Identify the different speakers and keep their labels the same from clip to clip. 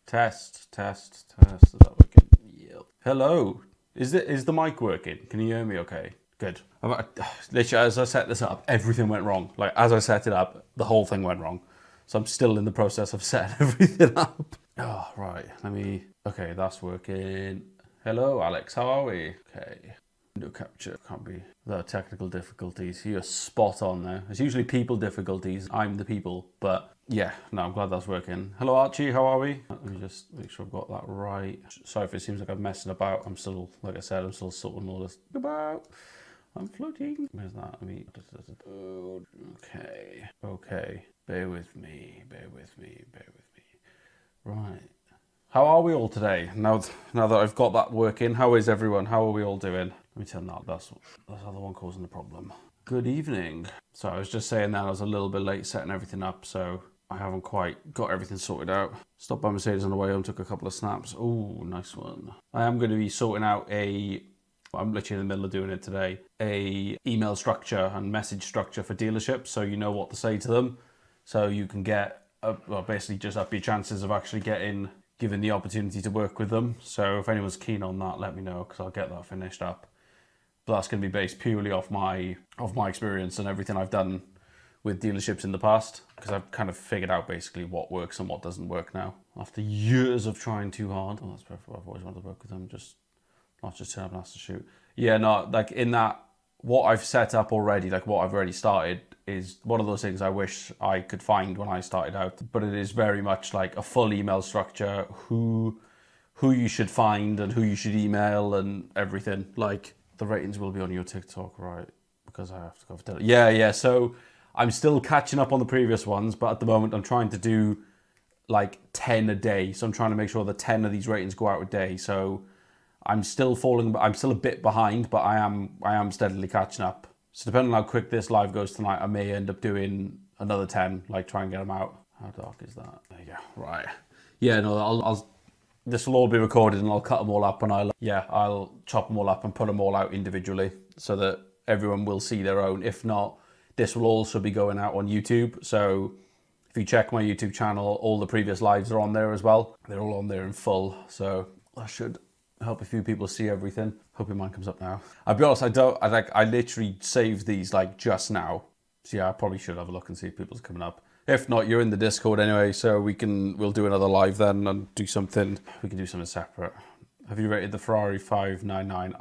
Speaker 1: Test, test, test. Is that working? Yep. Hello. Is the mic working? Can you hear me okay? Good. Literally, as I set this up, everything went wrong. Like, as I set it up, the whole thing went wrong. So I'm still in the process of setting everything up. Oh, right. Okay, that's working. Hello, Alex. How are we? Okay. Window capture can't be without technical difficulties. You're spot on there. It's usually people difficulties. I'm the people, but yeah, no, I'm glad that's working. Hello, Archie. How are we? Let me just make sure I've got that right. Sorry if it seems like I'm messing about. I'm still, like I said, I'm still sorting all this about. I'm floating. Where's that? Okay. Okay. Bear with me. Bear with me. Bear with me. Right. How are we all today? Now that I've got that working, how is everyone? How are we all doing? Let me turn that. That's the one causing the problem. Good evening. So I was just saying that I was a little bit late setting everything up, so I haven't quite got everything sorted out. Stopped by Mercedes on the way home, took a couple of snaps. Oh, nice one. I am going to be sorting out I'm literally in the middle of doing it today, a email structure and message structure for dealerships, so you know what to say to them, so you can get, basically just up your chances of actually given the opportunity to work with them. So if anyone's keen on that, let me know, because I'll get that finished up. But that's going to be based purely off my experience and everything I've done with dealerships in the past, because I've kind of figured out basically what works and what doesn't work now after years of trying too hard. Oh, that's perfect. I've always wanted to work with them, not just turn up and ask to shoot. Yeah, no, like in that, what I've set up already, like what I've already started, is one of those things I wish I could find when I started out. But it is very much like a full email structure, who you should find and who you should email and everything. Like, the ratings will be on your TikTok, right? Because I have to go for dinner. Yeah. So I'm still catching up on the previous ones, but at the moment I'm trying to do like 10 a day. So I'm trying to make sure that 10 of these ratings go out a day. So I'm still a bit behind, but I am steadily catching up. So depending on how quick this live goes tonight, I may end up doing another 10, like try and get them out. How dark is that? There you go. Right. Yeah, no, this will all be recorded and I'll cut them all up and I'll chop them all up and put them all out individually so that everyone will see their own. If not, this will also be going out on YouTube. So if you check my YouTube channel, all the previous lives are on there as well. They're all on there in full. So that should help a few people see everything. Hoping mine comes up now. I'll be honest, I literally saved these like just now. So yeah, I probably should have a look and see if people's coming up. If not, you're in the Discord anyway, so we'll do another live then and do something. We can do something separate. Have you rated the Ferrari 599?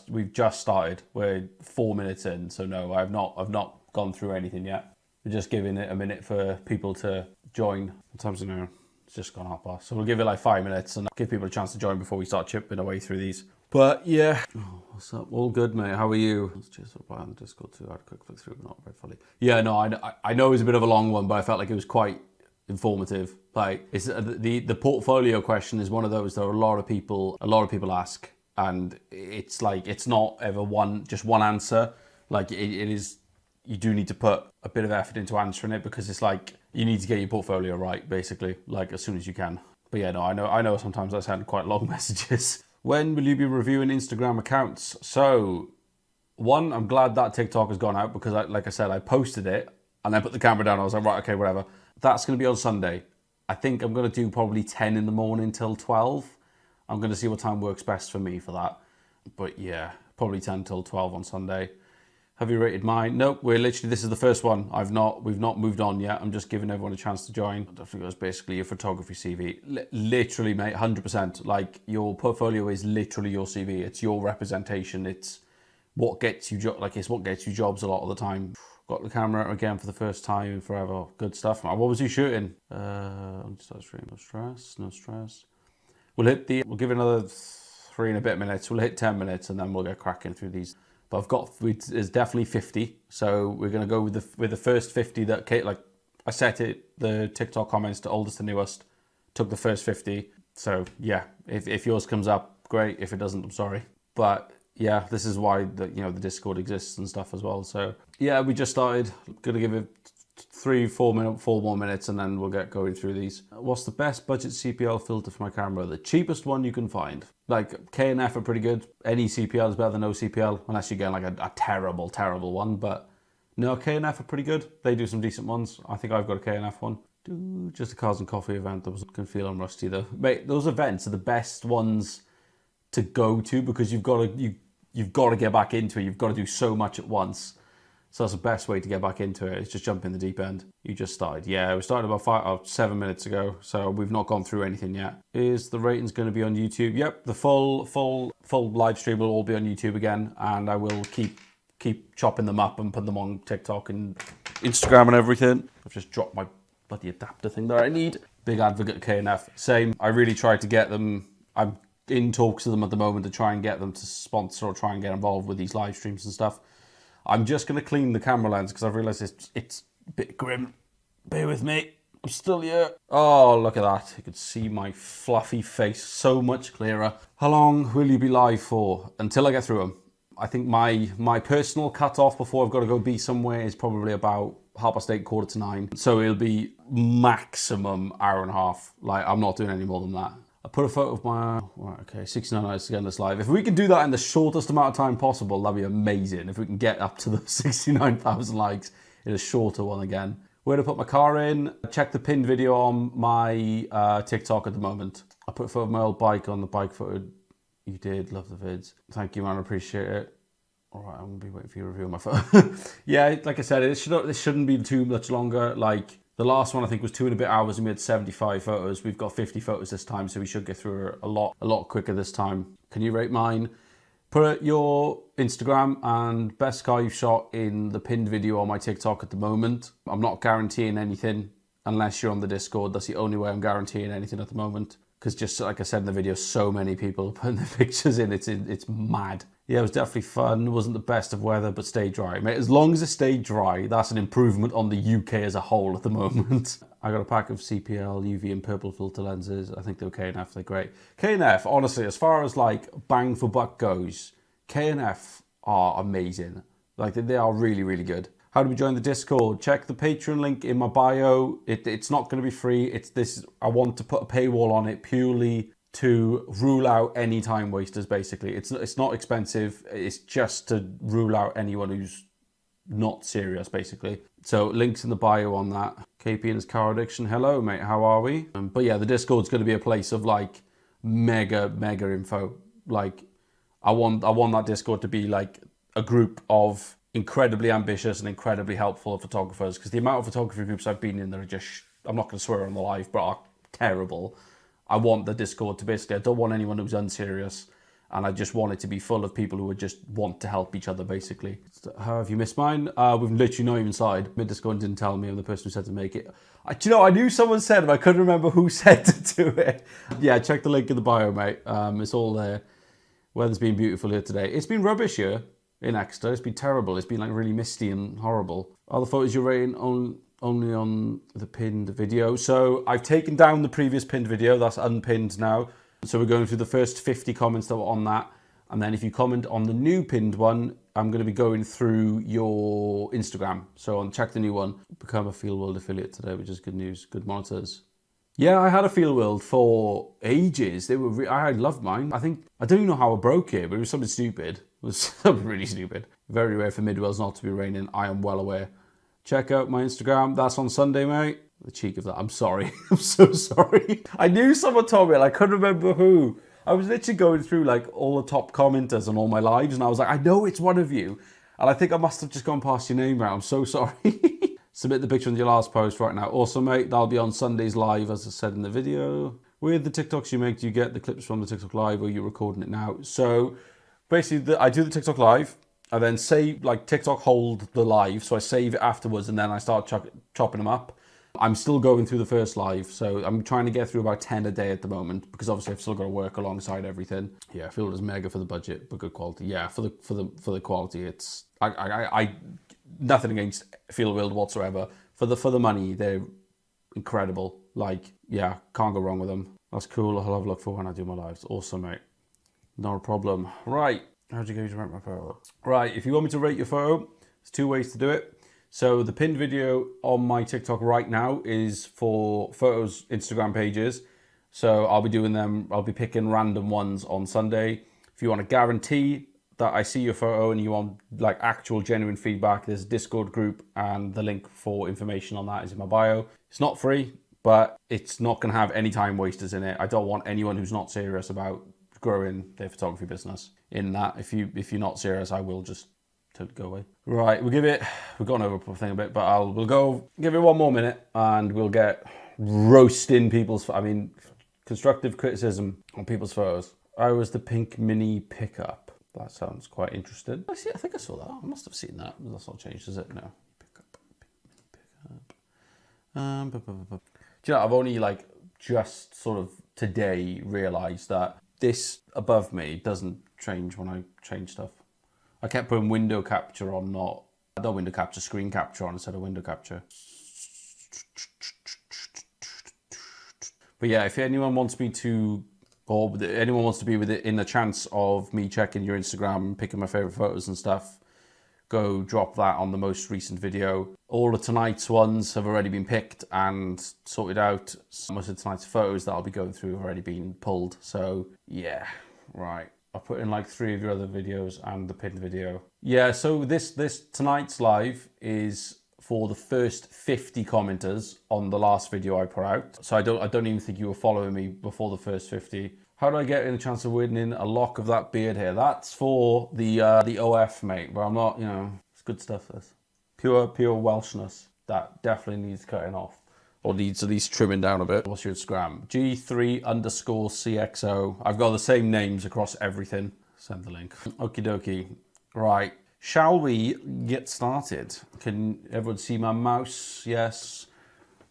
Speaker 1: We've just started. We're 4 minutes in, so no, I've not gone through anything yet. We're just giving it a minute for people to join. What time's it now? It's just gone half past. So we'll give it like 5 minutes and give people a chance to join before we start chipping away through these. But yeah. Oh, what's up? All good, mate. How are you? Let's just reply on the Discord too. I had a quick flick through, but not read fully. Yeah, no, I know it was a bit of a long one, but I felt like it was quite informative. Like, it's the portfolio question is one of those that a lot of people ask, and it's like it's not ever just one answer. Like it is. You do need to put a bit of effort into answering it, because it's like you need to get your portfolio right, basically, like as soon as you can. But yeah, no, I know sometimes I send quite long messages. When will you be reviewing Instagram accounts? So, one, I'm glad that TikTok has gone out, because like I said, I posted it and then put the camera down. I was like, right, okay, whatever. That's going to be on Sunday. I think I'm going to do probably 10 in the morning till 12. I'm going to see what time works best for me for that. But yeah, probably 10 till 12 on Sunday. Have you rated mine? Nope, this is the first one. We've not moved on yet. I'm just giving everyone a chance to join. I think it was basically your photography CV. Literally, mate, 100%. Like, your portfolio is literally your CV. It's your representation. It's what gets you jobs a lot of the time. Got the camera out again for the first time in forever. Good stuff. What was you shooting? No stress. We'll give it another 3 and a bit minutes. We'll hit 10 minutes and then we'll get cracking through these. But it's definitely 50. So we're going to go with the first 50 that, like, I set it, the TikTok comments to oldest to newest, took the first 50. So yeah, if yours comes up, great. If it doesn't, I'm sorry. But yeah, this is why the Discord exists and stuff as well. So yeah, we just started. Going to give it 4 more minutes and then we'll get going through these. What's the best budget CPL filter for my camera? The cheapest one you can find. Like, K and F are pretty good. Any CPL is better than no CPL, unless you're getting like a terrible one. But No, K&F are pretty good. They do some decent ones. I think I've got a K&F one. Just a Cars and Coffee event. I can feel I'm rusty though. Mate, those events are the best ones to go to because you've got to get back into it. You've got to do so much at once. So that's the best way to get back into it. Is just jump in the deep end. You just started. Yeah, we started about 7 minutes ago. So we've not gone through anything yet. Is the ratings going to be on YouTube? Yep, the full live stream will all be on YouTube again, and I will keep chopping them up and put them on TikTok and Instagram and everything. I've just dropped my bloody adapter thing that I need. Big advocate of K&F. Same. I really tried to get them. I'm in talks with them at the moment to try and get them to sponsor or try and get involved with these live streams and stuff. I'm just going to clean the camera lens because I've realised it's a bit grim. Bear with me. I'm still here. Oh, look at that. You can see my fluffy face so much clearer. How long will you be live for? Until I get through them. I think my personal cut-off before I've got to go be somewhere is probably about 8:30, 8:45. So it'll be maximum hour and a half. Like, I'm not doing any more than that. I put a photo of my... Right, okay, 69 hours to get this live. If we can do that in the shortest amount of time possible, that'd be amazing. If we can get up to the 69,000 likes in a shorter one again. Where to put my car in? Check the pinned video on my TikTok at the moment. I put a photo of my old bike on the bike photo. You did, love the vids. Thank you, man, I appreciate it. All right, I'm gonna be waiting for your review on my phone. Yeah, like I said, this shouldn't be too much longer. Like, the last one I think was 2 and a bit hours and we had 75 photos. We've got 50 photos this time, so we should get through a lot quicker this time. Can you rate mine? Put your Instagram and best car you've shot in the pinned video on my TikTok at the moment. I'm not guaranteeing anything unless you're on the Discord. That's the only way I'm guaranteeing anything at the moment. Because just like I said in the video, so many people putting their pictures in, it's mad. Yeah, it was definitely fun. It wasn't the best of weather, but stayed dry. Mate, as long as it stayed dry, that's an improvement on the UK as a whole at the moment. I got a pack of CPL, UV and purple filter lenses. I think they were K&F, they're great. K&F, honestly, as far as like bang for buck goes, K&F are amazing. Like, they are really, really good. How do we join the Discord? Check the Patreon link in my bio. It's not going to be free. I want to put a paywall on it purely to rule out any time wasters, basically. It's not expensive. It's just to rule out anyone who's not serious, basically. So links in the bio on that. KP and his car addiction. Hello, mate. How are we? But yeah, the Discord's going to be a place of like mega info. Like, I want that Discord to be like a group of incredibly ambitious and incredibly helpful photographers, because the amount of photography groups I've been in that are just, I'm not going to swear on the live, but are terrible. I want the Discord to basically, I don't want anyone who's unserious, and I just want it to be full of people who would just want to help each other, basically. How have you missed mine? We've literally not even started. Mid Discord didn't tell me. I'm the person who said to make it. Do you know, I knew someone said it, but I couldn't remember who said to do it. Yeah, check the link in the bio, mate. It's all there. Weather's been beautiful here today. It's been rubbish here in Exeter. It's been terrible. It's been like really misty and horrible. Are the photos you're rating only on the pinned video? So I've taken down the previous pinned video. That's unpinned now. So we're going through the first 50 comments that were on that. And then if you comment on the new pinned one, I'm going to be going through your Instagram. So check the new one. Become a Feel World affiliate today, which is good news. Good monitors. Yeah, I had a Feel World for ages. I loved mine. I don't even know how I broke it, but it was something stupid. It was something really stupid. Very rare for Midwells not to be raining. I am well aware. Check out my Instagram. That's on Sunday, mate. The cheek of that. I'm sorry. I'm so sorry. I knew someone told me, and I couldn't remember who. I was literally going through like all the top commenters on all my lives, and I was like, I know it's one of you. And I think I must have just gone past your name right. I'm so sorry. Submit the picture on your last post right now. Awesome, mate. That'll be on Sunday's live, as I said in the video. With the TikToks you make, do you get the clips from the TikTok live, or are you recording it now? So basically, I do the TikTok live. I then save, like, TikTok hold the live, so I save it afterwards, and then I start chopping them up. I'm still going through the first live, so I'm trying to get through about 10 a day at the moment, because obviously I've still got to work alongside everything. Yeah, I feel it was mega for the budget, but good quality. Yeah, for the quality, it's I nothing against Feel World whatsoever. For the money, they're incredible. Like, yeah, can't go wrong with them. That's cool. I'll have a look for when I do my lives. Awesome, mate. Not a problem. Right. How'd you go to rate my photo? Right, if you want me to rate your photo, there's 2 ways to do it. So the pinned video on my TikTok right now is for photos Instagram pages. So I'll be doing them, I'll be picking random ones on Sunday. If you want to guarantee that I see your photo and you want like actual genuine feedback, there's a Discord group and the link for information on that is in my bio. It's not free, but it's not going to have any time wasters in it. I don't want anyone who's not serious about growing their photography business in that. If you're not serious, I will just totally go away. Right, we've gone over the thing a bit, but we'll go give it 1 more minute and we'll get roasting constructive criticism on people's photos. I was the pink mini pickup. That sounds quite interesting. I think I saw that. I must have seen that. That's not changed, is it? No. Pickup. Do you know, I've only like just sort of today realised that this above me doesn't change when I change stuff. I kept putting window capture on, not window capture, screen capture on instead of window capture. But yeah, if anyone wants me to, or anyone wants to be with it in the chance of me checking your Instagram and picking my favourite photos and stuff, go drop that on the most recent video. All of tonight's ones have already been picked and sorted out. Most of tonight's photos that I'll be going through have already been pulled. So yeah, right. I'll put in like 3 of your other videos and the pinned video. Yeah, so this tonight's live is for the first 50 commenters on the last video I put out. So I don't even think you were following me before the first 50. How do I get in a chance of winning a lock of that beard hair? That's for the OF, mate. But I'm not, you know, it's good stuff. This pure Welshness that definitely needs cutting off, or needs at least trimming down a bit. What's your Instagram? G3CXO. I've got the same names across everything. Send the link. Okie dokie. Right. Shall we get started? Can everyone see my mouse? Yes.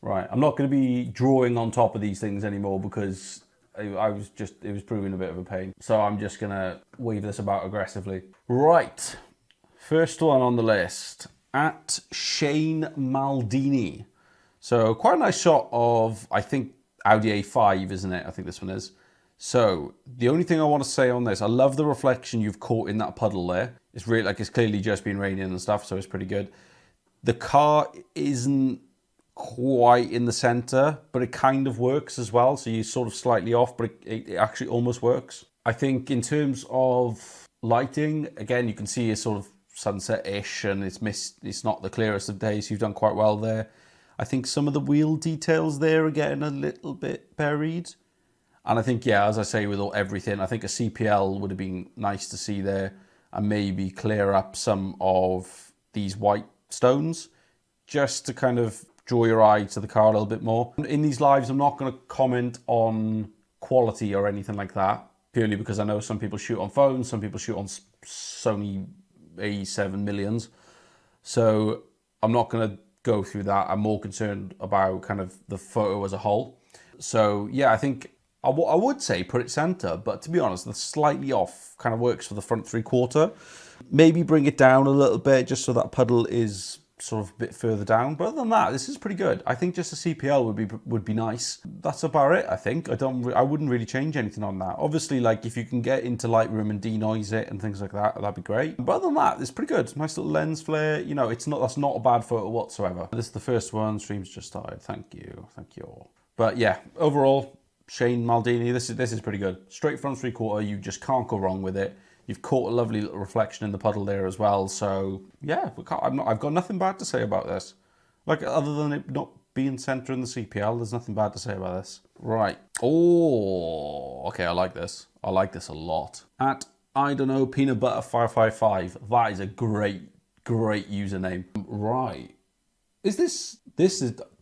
Speaker 1: Right. I'm not going to be drawing on top of these things anymore because it was proving a bit of a pain. So I'm just going to wave this about aggressively. Right. First one on the list. At Shane Maldini. So quite a nice shot of, I think, Audi A5, isn't it? I think this one is. So the only thing I want to say on this, I love the reflection you've caught in that puddle there. It's really like it's clearly just been raining and stuff, so it's pretty good. The car isn't quite in the center, but it kind of works as well. So you're sort of slightly off, but it actually almost works. I think in terms of lighting, again, you can see it's sort of sunset-ish and it's not the clearest of days. You've done quite well there. I think some of the wheel details there are getting a little bit buried. And I think, yeah, as I say, with everything, I think a CPL would have been nice to see there and maybe clear up some of these white stones just to kind of draw your eye to the car a little bit more. In these lives, I'm not going to comment on quality or anything like that, purely because I know some people shoot on phones, some people shoot on Sony A7 millions. So I'm not going to go through that. I'm more concerned about kind of the photo as a whole. So yeah, I think I would say put it center, but to be honest, the slightly off kind of works for the front 3/4. Maybe bring it down a little bit just so that puddle is sort of a bit further down. But other than that, this is pretty good. I think just a CPL would be nice. That's about it, I think. I wouldn't really change anything on that. Obviously, like if you can get into Lightroom and denoise it and things like that, that'd be great. But other than that, it's pretty good. Nice little lens flare. You know, that's not a bad photo whatsoever. This is the first one. Stream's just started. Thank you all. But yeah, overall, Shane Maldini, this is pretty good. Straight front 3/4, you just can't go wrong with it. You've caught a lovely little reflection in the puddle there as well. So yeah, I've got nothing bad to say about this. Like other than it not being center in the CPL, there's nothing bad to say about this. Right. Oh, okay, I like this. I like this a lot. At I don't know, Peanut Butter 555. That is a great username. Right.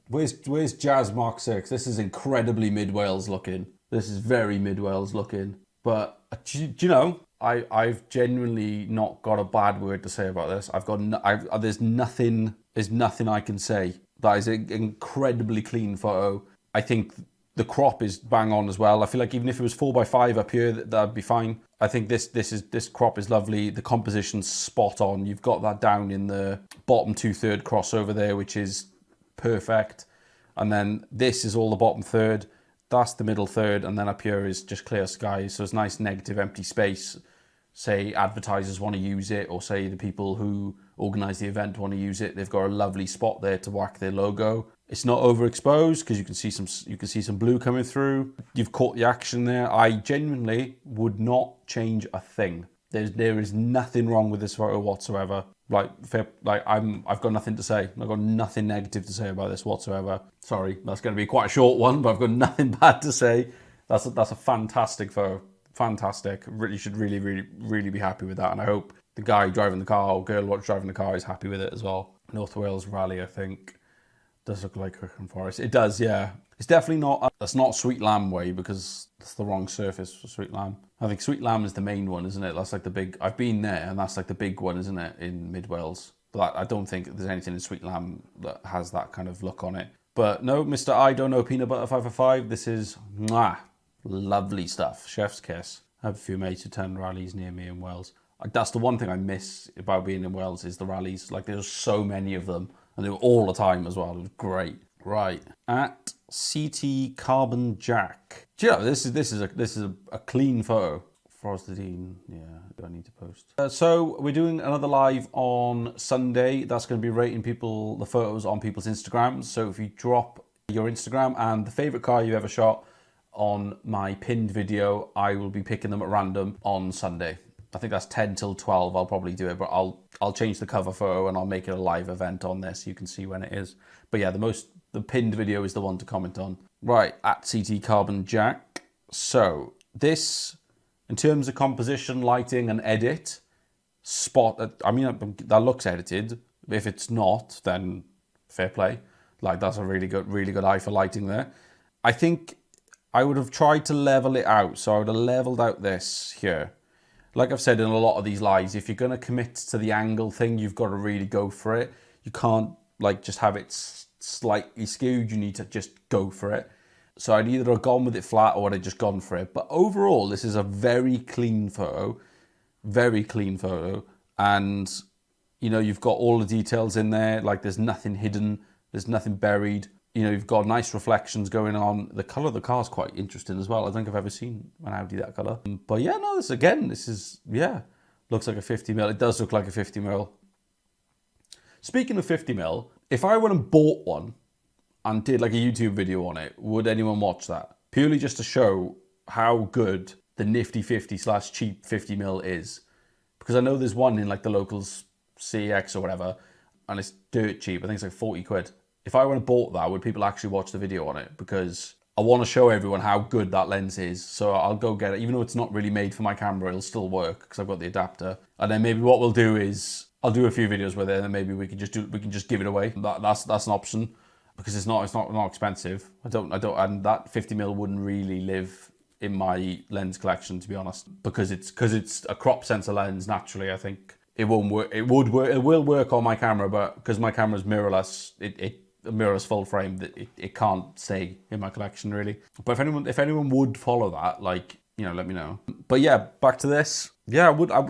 Speaker 1: Where's Jazz Mark 6? This is incredibly mid-Wales looking. This is very mid-Wales looking. But do you know, I've genuinely not got a bad word to say about this. There's nothing I can say. That is an incredibly clean photo. I think the crop is bang on as well. I feel like even if it was 4x5 up here, that'd be fine. I think this crop is lovely. The composition's spot on. You've got that down in the bottom 2/3 crossover there, which is perfect. And then this is all the bottom third. That's the middle third, and then up here is just clear skies. So it's nice, negative, empty space. Say advertisers want to use it, or say the people who organise the event want to use it. They've got a lovely spot there to whack their logo. It's not overexposed because you can see some blue coming through. You've caught the action there. I genuinely would not change a thing. There is nothing wrong with this photo whatsoever. Like, I've got nothing to say. I've got nothing negative to say about this whatsoever. Sorry, that's going to be quite a short one, but I've got nothing bad to say. That's a fantastic photo. Fantastic. Really should really be happy with that. And I hope the guy driving the car or girl what's driving the car is happy with it as well. North Wales Rally, I think, does look like Crickham Forest. It does, yeah. It's definitely not, that's not Sweet Lamb Way because that's the wrong surface for Sweet Lamb. I think Sweet Lamb is the main one, isn't it? That's like the big, I've been there and that's like the big one, isn't it, in Mid Wales. But I don't think there's anything in Sweet Lamb that has that kind of look on it. But no, Mr. I Don't Know Peanut Butter 5 for 5. This is mwah, lovely stuff. Chef's kiss. I have a few mates who turn rallies near me in Wales. That's the one thing I miss about being in Wales is the rallies. Like there's so many of them and they were all the time as well. It was great. Right. At CT Carbon Jack. Do you know, this is a clean photo. Forrest the Dean, yeah, I need to post. So we're doing another live on Sunday. That's going to be rating the photos on people's Instagrams. So if you drop your Instagram and the favourite car you've ever shot on my pinned video, I will be picking them at random on Sunday. I think that's 10 till 12. I'll probably do it, but I'll change the cover photo and I'll make it a live event on this so you can see when it is. But yeah, the pinned video is the one to comment on. Right, at CT Carbon Jack. So this, in terms of composition, lighting and edit, I mean, that looks edited. If it's not, then fair play. Like that's a really good eye for lighting there. I think I would have tried to level it out. So I would have leveled out this here. Like I've said in a lot of these lives, if you're going to commit to the angle thing, you've got to really go for it. You can't like just have it slightly skewed. You need to just go for it. So I'd either have gone with it flat or I'd have just gone for it. But overall, this is a very clean photo. Very clean photo. And, you know, you've got all the details in there. Like there's nothing hidden. There's nothing buried. You know, you've got nice reflections going on. The colour of the car is quite interesting as well. I don't think I've ever seen an Audi that colour. But yeah, no, this is, yeah, looks like a 50mm. It does look like a 50mm. Speaking of 50mm, if I went and bought one and did like a YouTube video on it, would anyone watch that? Purely just to show how good the nifty 50/cheap 50mm is. Because I know there's one in like the locals CX or whatever, and it's dirt cheap. I think it's like 40 quid. If I went and bought that, would people actually watch the video on it? Because I want to show everyone how good that lens is. So I'll go get it. Even though it's not really made for my camera, it'll still work because I've got the adapter. And then maybe what we'll do is I'll do a few videos with it, and then maybe we can just give it away. That's an option because it's not expensive. And that 50mm wouldn't really live in my lens collection, to be honest, because it's a crop sensor lens. Naturally, I think it won't work. It will work on my camera, but because my camera's mirrorless, it mirrorless full frame, that it can't stay in my collection really. But if anyone would follow that, like, you know, let me know. But yeah, back to this. Yeah, I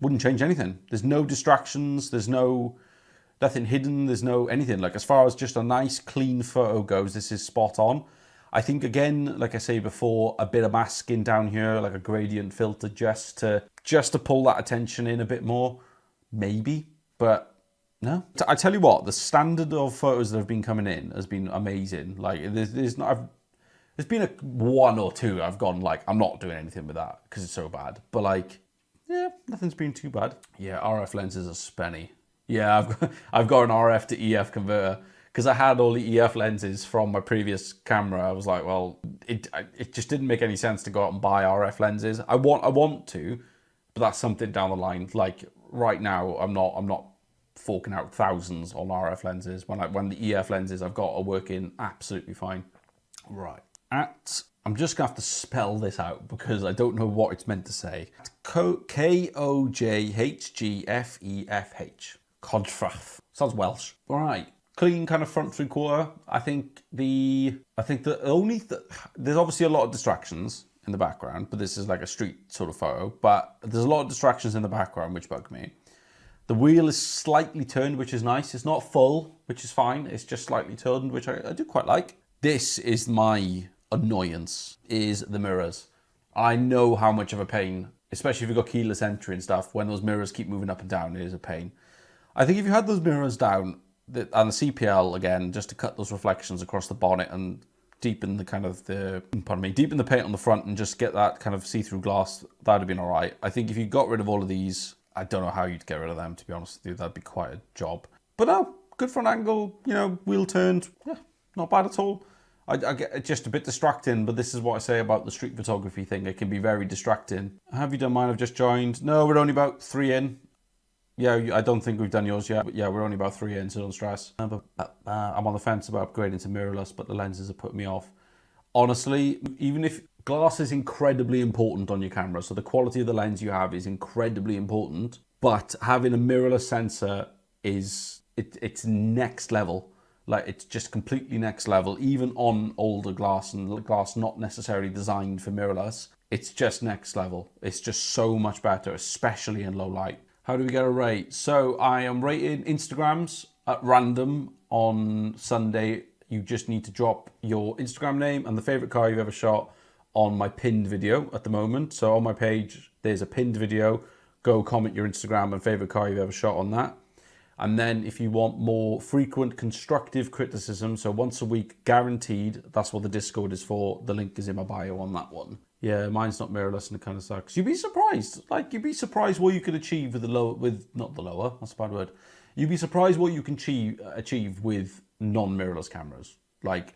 Speaker 1: wouldn't change anything. There's no distractions. There's nothing hidden. There's no anything. Like as far as just a nice clean photo goes, this is spot on. I think again, like I say before, a bit of masking down here, like a gradient filter, just to pull that attention in a bit more, maybe. But no, I tell you what, the standard of photos that have been coming in has been amazing. Like there's been one or two I've gone like, I'm not doing anything with that because it's so bad. But like, yeah, nothing's been too bad. Yeah, RF lenses are spenny. Yeah, I've got an RF to EF converter because I had all the EF lenses from my previous camera. I was like, well, it just didn't make any sense to go out and buy RF lenses. I want to, but that's something down the line. Like right now, I'm not forking out thousands on RF lenses when the EF lenses I've got are working absolutely fine. Right. I'm just gonna have to spell this out because I don't know what it's meant to say. KOJHGFEFH. Codfrath. Sounds Welsh. All right. Clean kind of front three quarter. I think there's obviously a lot of distractions in the background, but this is like a street sort of photo. But there's a lot of distractions in the background which bug me. The wheel is slightly turned, which is nice. It's not full, which is fine. It's just slightly turned, which I do quite like. This is my annoyance, is the mirrors. I know how much of a pain, especially if you've got keyless entry and stuff, when those mirrors keep moving up and down, it is a pain. I think if you had those mirrors down, and the CPL again, just to cut those reflections across the bonnet and deepen the kind of deepen the paint on the front and just get that kind of see-through glass, that'd have been all right. I think if you got rid of all of these, I don't know how you'd get rid of them, to be honest with you. That'd be quite a job. But no, good front angle, you know, wheel turned, yeah, not bad at all. I get it's just a bit distracting, but this is what I say about the street photography thing. It can be very distracting. Have you done mine? I've just joined. No, we're only about 3 in. Yeah, I don't think we've done yours yet, but yeah, we're only about 3 in, so don't stress. I'm on the fence about upgrading to mirrorless, but the lenses have put me off. Honestly, even if glass is incredibly important on your camera, so the quality of the lens you have is incredibly important, but having a mirrorless sensor is, it's next level. Like, it's just completely next level, even on older glass and glass not necessarily designed for mirrorless. It's just next level. It's just so much better, especially in low light. How do we get a rate? So I am rating Instagrams at random on Sunday. You just need to drop your Instagram name and the favorite car you've ever shot on my pinned video at the moment. So on my page, there's a pinned video. Go comment your Instagram and favorite car you've ever shot on that. And then if you want more frequent constructive criticism, so once a week guaranteed, that's what the Discord is for. The link is in my bio on that one. Yeah, mine's not mirrorless and it kind of sucks. You'd be surprised. Like, you'd be surprised what you could achieve with not the lower, that's a bad word. You'd be surprised what you can achieve with non-mirrorless cameras. Like,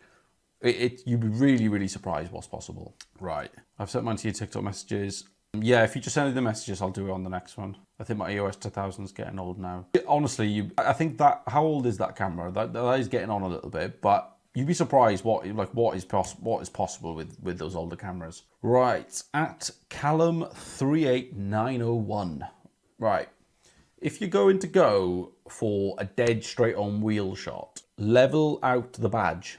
Speaker 1: you'd be really, really surprised what's possible. Right, I've sent mine to your TikTok messages. Yeah, if you just send me the messages, I'll do it on the next one. I think my EOS 2000 is getting old now. Honestly, I think that, how old is that camera? That is getting on a little bit, but you'd be surprised what is possible with those older cameras. Right, at Callum38901. Right, if you're going to go for a dead straight on wheel shot, level out the badge.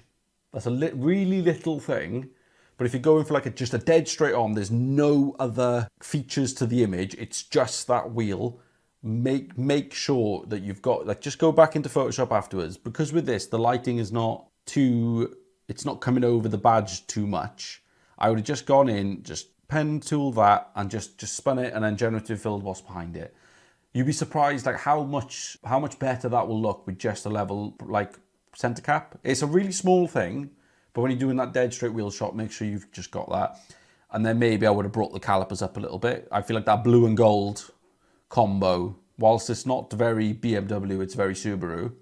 Speaker 1: That's a really little thing. But if you're going for like just a dead straight on, there's no other features to the image, it's just that wheel, make sure that you've got, like, just go back into Photoshop afterwards, because with this, the lighting is not too, it's not coming over the badge too much. I would have just gone in, just pen tool that, and just spun it, and then generative filled what's behind it. You'd be surprised like how much better that will look with just a level, like, center cap. It's a really small thing, but when you're doing that dead straight wheel shot, make sure you've just got that. And then maybe I would have brought the calipers up a little bit. I feel like that blue and gold combo, whilst it's not very BMW, it's very Subaru.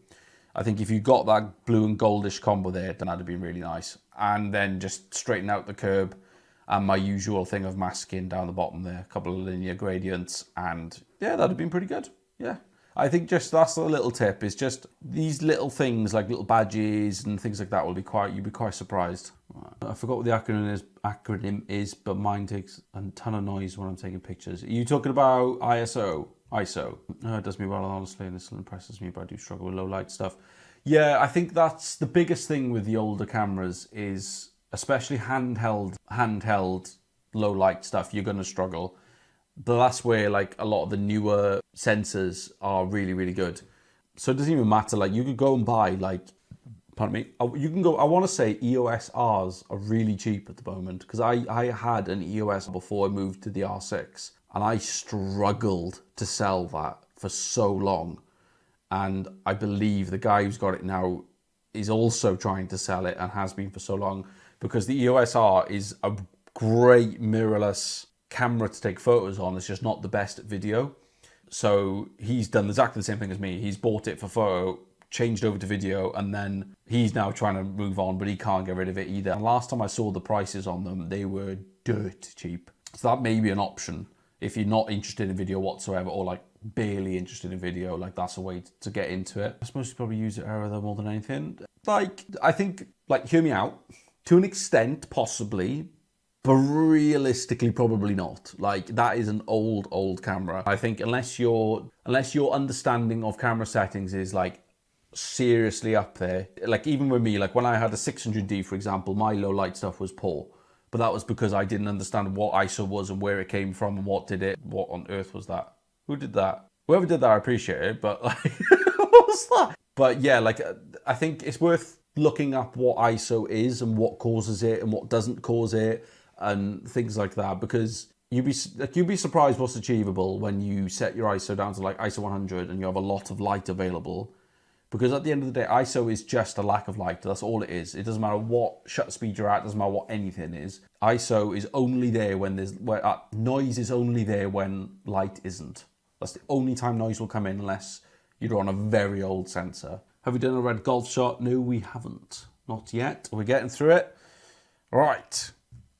Speaker 1: I think if you got that blue and goldish combo there, then that'd have been really nice. And then just straighten out the curb and my usual thing of masking down the bottom there, a couple of linear gradients, and yeah, that'd have been pretty good. Yeah. I think just that's a little tip, is just these little things like little badges and things like that will be you'd be quite surprised. I forgot what the acronym is, but mine takes a ton of noise when I'm taking pictures. Are you talking about ISO? It does me well, honestly, and this still impresses me, but I do struggle with low light stuff. Yeah, I think that's the biggest thing with the older cameras, is especially handheld low light stuff, you're going to struggle. But that's where like a lot of the newer sensors are really, really good. So it doesn't even matter, like you could go and buy like, pardon me, you can go, I want to say EOS Rs are really cheap at the moment, because I had an EOS before I moved to the R6 and I struggled to sell that for so long. And I believe the guy who's got it now is also trying to sell it and has been for so long, because the EOS R is a great mirrorless camera to take photos on. It's just not the best at video. So he's done exactly the same thing as me. He's bought it for photo, changed over to video, and then he's now trying to move on, but he can't get rid of it either. And last time I saw the prices on them, they were dirt cheap. So that may be an option if you're not interested in video whatsoever, or like barely interested in video. Like, that's a way to get into it. I suppose you probably use it error though more than anything. Like, I think, like, hear me out, to an extent possibly, but realistically probably not. Like, that is an old camera. I think unless your understanding of camera settings is like seriously up there, like even with me, like when I had a 600D for example, my low light stuff was poor, but that was because I didn't understand what ISO was and where it came from and what did it. What on earth was that? Who did that? Whoever did that, I appreciate it, but like, what was that? But yeah, like, I think it's worth looking up what ISO is and what causes it and what doesn't cause it, and things like that, because you'd be surprised what's achievable when you set your ISO down to like ISO 100 and you have a lot of light available, Because at the end of the day, ISO is just a lack of light. That's all it is. It doesn't matter what shutter speed you're at. It doesn't matter what anything is. ISO is only there when noise is only there when light isn't. That's the only time noise will come in unless you're on a very old sensor. Have we done a red golf shot? No, we haven't. Not yet. We're getting through it. Right.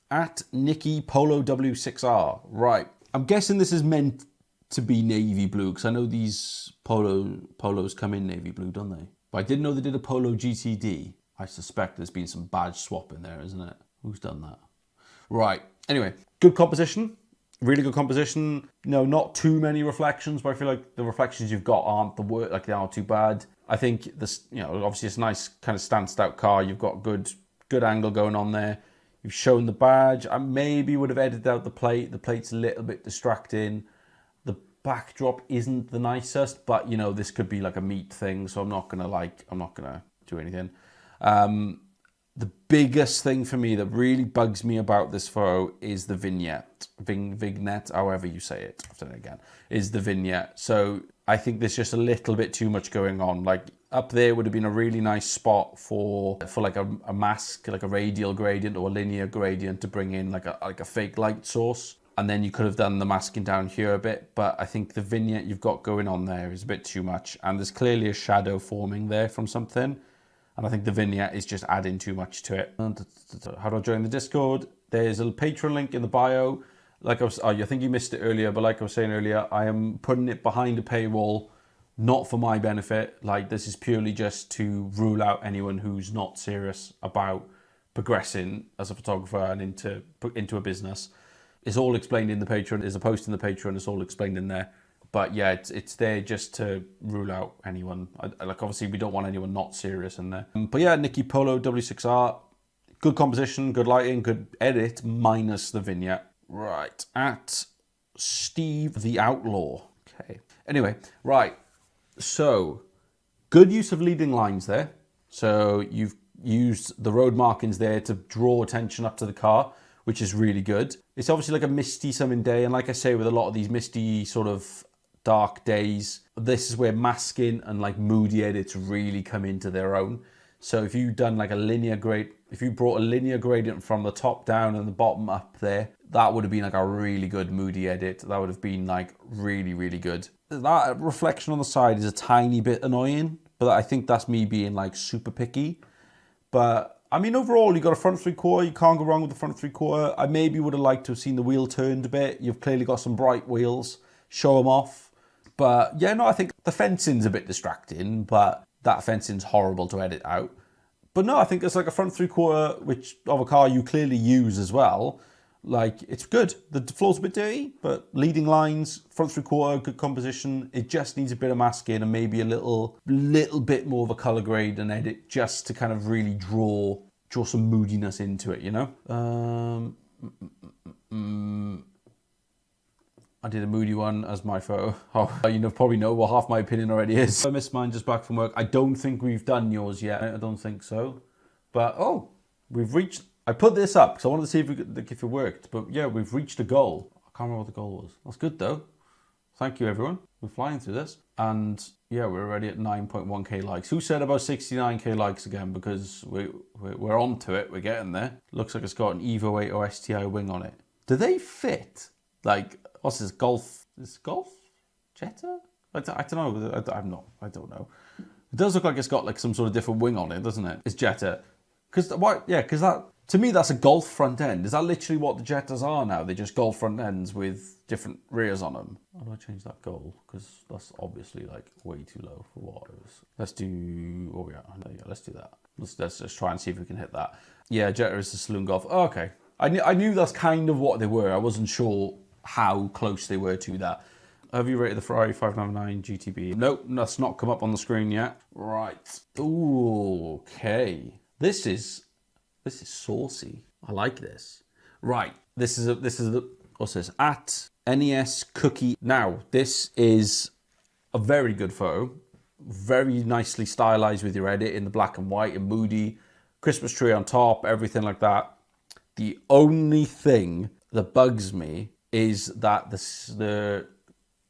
Speaker 1: At Nicky Polo W6R. Right. I'm guessing this is meant to be navy blue, because I know these polos come in navy blue, don't they? But I didn't know they did a polo GTD. I suspect there's been some badge swap in there, isn't it? Who's done that? Right. Anyway, good composition. Really good composition. No, not too many reflections, but I feel like the reflections you've got aren't the worst, like they aren't too bad. I think this, obviously it's a nice kind of stanced out car. You've got good angle going on there. You've shown the badge. I maybe would have edited out the plate. The plate's a little bit distracting. Backdrop isn't the nicest, but this could be like a meat thing, so I'm not gonna do anything. The biggest thing for me that really bugs me about this photo is the vignette, however you say it. I've done it again. Is the vignette. So I think there's just a little bit too much going on. Like up there would have been a really nice spot for like a mask, like a radial gradient or a linear gradient to bring in like a fake light source. And then you could have done the masking down here a bit, but I think the vignette you've got going on there is a bit too much. And there's clearly a shadow forming there from something. And I think the vignette is just adding too much to it. How do I join the Discord? There's a Patreon link in the bio. Like I think you missed it earlier, but like I was saying earlier, I am putting it behind a paywall, not for my benefit. Like this is purely just to rule out anyone who's not serious about progressing as a photographer and into a business. It's all explained in the Patreon. There's a post in the Patreon. It's all explained in there. But yeah, it's there just to rule out anyone. Like obviously we don't want anyone not serious in there. But yeah, Nicky Polo W6R, good composition, good lighting, good edit, minus the vignette. Right, at Steve the Outlaw. Okay. Anyway, right. So good use of leading lines there. So you've used the road markings there to draw attention up to the car, which is really good. It's obviously like a misty summer day, and like I say with a lot of these misty sort of dark days, this is where masking and like moody edits really come into their own. So if you've done like if you brought a linear gradient from the top down and the bottom up there, that would have been like a really good moody edit. That would have been like really, really good. That reflection on the side is a tiny bit annoying, but I think that's me being like super picky. But I mean, overall, you got a front three quarter. You can't go wrong with the front three quarter. I maybe would have liked to have seen the wheel turned a bit. You've clearly got some bright wheels. Show them off. But yeah, no, I think the fencing's a bit distracting, but that fencing's horrible to edit out. But no, I think it's like a front three quarter, which of a car you clearly use as well. Like, it's good. The floor's a bit dirty, but leading lines, front three quarter, good composition. It just needs a bit of masking and maybe a little bit more of a color grade and edit just to kind of really draw some moodiness into it, I did a moody one as my photo. Oh, you probably know what half my opinion already is. I missed mine just back from work. I don't think we've done yours yet. I don't think so. But, we've reached... I put this up because I wanted to see if it worked. But yeah, we've reached a goal. I can't remember what the goal was. That's good though. Thank you everyone. We're flying through this. And yeah, we're already at 9.1k likes. Who said about 69k likes again? Because we're on to it. We're getting there. Looks like it's got an Evo 8 or STI wing on it. Do they fit? Like, what's this? Golf? Is golf? Jetta? I don't know. I don't know. It does look like it's got like some sort of different wing on it, doesn't it? It's Jetta. Because that... To me, that's a Golf front end. Is that literally what the Jettas are now? They're just Golf front ends with different rears on them. How do I change that goal? Because that's obviously like way too low for what it was. Let's do, let's do that. Let's just try and see if we can hit that. Yeah, Jetta is the saloon Golf. Oh, okay. I knew that's kind of what they were. I wasn't sure how close they were to that. Have you rated the Ferrari 599 GTB? Nope, that's not come up on the screen yet. Right. Ooh, okay. This is saucy. I like this. Right. This is what's this? At NES Cookie. Now, this is a very good photo. Very nicely stylized with your edit in the black and white and moody. Christmas tree on top, everything like that. The only thing that bugs me is that the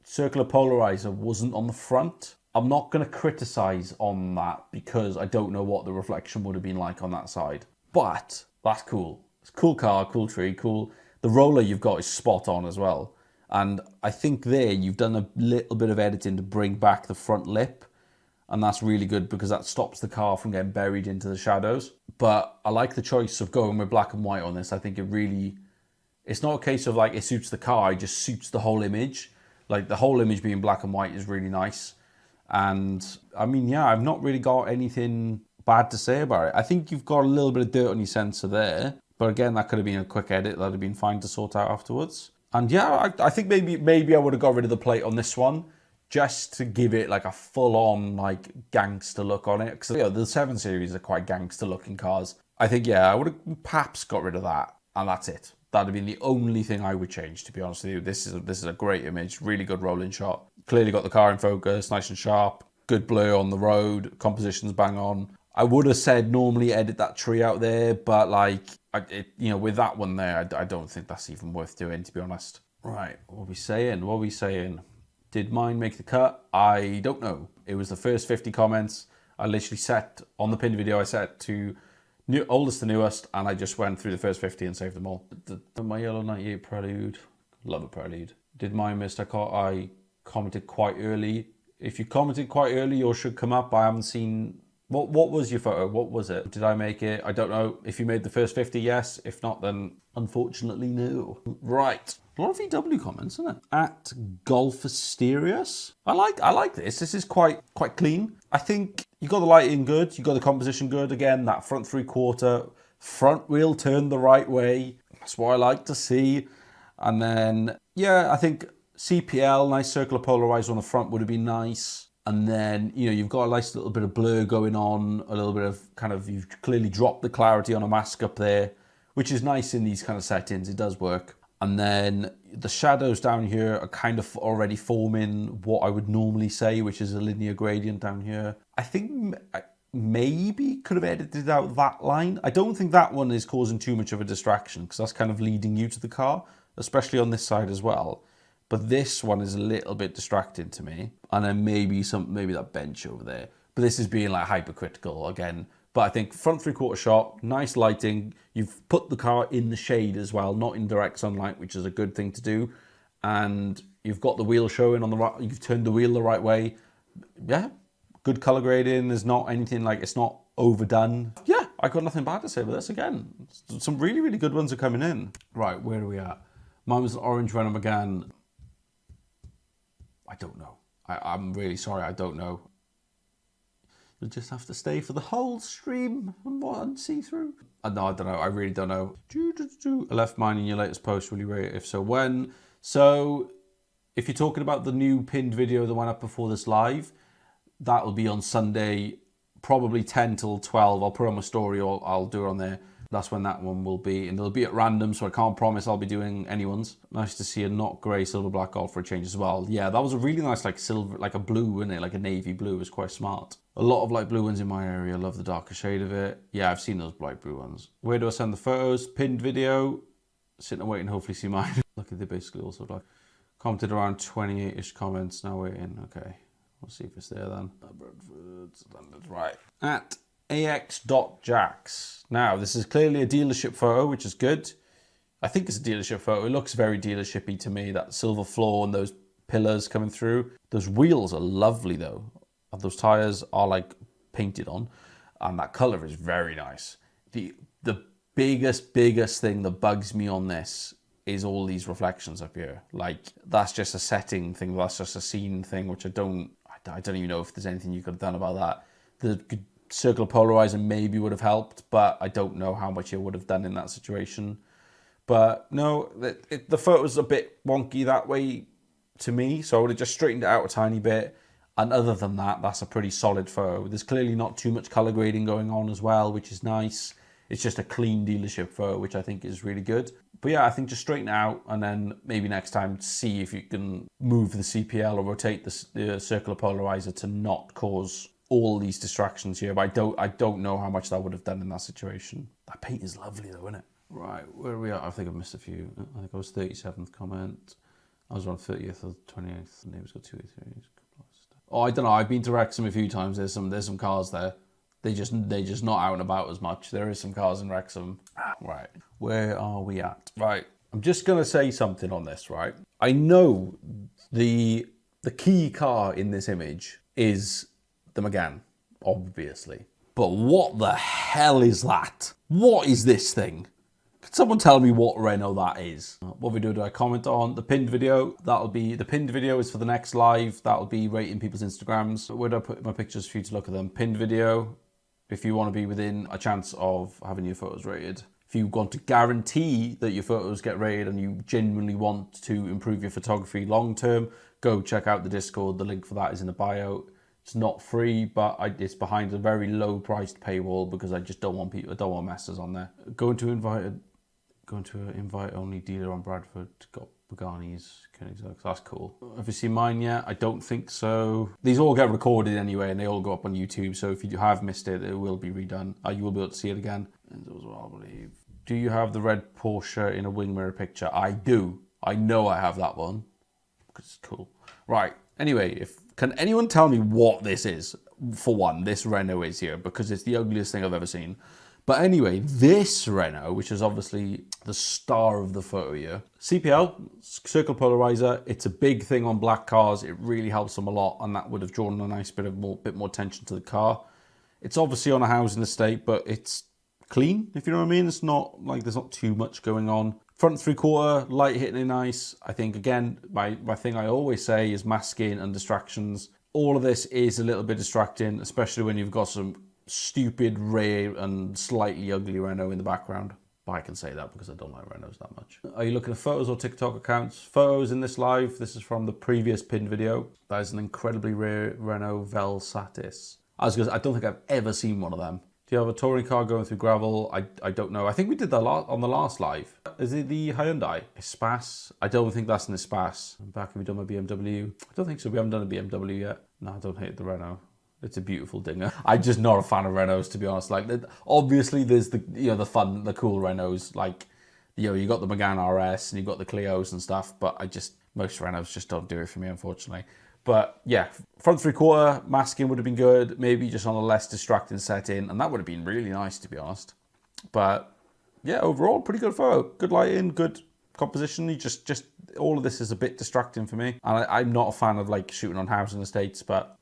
Speaker 1: circular polarizer wasn't on the front. I'm not going to criticize on that because I don't know what the reflection would have been like on that side. But that's cool. It's a cool car, cool tree, cool. The roller you've got is spot on as well. And I think there you've done a little bit of editing to bring back the front lip. And that's really good because that stops the car from getting buried into the shadows. But I like the choice of going with black and white on this. I think it really, it's not a case of like it suits the car, it just suits the whole image. Like the whole image being black and white is really nice. And I mean, yeah, I've not really got anything bad to say about it. I think you've got a little bit of dirt on your sensor there. But again, that could have been a quick edit. That'd have been fine to sort out afterwards. And yeah, I think maybe I would have got rid of the plate on this one just to give it like a full-on like gangster look on it. Because the 7 Series are quite gangster-looking cars. I think, yeah, I would have perhaps got rid of that. And that's it. That'd have been the only thing I would change, to be honest with you. This is a great image, really good rolling shot. Clearly got the car in focus, nice and sharp. Good blur on the road, composition's bang on. I would have said normally edit that tree out there, but like, with that one there, I don't think that's even worth doing, to be honest. Right, what are we saying? Did mine make the cut? I don't know. It was the first 50 comments. I literally set, on the pinned video, I set to oldest to newest, and I just went through the first 50 and saved them all. My yellow 98 Prelude, love a Prelude. Did mine miss? I commented quite early. If you commented quite early, yours should come up. I haven't seen... What was your photo? What was it? Did I make it? I don't know. If you made the first 50, yes. If not, then unfortunately, no. Right. A lot of VW comments, isn't it? At Golf Asterius. I like this. This is quite clean. I think you got the lighting good. You got the composition good. Again, that front 3/4 front wheel turned the right way. That's what I like to see. And then, yeah, I think CPL, nice circular polarizer on the front would have been nice. And then, you've got a nice little bit of blur going on, a little bit of you've clearly dropped the clarity on a mask up there, which is nice in these kind of settings. It does work. And then the shadows down here are kind of already forming what I would normally say, which is a linear gradient down here. I think maybe could have edited out that line. I don't think that one is causing too much of a distraction because that's kind of leading you to the car, especially on this side as well. But this one is a little bit distracting to me. And then maybe that bench over there. But this is being like hypercritical again. But I think front 3/4 shot, nice lighting. You've put the car in the shade as well, not in direct sunlight, which is a good thing to do. And you've got the wheel showing on the right. You've turned the wheel the right way. Yeah, good color grading. There's not anything like, it's not overdone. Yeah, I got nothing bad to say about this again. Some really, really good ones are coming in. Right, where are we at? Mine was orange Renault Megane. I don't know. I'm really sorry, I don't know. You'll just have to stay for the whole stream and see through. No, I don't know. I really don't know. I left mine in your latest post. Will you rate it? If so, when? So, if you're talking about the new pinned video that went up before this live, that'll be on Sunday, probably 10 till 12. I'll put on my story or I'll do it on there. That's when that one will be. And it'll be at random, so I can't promise I'll be doing anyone's. Nice to see a not grey silver black Golf for a change as well. Yeah, that was a really nice like silver, like a blue, wasn't it? Like a navy blue. It was quite smart. A lot of light blue ones in my area. Love the darker shade of it. Yeah, I've seen those light blue ones. Where do I send the photos? Pinned video. Sitting and waiting, hopefully see mine. Look at they basically also like commented around 28-ish comments. Now waiting. Okay. We'll see if it's there then. Right. At AX.Jax. Now, this is clearly a dealership photo, which is good. I think it's a dealership photo. It looks very dealership-y to me. That silver floor and those pillars coming through. Those wheels are lovely, though. And those tyres are, like, painted on. And that colour is very nice. The biggest thing that bugs me on this is all these reflections up here. Like, that's just a setting thing. That's just a scene thing, which I don't even know if there's anything you could have done about that. The circular polarizer maybe would have helped, but I don't know how much it would have done in that situation. But no, the photo's a bit wonky that way to me, so I would have just straightened it out a tiny bit. And other than that, that's a pretty solid photo. There's clearly not too much color grading going on as well, which is nice. It's just a clean dealership photo, which I think is really good. But yeah, I think just straighten it out and then maybe next time see if you can move the CPL or rotate the circular polarizer to not cause all these distractions here. But I don't know how much that would have done in that situation. That paint is lovely though, isn't it? Right, where are we at? I think I've missed a few. I think I was 37th comment. I was on 30th or 28th. The name's got 283. Oh, I don't know. I've been to Wrexham a few times. There's some cars there. They're just not out and about as much. There is some cars in Wrexham. Right. Where are we at? Right. I'm just gonna say something on this, right? I know the key car in this image is the Megane, obviously. But what the hell is that? What is this thing? Can someone tell me what Renault that is? What video do I comment on? The pinned video. The pinned video is for the next live. That'll be rating people's Instagrams. Where do I put my pictures for you to look at them? Pinned video, if you want to be within a chance of having your photos rated. If you want to guarantee that your photos get rated and you genuinely want to improve your photography long term, go check out the Discord. The link for that is in the bio. It's not free, but it's behind a very low priced paywall because I just don't want people, I don't want messes on there. Going to an invite only dealer on Bradford, got Pagani's, that's cool. Have you seen mine yet? I don't think so. These all get recorded anyway and they all go up on YouTube, so if you have missed it, it will be redone. You will be able to see it again. And as well, I believe. Do you have the red Porsche in a wing mirror picture? I do. I know I have that one because it's cool. Right. Anyway, can anyone tell me what this is? For one, this Renault is here because it's the ugliest thing I've ever seen. But anyway, this Renault, which is obviously the star of the photo here, CPL, circle polarizer, it's a big thing on black cars. It really helps them a lot, and that would have drawn a nice bit more attention to the car. It's obviously on a housing estate, but it's clean, if you know what I mean. It's not like there's not too much going on. Front 3/4, light hitting it nice. I think, again, my thing I always say is masking and distractions. All of this is a little bit distracting, especially when you've got some stupid, rare, and slightly ugly Renault in the background. But I can say that because I don't like Renaults that much. Are you looking at photos or TikTok accounts? Photos in this live. This is from the previous pinned video. That is an incredibly rare Renault Velsatis. I don't think I've ever seen one of them. Do you have a touring car going through gravel? I don't know. I think we did that on the last live. Is it the Hyundai? Espace? I don't think that's an Espace. Back, have we done my BMW? I don't think so. We haven't done a BMW yet. No, I don't hate the Renault. It's a beautiful dinger. I'm just not a fan of Renaults, to be honest. Like, obviously, there's the fun, the cool Renaults. Like, you got the Megane RS and you got the Clios and stuff. But most Renaults just don't do it for me, unfortunately. But yeah, front 3/4 masking would have been good. Maybe just on a less distracting setting, and that would have been really nice, to be honest. But yeah, overall, pretty good photo. Good lighting, good composition. Just all of this is a bit distracting for me. And I'm not a fan of like shooting on housing estates, but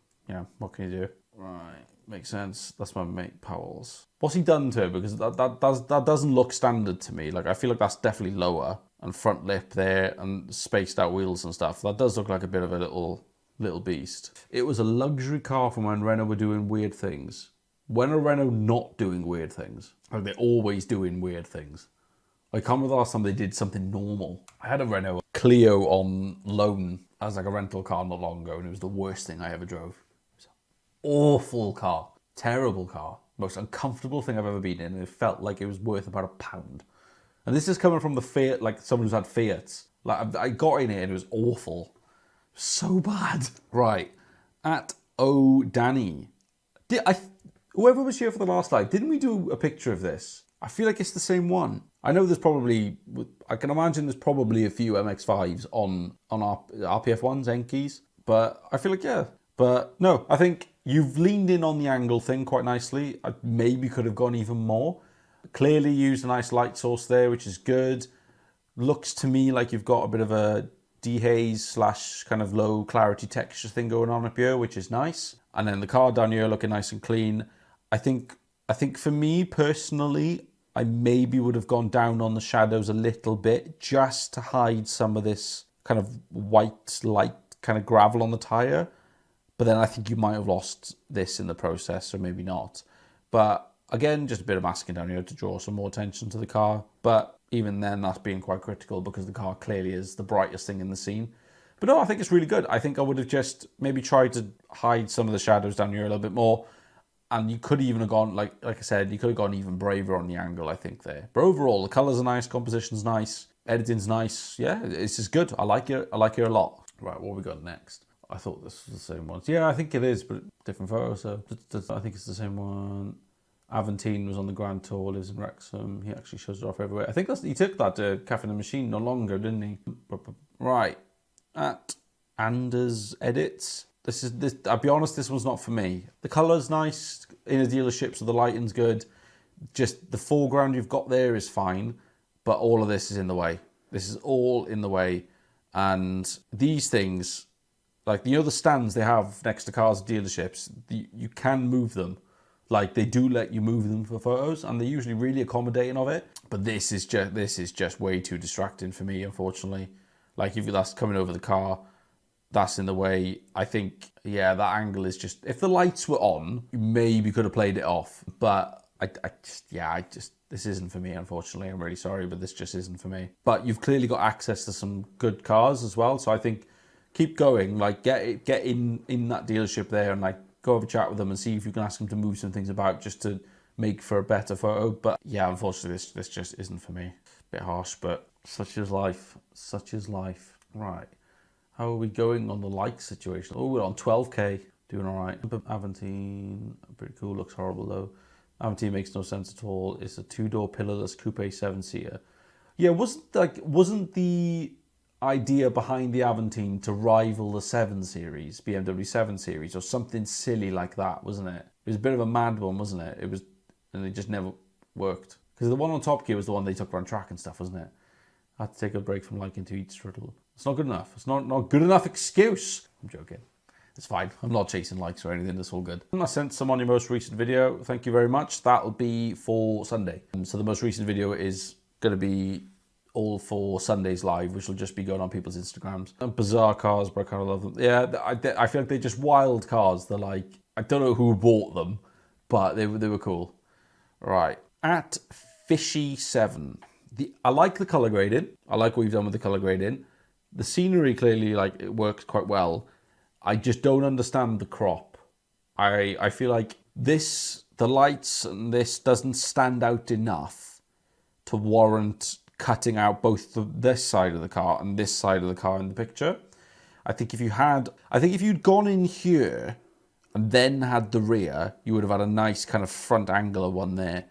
Speaker 1: what can you do? Right, makes sense. That's my mate Powell's. What's he done to it? Because that doesn't look standard to me. Like, I feel like that's definitely lower, and front lip there and spaced out wheels and stuff. That does look like a bit of a little beast. It was a luxury car from when Renault were doing weird things. When are Renault not doing weird things? Like, they're always doing weird things. I can't remember the last time they did something normal. I had a Renault Clio on loan as like a rental car not long ago, and it was the worst thing I ever drove. It was an awful car. Terrible car. Most uncomfortable thing I've ever been in, and it felt like it was worth about £1. And this is coming from the Fiat, like someone who's had Fiats. Like, I got in it and it was awful. So bad. Right. At O Danny. Whoever was here for the last live, didn't we do a picture of this? I feel like it's the same one. I know I can imagine there's probably a few MX-5s on our RPF1s, Enquiries, but I feel like, yeah. But no, I think you've leaned in on the angle thing quite nicely. I maybe could have gone even more. Clearly used a nice light source there, which is good. Looks to me like you've got a bit of a dehaze / kind of low clarity texture thing going on up here, which is nice. And then the car down here looking nice and clean. I think for me personally, I maybe would have gone down on the shadows a little bit just to hide some of this kind of white light kind of gravel on the tire. But then I think you might have lost this in the process, or maybe not. But again, just a bit of masking down here to draw some more attention to the car. But even then, that's being quite critical because the car clearly is the brightest thing in the scene. But no, I think it's really good. I think I would have just maybe tried to hide some of the shadows down here a little bit more. And you could even have gone, like I said, you could have gone even braver on the angle, I think, there. But overall, the colours are nice, composition's nice, editing's nice. Yeah, this is good. I like it. I like it a lot. Right, what have we got next? I thought this was the same one. Yeah, I think it is, but different photo. So I think it's the same one. Aventine was on the Grand Tour, lives in Wrexham. He actually shows it off everywhere. I think he took that to Cafe in the Machine no longer, didn't he? Right. At Anders Edits. I'll be honest, this one's not for me. The colour's nice in a dealership, so the lighting's good. Just the foreground you've got there is fine, but all of this is in the way. This is all in the way. And these things, like, you know, the stands they have next to cars at dealerships, you can move them. Like, they do let you move them for photos, and they're usually really accommodating of it. But this is just way too distracting for me, unfortunately. Like, if that's coming over the car, that's in the way. I think, yeah, that angle is just... If the lights were on, you maybe could have played it off. But this isn't for me, unfortunately. I'm really sorry, but this just isn't for me. But you've clearly got access to some good cars as well. So I think keep going. Like, get in that dealership there and, like, go have a chat with them and see if you can ask them to move some things about just to make for a better photo. But yeah, unfortunately, this just isn't for me. Bit harsh, but such is life. Such is life. Right. How are we going on the like situation? Oh, we're on 12k. Doing all right. Aventine, pretty cool. Looks horrible though. Aventine makes no sense at all. It's a two-door pillarless coupe 7-seater. Yeah, wasn't the idea behind the Aventine to rival the 7 Series, BMW 7 Series, or something silly like that, wasn't it? It was a bit of a mad one, wasn't it? And it just never worked. Because the one on Top Gear was the one they took around track and stuff, wasn't it? I had to take a break from liking to eat strudel. It's not good enough. It's not good enough excuse. I'm joking. It's fine. I'm not chasing likes or anything. It's all good. I sent some on your most recent video. Thank you very much. That'll be for Sunday. So the most recent video is going to be all for Sunday's live, which will just be going on people's Instagrams. And bizarre cars, but I kind of love them. Yeah, I feel like they're just wild cars. They're like, I don't know who bought them, but they were cool. Right. At Fishy7. I like the colour grading. I like what you've done with the colour grading. The scenery clearly, like, it works quite well. I just don't understand the crop. I feel like the lights and this doesn't stand out enough to warrant cutting out both this side of the car and this side of the car in the picture. I think if you'd gone in here and then had the rear, you would have had a nice kind of front angular one there.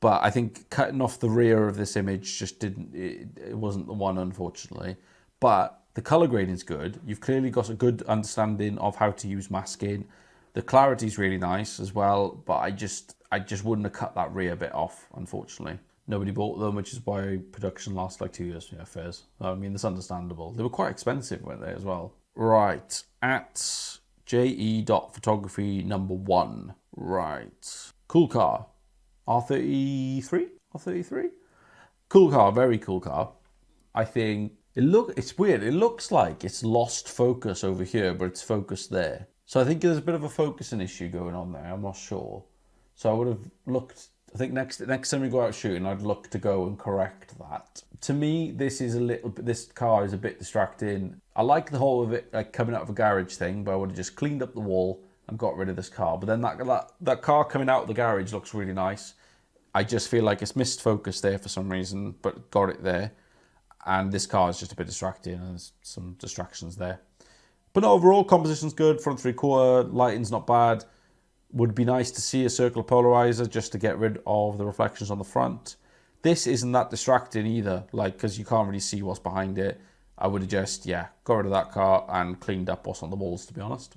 Speaker 1: But I think cutting off the rear of this image just it wasn't the one, unfortunately. But the colour grading's good. You've clearly got a good understanding of how to use masking. The clarity's really nice as well, but I just wouldn't have cut that rear bit off, unfortunately. Nobody bought them, which is why production lasts like 2 years. Yeah, fairs. I mean, it's understandable. They were quite expensive, weren't they, as well? Right. At JE.photography number 1. Right. Cool car. R33? R33? Cool car, very cool car. I think it's weird. It looks like it's lost focus over here, but it's focused there. So I think there's a bit of a focusing issue going on there. I'm not sure. So I would have looked, I think next time we go out shooting, I'd look to go and correct that. To me, this car is a bit distracting. I like the whole of it, like, coming out of a garage thing, but I would have just cleaned up the wall and got rid of this car. But then that car coming out of the garage looks really nice. I just feel like it's missed focus there for some reason, but got it there. And this car is just a bit distracting, and there's some distractions there. But overall, composition's good. Front 3/4, lighting's not bad. Would be nice to see a circular polarizer just to get rid of the reflections on the front. This isn't that distracting either, like, because you can't really see what's behind it. I would have just, got rid of that car and cleaned up what's on the walls, to be honest.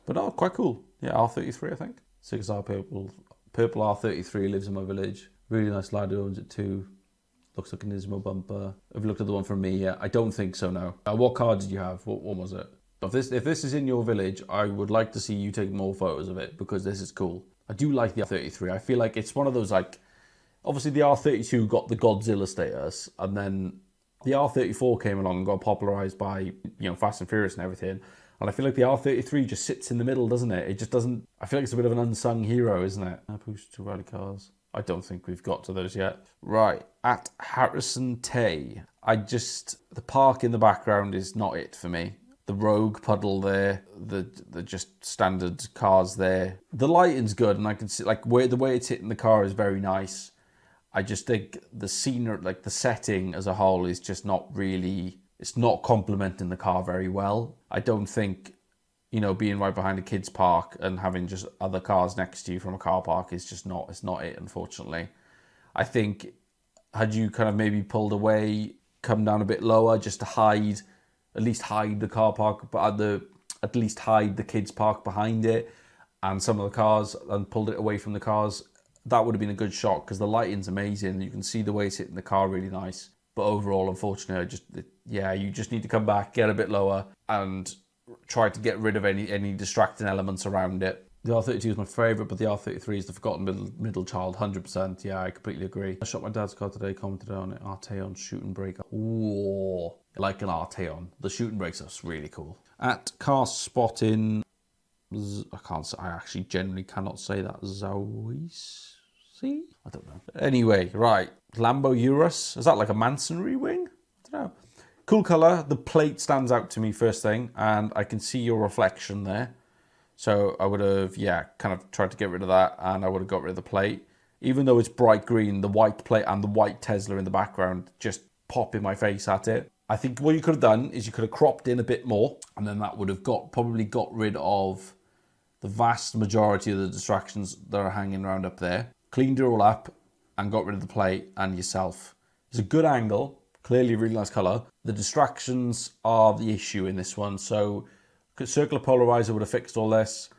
Speaker 1: But no, quite cool. Yeah, R33, I think. 6R purple R33 lives in my village. Really nice lad who owns it too. Looks like an Nismo bumper. Have you looked at the one from me yet? I don't think so, no. What car did you have? What one was it? If this is in your village, I would like to see you take more photos of it, because this is cool. I do like the R33. I feel like it's one of those, like, obviously the R32 got the Godzilla status, and then the R34 came along and got popularized by, Fast and Furious and everything. And I feel like the R33 just sits in the middle, doesn't it? It just doesn't... I feel like it's a bit of an unsung hero, isn't it? Push to rally cars. I don't think we've got to those yet. Right, at Harrison Tay. The park in the background is not it for me. The Rogue puddle there, the just standard cars there. The lighting's good, and I can see, like, the way it's hitting the car is very nice. I just think the scenery, like the setting as a whole, is just not really... It's not complementing the car very well. I don't think, being right behind a kid's park and having just other cars next to you from a car park is just not... It's not it, unfortunately. I think, had you kind of maybe pulled away, come down a bit lower just to at least hide the car park, but the at least hide the kids park behind it and some of the cars and pulled it away from the cars, that would have been a good shot because the lighting's amazing. You can see the way it's hitting the car really nice. But overall, unfortunately, you just need to come back, get a bit lower, and try to get rid of any distracting elements around it. The R32 is my favourite, but the R33 is the forgotten middle child, 100%. Yeah, I completely agree. I shot my dad's car today, commented on it. Arteon shooting brake. Ooh, like an Arteon. The shooting brakes are really cool. At car spotting, I actually generally cannot say that. Zois? See? I don't know. Anyway, right. Lambo Urus. Is that like a Mansonry wing? I don't know. Cool colour. The plate stands out to me first thing, and I can see your reflection there. So I would have, kind of tried to get rid of that, and I would have got rid of the plate. Even though it's bright green, the white plate and the white Tesla in the background just pop in my face at it. I think what you could have done is you could have cropped in a bit more, and then that would have probably got rid of the vast majority of the distractions that are hanging around up there. Cleaned it all up and got rid of the plate and yourself. It's a good angle, clearly a really nice colour. The distractions are the issue in this one, so circular polarizer would have fixed all this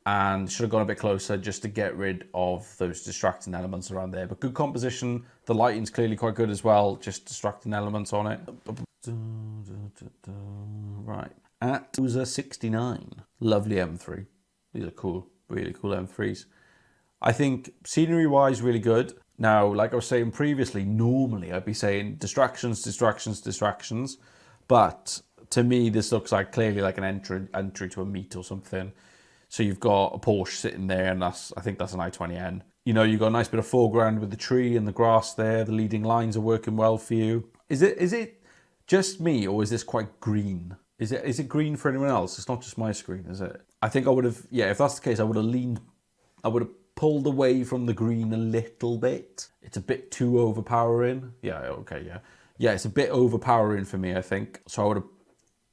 Speaker 1: and should have gone a bit closer just to get rid of those distracting elements around there. But good composition, the lighting's clearly quite good as well, just distracting elements on it. Right, at user 69, lovely M3. These are cool, really cool M3s. I think scenery-wise, really good. Now, like I was saying previously, normally I'd be saying distractions, distractions, distractions. But to me, this looks like clearly like an entry to a meet or something. So you've got a Porsche sitting there, and I think that's an i20N. You know, you've got a nice bit of foreground with the tree and the grass there. The leading lines are working well for you. Is it just me, or is this quite green? Is it green for anyone else? It's not just my screen, is it? I think I would have, if that's the case, I would have pulled away from the green a little bit. It's a bit too overpowering. Yeah, okay, yeah. Yeah, it's a bit overpowering for me, I think. So I would have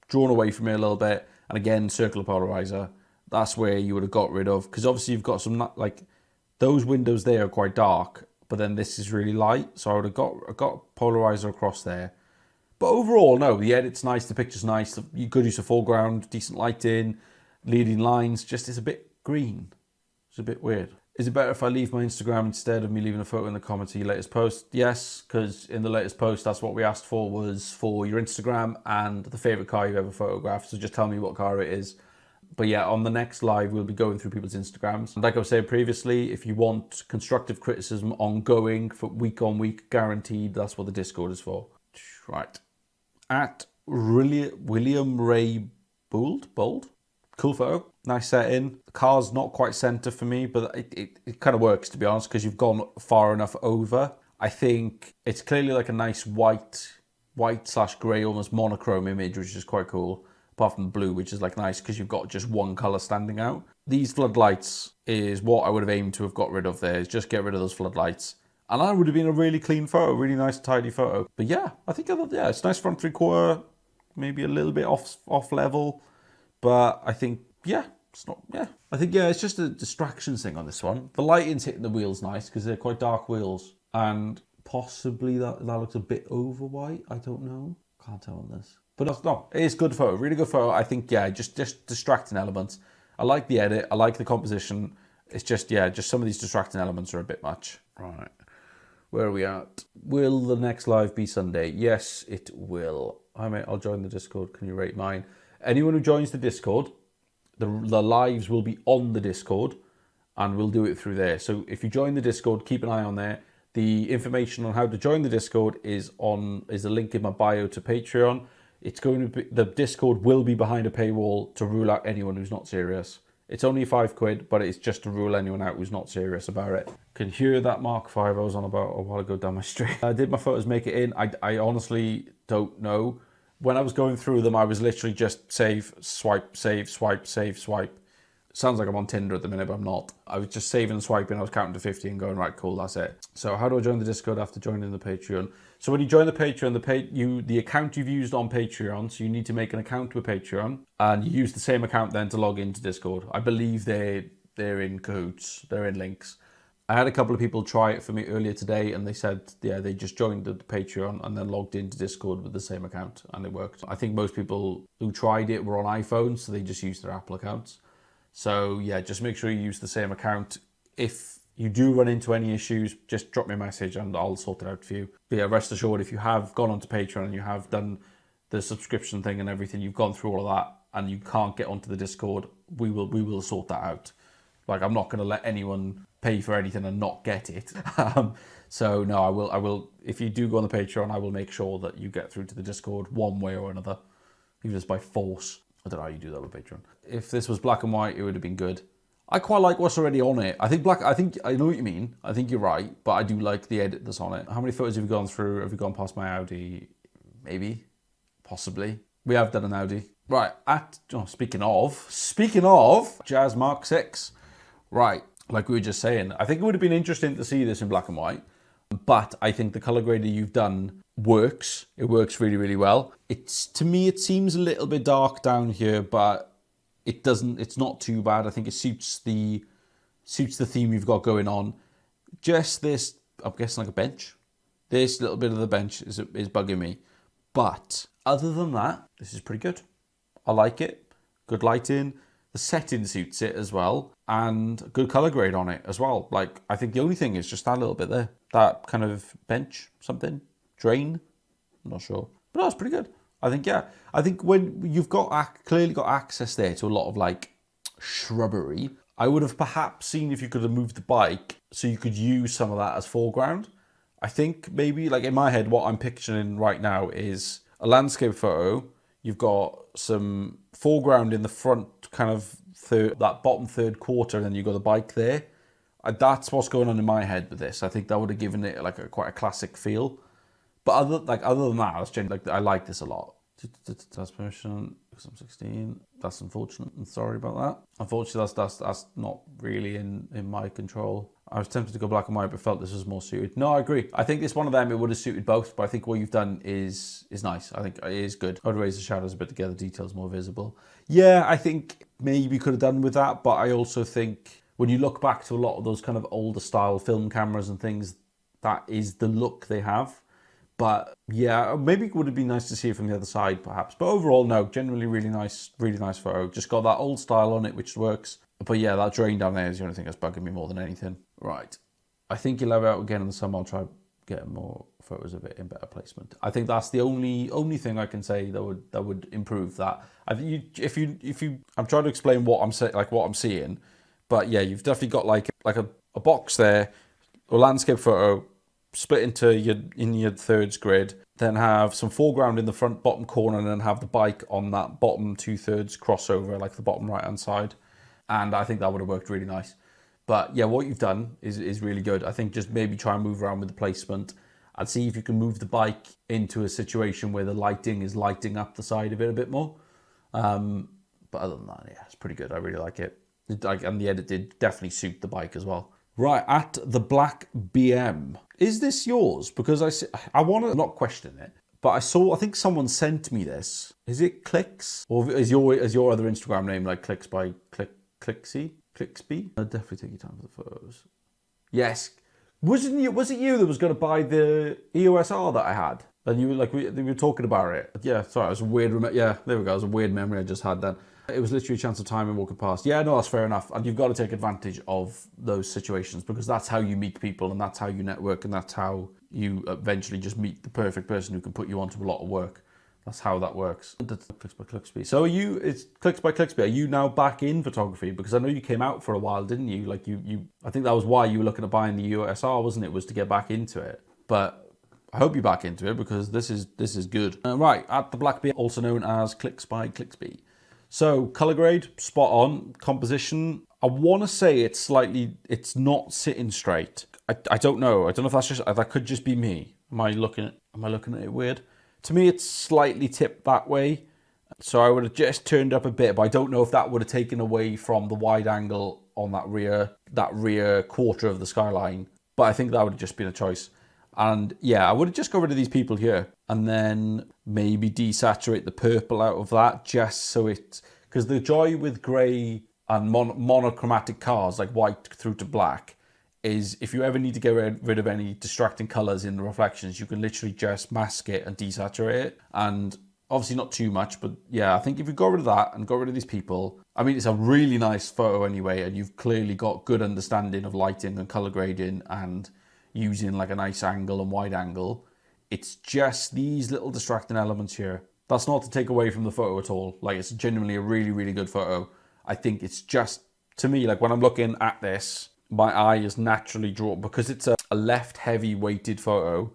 Speaker 1: drawn away from it a little bit. And again, circular polarizer. That's where you would have got rid of, because obviously you've got some, like, those windows there are quite dark, but then this is really light. So I would have got polarizer across there. But overall, no, the edit's nice, the picture's nice, good use of foreground, decent lighting, leading lines, just it's a bit green. It's a bit weird. Is it better if I leave my Instagram instead of me leaving a photo in the comments of your latest post? Yes, because in the latest post, that's what we asked for, was for your Instagram and the favourite car you've ever photographed. So just tell me what car it is. But yeah, on the next live, we'll be going through people's Instagrams. And like I was saying previously, if you want constructive criticism ongoing, for week on week, guaranteed, that's what the Discord is for. Right. At William Ray Bold? Cool photo, nice setting. The car's not quite center for me, but it kind of works, to be honest, because you've gone far enough over. I think it's clearly like a nice white/grey, almost monochrome image, which is quite cool. Apart from the blue, which is like nice because you've got just one color standing out. These floodlights is what I would have aimed to have got rid of there, is just get rid of those floodlights. And that would have been a really clean photo, really nice, tidy photo. But yeah, I think, it's nice front 3/4, maybe a little bit off level. But I think, it's not, I think, it's just a distractions thing on this one. The lighting's hitting the wheels nice because they're quite dark wheels. And possibly that looks a bit over white. I don't know. Can't tell on this. But no, it is good photo, really good photo. I think, just distracting elements. I like the edit. I like the composition. It's just some of these distracting elements are a bit much. Right. Where are we at? Will the next live be Sunday? Yes, it will. Hi, mate. I'll join the Discord. Can you rate mine? Anyone who joins the Discord, the lives will be on the Discord, and we'll do it through there. So if you join the Discord, keep an eye on there. The information on how to join the Discord is a link in my bio to Patreon. It's going to be, the Discord will be behind a paywall to rule out anyone who's not serious. It's only £5, but it's just to rule anyone out who's not serious about it. Can hear that Mark 5 I was on about a while ago down my street. Did my photos make it in? I honestly don't know. When I was going through them, I was literally just save, swipe, save, swipe, save, swipe. Sounds like I'm on Tinder at the minute, but I'm not. I was just saving and swiping. I was counting to 50 and going, right, cool, that's it. So how do I join the Discord after joining the Patreon? So when you join the Patreon, the account you've used on Patreon, so you need to make an account with Patreon, and you use the same account then to log into Discord. I believe they're in cahoots, they're in links. I had a couple of people try it for me earlier today, and they said, yeah, they just joined the Patreon and then logged into Discord with the same account, and it worked. I think most people who tried it were on iPhones, so they just used their Apple accounts. So yeah, just make sure you use the same account. If you do run into any issues, just drop me a message and I'll sort it out for you. But yeah, rest assured, if you have gone onto Patreon and you have done the subscription thing and everything, you've gone through all of that and you can't get onto the Discord, we will sort that out. Like, I'm not going to let anyone pay for anything and not get it. So no, I will. If you do go on the Patreon, I will make sure that you get through to the Discord one way or another, even just by force. I don't know how you do that with Patreon. If this was black and white, it would have been good. I quite like what's already on it. I think I know what you mean. I think you're right, but I do like the edit that's on it. How many photos have you gone through? Have you gone past my Audi? Maybe, possibly. We have done an Audi. Right, speaking of, Jazz Mark 6. Right, like we were just saying, I think it would have been interesting to see this in black and white, but I think the color grading you've done works. It works really, really well. To me, it seems a little bit dark down here, but it's not too bad. I think it suits the theme you've got going on. Just this, I'm guessing like a bench. This little bit of the bench is bugging me. But other than that, this is pretty good. I like it. Good lighting. The setting suits it as well. And good color grade on it as well. Like, I think the only thing is just that little bit there. That kind of bench, something, drain. I'm not sure. But that's pretty good. I think, yeah. I think when you've clearly got access there to a lot of like shrubbery, I would have perhaps seen if you could have moved the bike so you could use some of that as foreground. I think maybe, like in my head, what I'm picturing right now is a landscape photo. You've got some foreground in the front, kind of that bottom third quarter, and then you've got the bike there. That's what's going on in my head with this. I think that would have given it like quite a classic feel. But other than that, I like this a lot. Task permission, because I'm 16. That's unfortunate. I'm sorry about that. Unfortunately, that's not really in my control. I was tempted to go black and white, but felt this was more suited. No, I agree. I think it's one of them. It would have suited both, but I think what you've done is nice. I think it is good. I would raise the shadows a bit to get the details more visible. Yeah, I think maybe could have done with that, but I also think when you look back to a lot of those kind of older style film cameras and things, that is the look they have. But yeah, maybe it would have been nice to see it from the other side, perhaps. But overall, no, generally really nice photo. Just got that old style on it, which works. But yeah, that drain down there is the only thing that's bugging me more than anything. Right. I think you'll have it out again in the summer. I'll try getting more photos of it in better placement. I think that's the only thing I can say that would improve that. I think if you, I'm trying to explain what I'm seeing, but yeah, you've definitely got like a box there, a landscape photo, split into your thirds grid, then have some foreground in the front bottom corner, and then have the bike on that bottom 2/3 crossover, like the bottom right hand side. And I think that would have worked really nice. But yeah, what you've done is really good. I think just maybe try and move around with the placement and see if you can move the bike into a situation where the lighting is lighting up the side of it a bit more. But other than that, yeah, it's pretty good. I really like it. And the edit did definitely suit the bike as well. Right, at the Black BM. Is this yours? Because I want to not question it, but I think someone sent me this. Is it Clicks? Or is your other Instagram name like Clicks by Clicksby? I'll definitely take your time for the photos. Yes. Was it you that was going to buy the EOS R that I had? And you were we were talking about it. Yeah, sorry, it was a weird, yeah, there we go. It was a weird memory I just had then. It was literally a chance of time and walking past. Yeah, no, that's fair enough. And you've got to take advantage of those situations because that's how you meet people and that's how you network and that's how you eventually just meet the perfect person who can put you onto a lot of work. That's how that works. Clicks by Clicksby. So it's Clicks by Clicksby. Are you now back in photography? Because I know you came out for a while, didn't you? Like I think that was why you were looking at buying the USR, wasn't it? Was to get back into it. But I hope you're back into it because this is good. Right, at the Black Bear, also known as Clicks by Clicksby. So color grade, spot on. Composition, I want to say it's not sitting straight. I don't know. I don't know if that could just be me. Am I looking at it weird? To me, it's slightly tipped that way. So I would have just turned up a bit, but I don't know if that would have taken away from the wide angle on that rear quarter of the skyline. But I think that would have just been a choice. And yeah, I would have just got rid of these people here and then maybe desaturate the purple out of that just so because the joy with grey and monochromatic cars like white through to black is if you ever need to get rid of any distracting colors in the reflections, you can literally just mask it and desaturate it. And obviously not too much, but yeah, I think if you got rid of that and got rid of these people, I mean, it's a really nice photo anyway, and you've clearly got good understanding of lighting and color grading and using like a nice angle and wide angle. It's just these little distracting elements here. That's not to take away from the photo at all. Like, it's genuinely a really, really good photo. I think it's just, to me, like when I'm looking at this, my eye is naturally drawn, because it's a left heavy weighted photo.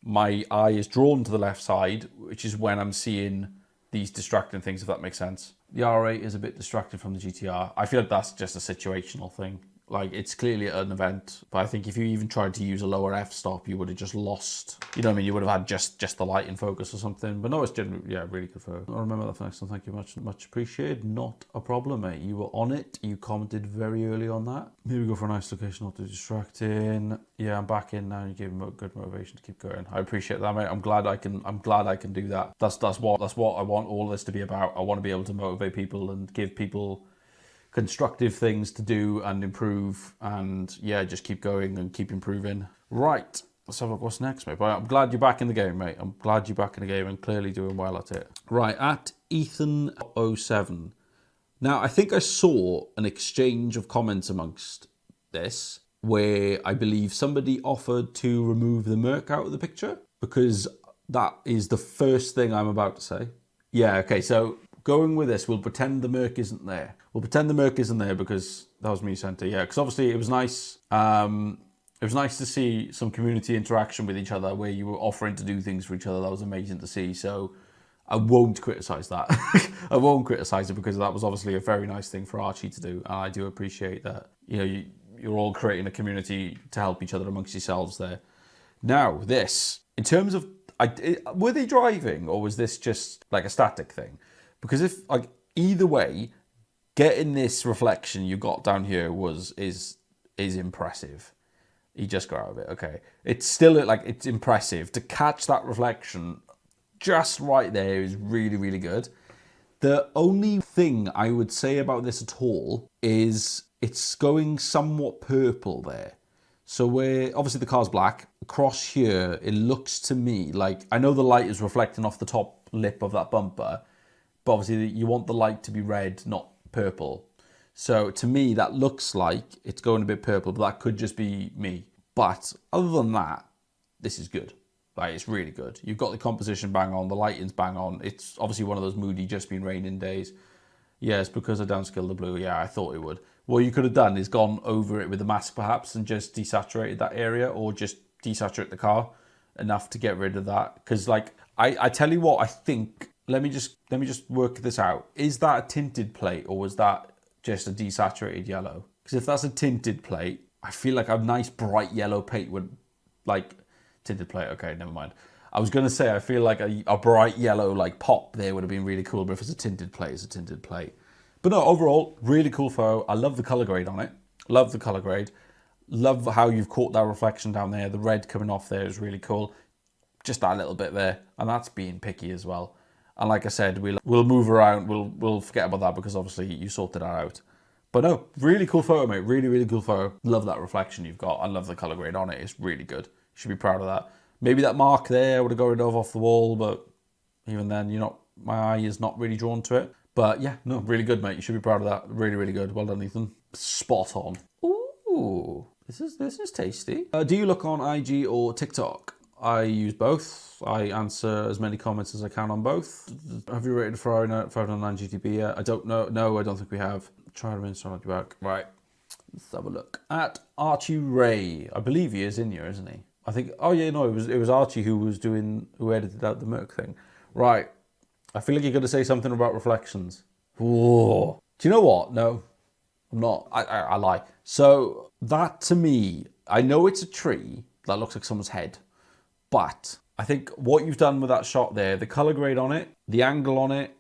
Speaker 1: My eye is drawn to the left side, which is when I'm seeing these distracting things, if that makes sense. The R8 is a bit distracted from the GTR. I feel like that's just a situational thing. Like, it's clearly an event, but I think if you even tried to use a lower f-stop, you would have just lost, you know what I mean? You would have had just the light in focus or something. But no, it's generally, yeah, really good photo. I'll remember that for next time. Thank you much appreciated. Not a problem, mate. You were on it. You commented very early on that. Here we go for a nice location, not too distracting. Yeah, I'm back in now. You gave me good motivation to keep going. I appreciate that, mate. I'm glad I can do that. That's what I want all this to be about. I want to be able to motivate people and give people constructive things to do and improve, and yeah, just keep going and keep improving. Right, let's have a look what's next, mate. But I'm glad you're back in the game, mate. I'm glad you're back in the game and clearly doing well at it. Right, at Ethan07. Now, I think I saw an exchange of comments amongst this where I believe somebody offered to remove the Merc out of the picture, because that is the first thing I'm about to say. Yeah, okay, so going with this, we'll pretend the Merc isn't there. We'll pretend the Merc isn't there because that was me sent it. Yeah, because obviously it was nice. It was nice to see some community interaction with each other where you were offering to do things for each other. That was amazing to see. So I won't criticize that. I won't criticize it, because that was obviously a very nice thing for Archie to do. And I do appreciate that. You know, you're all creating a community to help each other amongst yourselves there. Now, this, in terms of, were they driving, or was this just like a static thing? Because if, like, either way, getting this reflection you got down here is impressive. You just got out of it, okay. It's still, like, it's impressive. To catch that reflection just right there is really, really good. The only thing I would say about this at all is it's going somewhat purple there. So where, obviously the car's black, across here, it looks to me like, I know the light is reflecting off the top lip of that bumper, but obviously you want the light to be red, not purple. So to me, that looks like it's going a bit purple, but that could just be me. But other than that, this is good. Like, it's really good. You've got the composition bang on, the lighting's bang on. It's obviously one of those moody, just been raining days. Yeah, it's because I downscaled the blue. Yeah, I thought it would. What you could have done is gone over it with a mask perhaps and just desaturated that area, or just desaturate the car enough to get rid of that. Because, like, I tell you what, I think, let me just work this out. Is that a tinted plate, or was that just a desaturated yellow? Because if that's a tinted plate, I feel like a nice bright yellow paint would, like, tinted plate, okay, never mind. I was going to say, I feel like a bright yellow, like, pop there would have been really cool, but if it's a tinted plate, it's a tinted plate. But no, overall, really cool photo. I love the color grade on it. Love the color grade. Love how you've caught that reflection down there. The red coming off there is really cool. Just that little bit there, and that's being picky as well. And like I said, we'll move around. We'll forget about that, because obviously you sorted that out. But no, really cool photo, mate. Really, really cool photo. Love that reflection you've got. I love the color grade on it. It's really good. You should be proud of that. Maybe that mark there I would have got rid of off the wall, but even then, my eye is not really drawn to it. But yeah, no, really good, mate. You should be proud of that. Really, really good. Well done, Ethan. Spot on. Ooh, this is tasty. Do you look on IG or TikTok? I use both. I answer as many comments as I can on both. Have you rated Ferrari 509 GTB yet? I don't know. No, I don't think we have. Try to install it back. Right. Let's have a look. At Archie Ray. I believe he is in here, isn't he? I think, oh yeah, no, it was Archie who edited out the Merc thing. Right. I feel like you're going to say something about reflections. Whoa. Do you know what? No, I'm not. I lie. So that, to me, I know it's a tree that looks like someone's head, but I think what you've done with that shot there, the color grade on it, the angle on it,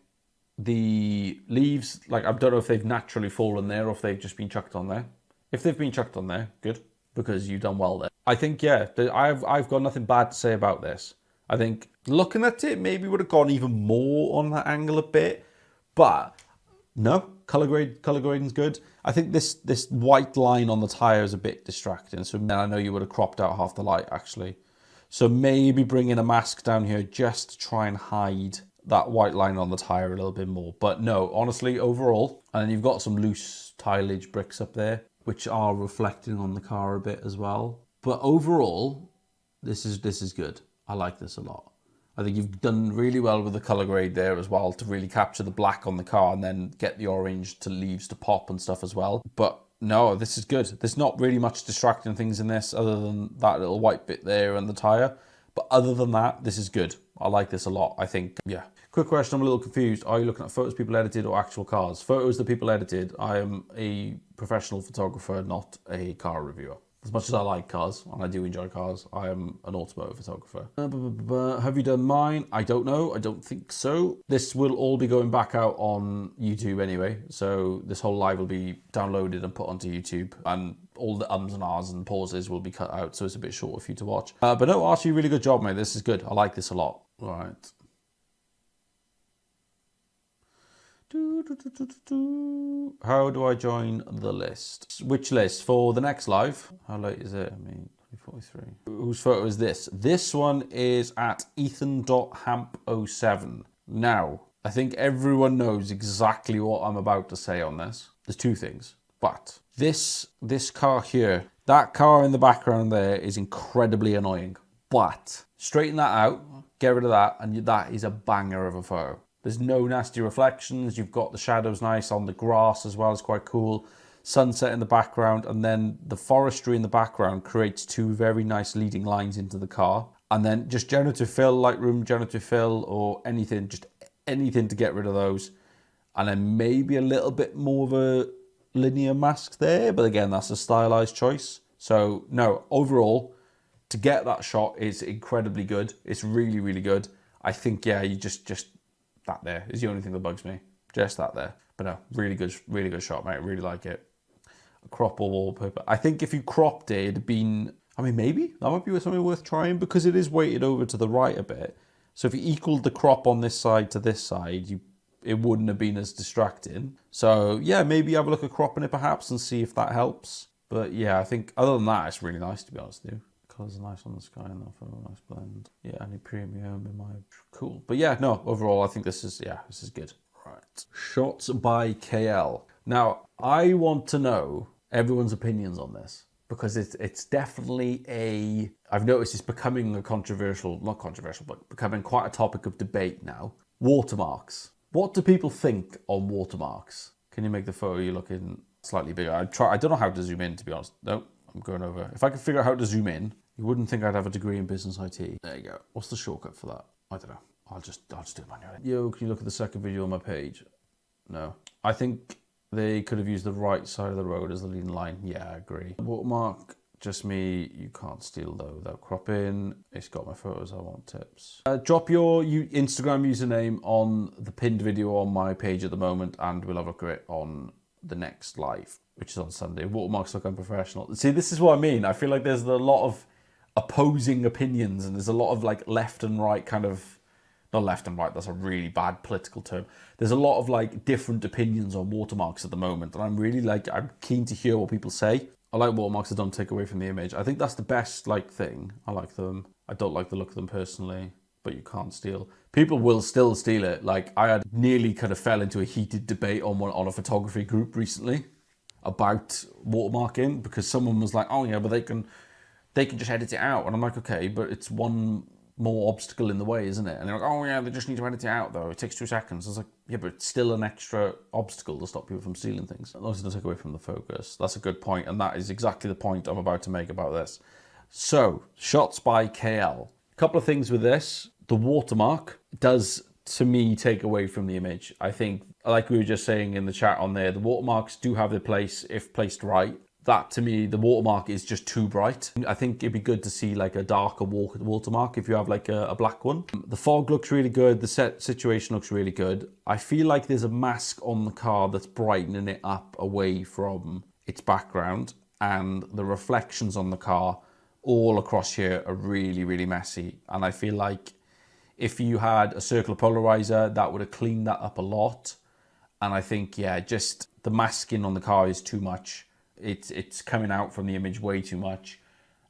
Speaker 1: the leaves, like, I don't know if they've naturally fallen there or if they've just been chucked on there. If they've been chucked on there, good, because you've done well there. I think, yeah, I've got nothing bad to say about this. I think looking at it, maybe would have gone even more on that angle a bit, but no, Color grading's good. I think this white line on the tire is a bit distracting. So then I know you would have cropped out half the light actually. So maybe bring in a mask down here just to try and hide that white line on the tire a little bit more. But no, honestly, overall, and then you've got some loose tillage bricks up there, which are reflecting on the car a bit as well. But overall, this is good. I like this a lot. I think you've done really well with the color grade there as well to really capture the black on the car and then get the orange to leaves to pop and stuff as well. But no, this is good. There's not really much distracting things in this other than that little white bit there and the tire. But other than that, this is good. I like this a lot, I think. Yeah. Quick question, I'm a little confused. Are you looking at photos people edited or actual cars? Photos that people edited. I am a professional photographer, not a car reviewer. As much as I like cars, and I do enjoy cars, I am an automotive photographer. Have you done mine? I don't know. I don't think so. This will all be going back out on YouTube anyway. So this whole live will be downloaded and put onto YouTube. And all the ums and ahs and pauses will be cut out. So it's a bit shorter for you to watch. But no, Archie, really good job, mate. This is good. I like this a lot. Right. How do I join the list? Which list? For the next live? How late is it? I mean, 43. Whose photo is this? This one is at ethan.hamp07. Now, I think everyone knows exactly what I'm about to say on this. There's two things. But this car here, that car in the background there is incredibly annoying. But straighten that out, get rid of that, and that is a banger of a photo. There's no nasty reflections. You've got the shadows nice on the grass as well. It's quite cool. Sunset in the background, and then the forestry in the background creates two very nice leading lines into the car. And then just generative fill, Lightroom generative fill, or anything, just anything to get rid of those. And then maybe a little bit more of a linear mask there, but again, that's a stylized choice. So no, overall, to get that shot is incredibly good. It's really, really good. I think, yeah, you just that there is the only thing that bugs me. Just that there. But no, really good shot, mate. I really like it. A crop or wallpaper. I think if you cropped it, it'd been, I mean, maybe that might be something worth trying because it is weighted over to the right a bit. So if you equaled the crop on this side to this side, it wouldn't have been as distracting. So yeah, maybe have a look at cropping it perhaps and see if that helps. But yeah, I think other than that, it's really nice to be honest with you. Colours are nice on the sky and that photo, nice blend. Yeah, any premium in my cool. But yeah, no, overall I think this is good. Right. Shots by KL. Now, I want to know everyone's opinions on this because it's definitely I've noticed it's becoming not controversial, but becoming quite a topic of debate now. Watermarks. What do people think on watermarks? Can you make the photo you're looking slightly bigger? I don't know how to zoom in, to be honest. No, I'm going over. If I could figure out how to zoom in, you wouldn't think I'd have a degree in business IT. There you go. What's the shortcut for that? I don't know. I'll just do it manually. Yo, can you look at the second video on my page? No. I think they could have used the right side of the road as the leading line. Yeah, I agree. Watermark, just me. You can't steal though without cropping. It's got my photos. I want tips. Drop your Instagram username on the pinned video on my page at the moment and we'll have a look at it on the next live, which is on Sunday. Watermarks look unprofessional. See, this is what I mean. I feel like there's a lot of opposing opinions and there's a lot of like left and right kind of, not left and right, that's a really bad political term. There's a lot of like different opinions on watermarks at the moment and I'm keen to hear what people say. I like watermarks that don't take away from the image. I think that's the best like thing. I like them. I don't like the look of them personally, but you can't steal. People will still steal it. Like I had nearly kind of fell into a heated debate on a photography group recently about watermarking because someone was like, oh yeah, but they can just edit it out. And I'm like, okay, but it's one more obstacle in the way, isn't it? And they're like, oh yeah, they just need to edit it out though. It takes 2 seconds. I was like, yeah, but it's still an extra obstacle to stop people from stealing things. As long as it doesn't take away from the focus. That's a good point. And that is exactly the point I'm about to make about this. So, shots by KL. A couple of things with this. The watermark does, to me, take away from the image. I think, like we were just saying in the chat on there, the watermarks do have their place if placed right. That, to me, the watermark is just too bright. I think it'd be good to see like a darker watermark if you have like a black one. The fog looks really good. The set situation looks really good. I feel like there's a mask on the car that's brightening it up away from its background. And the reflections on the car all across here are really, really messy. And I feel like if you had a circular polarizer, that would have cleaned that up a lot. And I think, yeah, just the masking on the car is too much. It's coming out from the image way too much.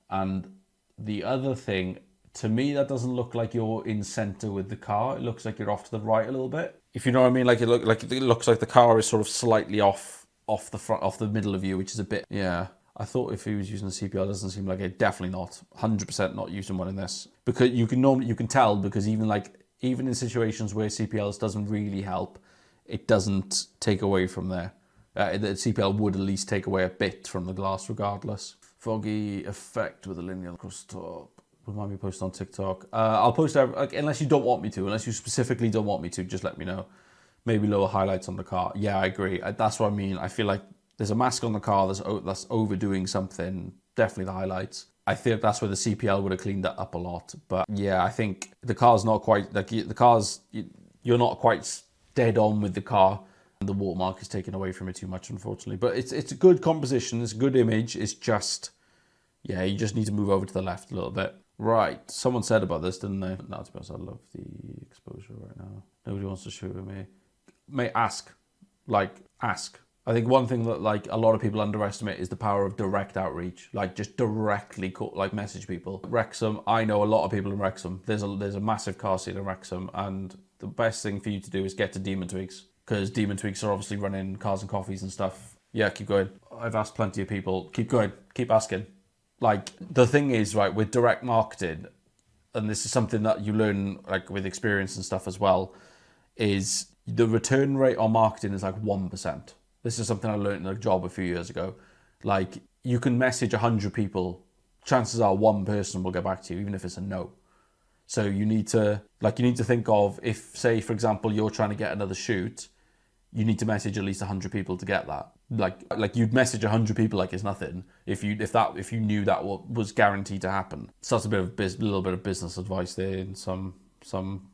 Speaker 1: And the other thing, to me, that doesn't look like you're in center with the car. It looks like you're off to the right a little bit. If you know what I mean, like it looks like the car is sort of slightly off the front, off the middle of you, which is a bit, yeah. I thought if he was using a CPL, it doesn't seem like it. Definitely not. 100% not using one in this, because you can tell, because even in situations where CPLs doesn't really help, it doesn't take away from there. The CPL would at least take away a bit from the glass regardless. Foggy effect with a linear across the top. Remind me to post on TikTok. I'll post unless you don't want me to. Unless you specifically don't want me to, just let me know. Maybe lower highlights on the car. Yeah, I agree. That's what I mean. I feel like there's a mask on the car that's overdoing something. Definitely the highlights. I think that's where the CPL would have cleaned that up a lot. But yeah, I think the car's not quite, like the car's, you're not quite dead on with the car. The watermark is taken away from it too much, unfortunately. But it's a good composition. It's a good image. It's just, yeah, you just need to move over to the left a little bit. Right. Someone said about this, didn't they? No, to be honest, I love the exposure right now. Nobody wants to shoot with me. Mate, ask. Ask. I think one thing that like a lot of people underestimate is the power of direct outreach. Like just directly message people. Wrexham, I know a lot of people in Wrexham. There's a massive car scene in Wrexham, and the best thing for you to do is get to Demon Tweaks, because Demon Tweaks are obviously running cars and coffees and stuff. Yeah, keep going. I've asked plenty of people. Keep going. Keep asking. Like the thing is, right, with direct marketing, and this is something that you learn like with experience and stuff as well, is the return rate on marketing is like 1%. This is something I learned in a job a few years ago. Like you can message 100 people, chances are one person will get back to you, even if it's a no. So you need to think of, if say for example you're trying to get another shoot, you need to message at least 100 people to get that. Like you'd message 100 people like it's nothing if you knew that was guaranteed to happen. So that's a little bit of business advice there in some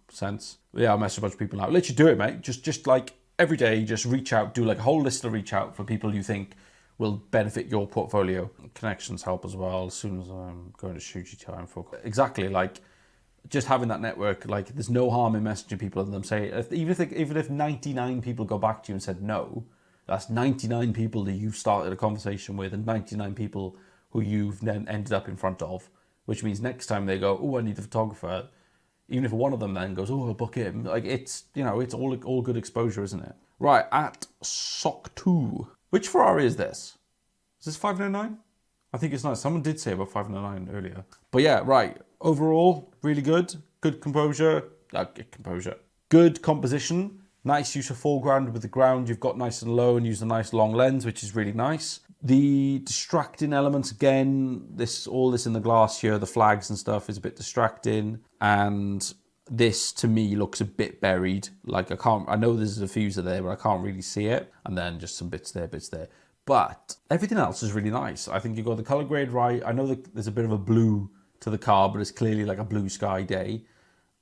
Speaker 1: sense. Yeah, I'll message a bunch of people now. Let you do it, mate. Just like every day, just reach out, do like a whole list of reach out for people you think will benefit your portfolio. Connections help as well. As soon as I'm going to shoot GTI and focus. Exactly, like just having that network, like there's no harm in messaging people and them say, even if 99 people go back to you and said no, that's 99 people that you've started a conversation with and 99 people who you've then ended up in front of, which means next time they go, oh, I need a photographer, even if one of them then goes, oh, I'll book him, like it's, it's all good exposure, isn't it? Right, at SOC2. Which Ferrari is this? Is this 599? I think it's nice. Someone did say about 599 earlier. But yeah, right. Overall, really good. Good composure. Good composition. Nice use of foreground with the ground. You've got nice and low and use a nice long lens, which is really nice. The distracting elements, again, all this in the glass here, the flags and stuff is a bit distracting. And this, to me, looks a bit buried. Like I know there's a diffuser there, but I can't really see it. And then just some bits there. But everything else is really nice. I think you've got the color grade right. I know that there's a bit of a blue to the car, but it's clearly like a blue sky day.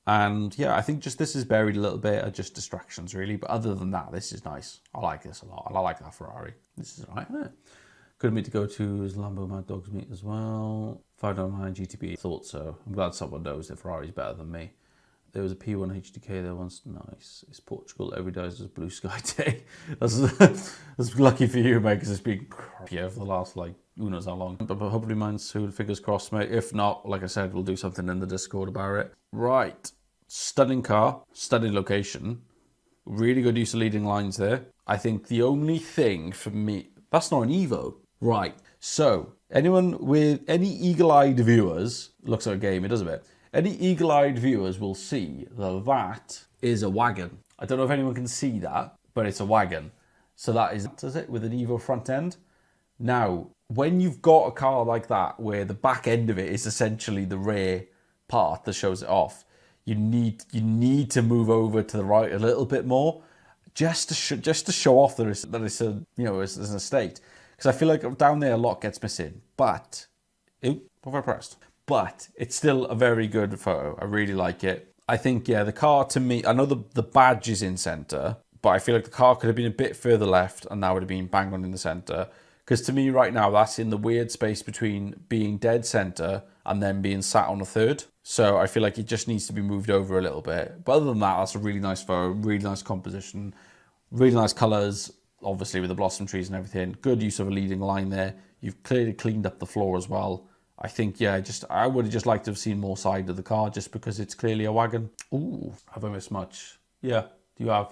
Speaker 1: And yeah, I think just this is buried a little bit, are just distractions really. But other than that, this is nice. I like this a lot. And I like that Ferrari. This is alright, isn't it? Good meet to go to is Lambo Mad Dogs meet as well. 599 GTB, thought so. I'm glad someone knows that Ferrari's better than me. There was a P1 HDK there once. Nice. It's Portugal. Every day is a blue sky day. That's lucky for you, mate, because it's been crap for the last, like, who knows how long. But hopefully mine's soon. Fingers crossed, mate. If not, like I said, we'll do something in the Discord about it. Right. Stunning car. Stunning location. Really good use of leading lines there. I think the only thing for me... That's not an Evo. Right. So, anyone with any eagle-eyed viewers... Looks like a game, it does a bit. Any eagle-eyed viewers will see that is a wagon. I don't know if anyone can see that, but it's a wagon. So that is it, with an Evo front end. Now, when you've got a car like that, where the back end of it is essentially the rear part that shows it off, you need to move over to the right a little bit more, just to show off that it's an estate. Because I feel like down there a lot gets missing. But, what have I pressed? But it's still a very good photo. I really like it. I think, yeah, the car to me, I know the badge is in center, but I feel like the car could have been a bit further left and that would have been bang on in the center. Because to me right now, that's in the weird space between being dead center and then being sat on a third. So I feel like it just needs to be moved over a little bit. But other than that, that's a really nice photo, really nice composition. Really nice colours, obviously with the blossom trees and everything. Good use of a leading line there. You've clearly cleaned up the floor as well. I think, yeah, I would have just liked to have seen more side of the car just because it's clearly a wagon. Ooh, have I missed much? Yeah, you have.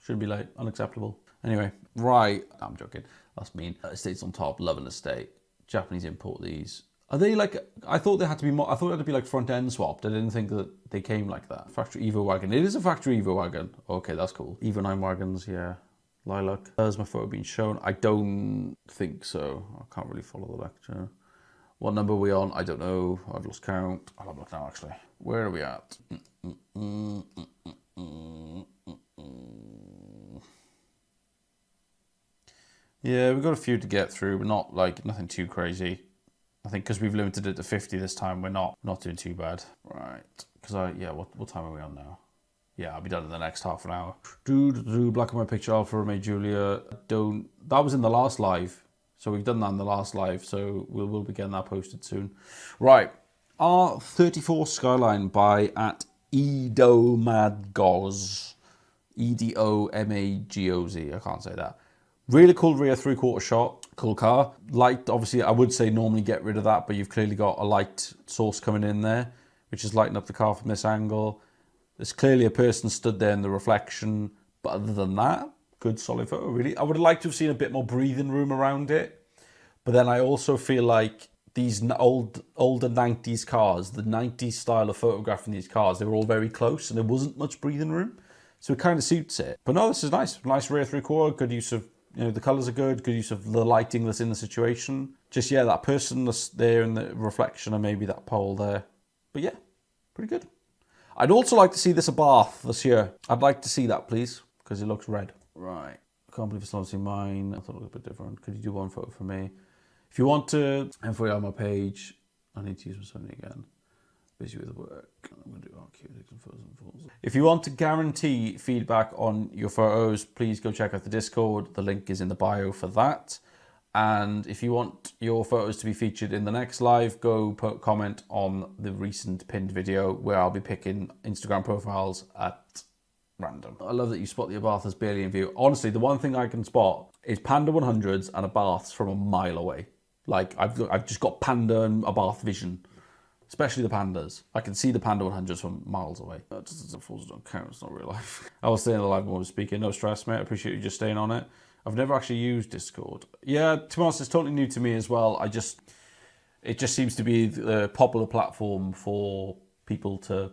Speaker 1: Should be late. Unacceptable. Anyway, right. I'm joking. That's mean. Estates on top. Love an estate. Japanese import these. Are they like, I thought they had to be more, I thought it had to be like front end swapped. I didn't think that they came like that. Factory Evo wagon. It is a factory Evo wagon. Okay, that's cool. Evo 9 wagons, yeah. Lilac. Has my photo been shown? I don't think so. I can't really follow the lecture. What number are we on? I don't know. I've lost count. I'll have a look now, actually. Where are we at? Yeah, we've got a few to get through, but not like nothing too crazy. I think because we've limited it to 50 this time, we're not doing too bad. Right. Because what time are we on now? Yeah, I'll be done in the next half an hour. Black and white picture Alfa Romeo Giulia. That was in the last live. So we've done that in the last live. So we'll be getting that posted soon. Right. R34 Skyline by at Edomagoz. Edomagoz. I can't say that. Really cool rear 3/4 shot, cool car. Light, obviously, I would say normally get rid of that, but you've clearly got a light source coming in there, which is lighting up the car from this angle. There's clearly a person stood there in the reflection, but other than that, good solid photo, really. I would have liked to have seen a bit more breathing room around it, but then I also feel like these older 90s cars, the 90s style of photographing these cars, they were all very close and there wasn't much breathing room, so it kind of suits it. But no, this is nice. Nice rear 3/4, good use of, the colours are good use of the lighting that's in the situation. Just, yeah, that person that's there in the reflection and maybe that pole there. But yeah, pretty good. I'd also like to see this Abarth this year. I'd like to see that, please, because it looks red. Right. I can't believe it's not seeing mine. I thought it looked a bit different. Could you do one photo for me? If you want to, and for you on my page, I need to use my Sony again. Busy with work. I'm going to do archiving and photos and photos. If you want to guarantee feedback on your photos, please go check out the Discord. The link is in the bio for that. And if you want your photos to be featured in the next live, go put comment on the recent pinned video where I'll be picking Instagram profiles at random. I love that you spot the Abarth as barely in view. Honestly, the one thing I can spot is Panda 100s and Abarths from a mile away. Like, I've just got Panda and Abarth vision. Especially the Pandas. I can see the Panda 100s from miles away. That just don't count, it's not real life. I was staying alive when I was speaking. No stress, mate. I appreciate you just staying on it. I've never actually used Discord. Yeah, to be honest, it's totally new to me as well. It just seems to be the popular platform for people to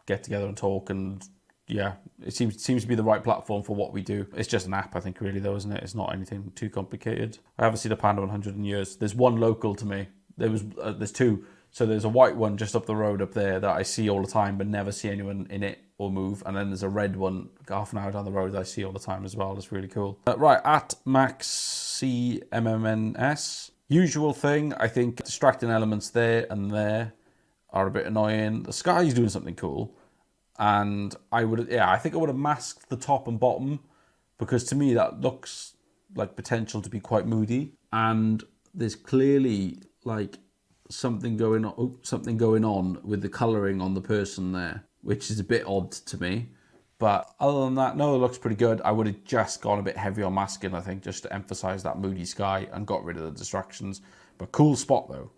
Speaker 1: get together and talk, and yeah, it seems to be the right platform for what we do. It's just an app, I think, really, though, isn't it? It's not anything too complicated. I haven't seen a Panda 100 in years. There's one local to me. There's two. So there's a white one just up the road up there that I see all the time, but never see anyone in it or move. And then there's a red one half an hour down the road that I see all the time as well. It's really cool. Right, at MaxCMMNS. Usual thing, I think distracting elements there and there are a bit annoying. The sky's doing something cool. And I think I would have masked the top and bottom, because to me that looks like potential to be quite moody. And there's clearly like something going on with the colouring on the person there, which is a bit odd to me. But other than that, no, it looks pretty good. I would have just gone a bit heavy on masking, I think, just to emphasise that moody sky and got rid of the distractions. But cool spot, though.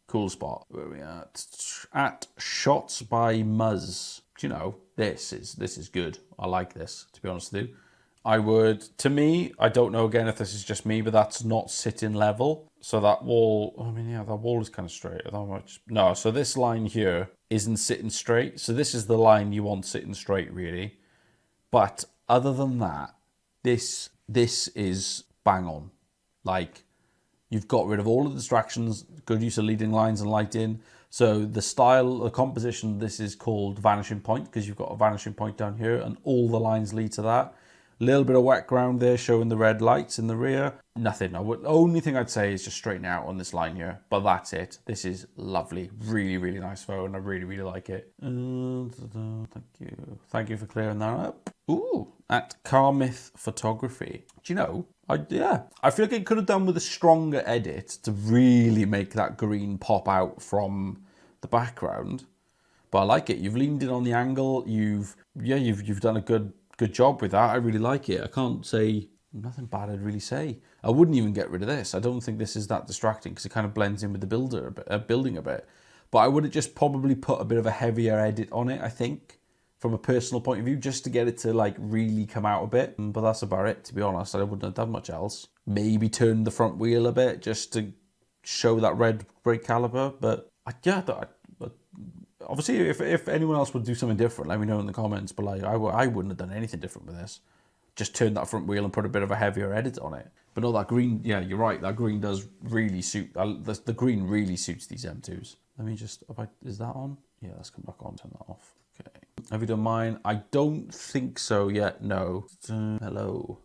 Speaker 1: Cool spot. Where are we at? At Shots by Muzz. Do you know, this is good. I like this, to be honest with you. I don't know again if this is just me, but that's not sitting level. So that wall, that wall is kind of straight. No, so this line here isn't sitting straight. So this is the line you want sitting straight, really. But other than that, this is bang on. Like, you've got rid of all the distractions, good use of leading lines and lighting. So the style, the composition, this is called vanishing point, because you've got a vanishing point down here and all the lines lead to that. A little bit of wet ground there showing the red lights in the rear. Nothing. The only thing I'd say is just straighten out on this line here. But that's it. This is lovely. Really, really nice photo, and I really, really like it. Thank you. Thank you for clearing that up. Ooh, at Car Myth Photography. Do you know? I feel like it could have done with a stronger edit to really make that green pop out from the background. But I like it. You've leaned in on the angle. You've done a good good job with that. I really like it. I can't say nothing bad I'd really say. I wouldn't even get rid of this. I don't think this is that distracting because it kind of blends in with the building a bit. But I would have just probably put a bit of a heavier edit on it, I think, from a personal point of view, just to get it to like really come out a bit. But that's about it, to be honest. I wouldn't have done much else. Maybe turn the front wheel a bit just to show that red brake caliper. But obviously, if anyone else would do something different, let me know in the comments. But like, I wouldn't have done anything different with this. Just turn that front wheel and put a bit of a heavier edit on it. But no, that green, yeah, you're right. That green does really suit. The green really suits these M2s. Let me just, is that on? Yeah, let's come back on, turn that off. Okay. Have you done mine? I don't think so yet, no. Hello.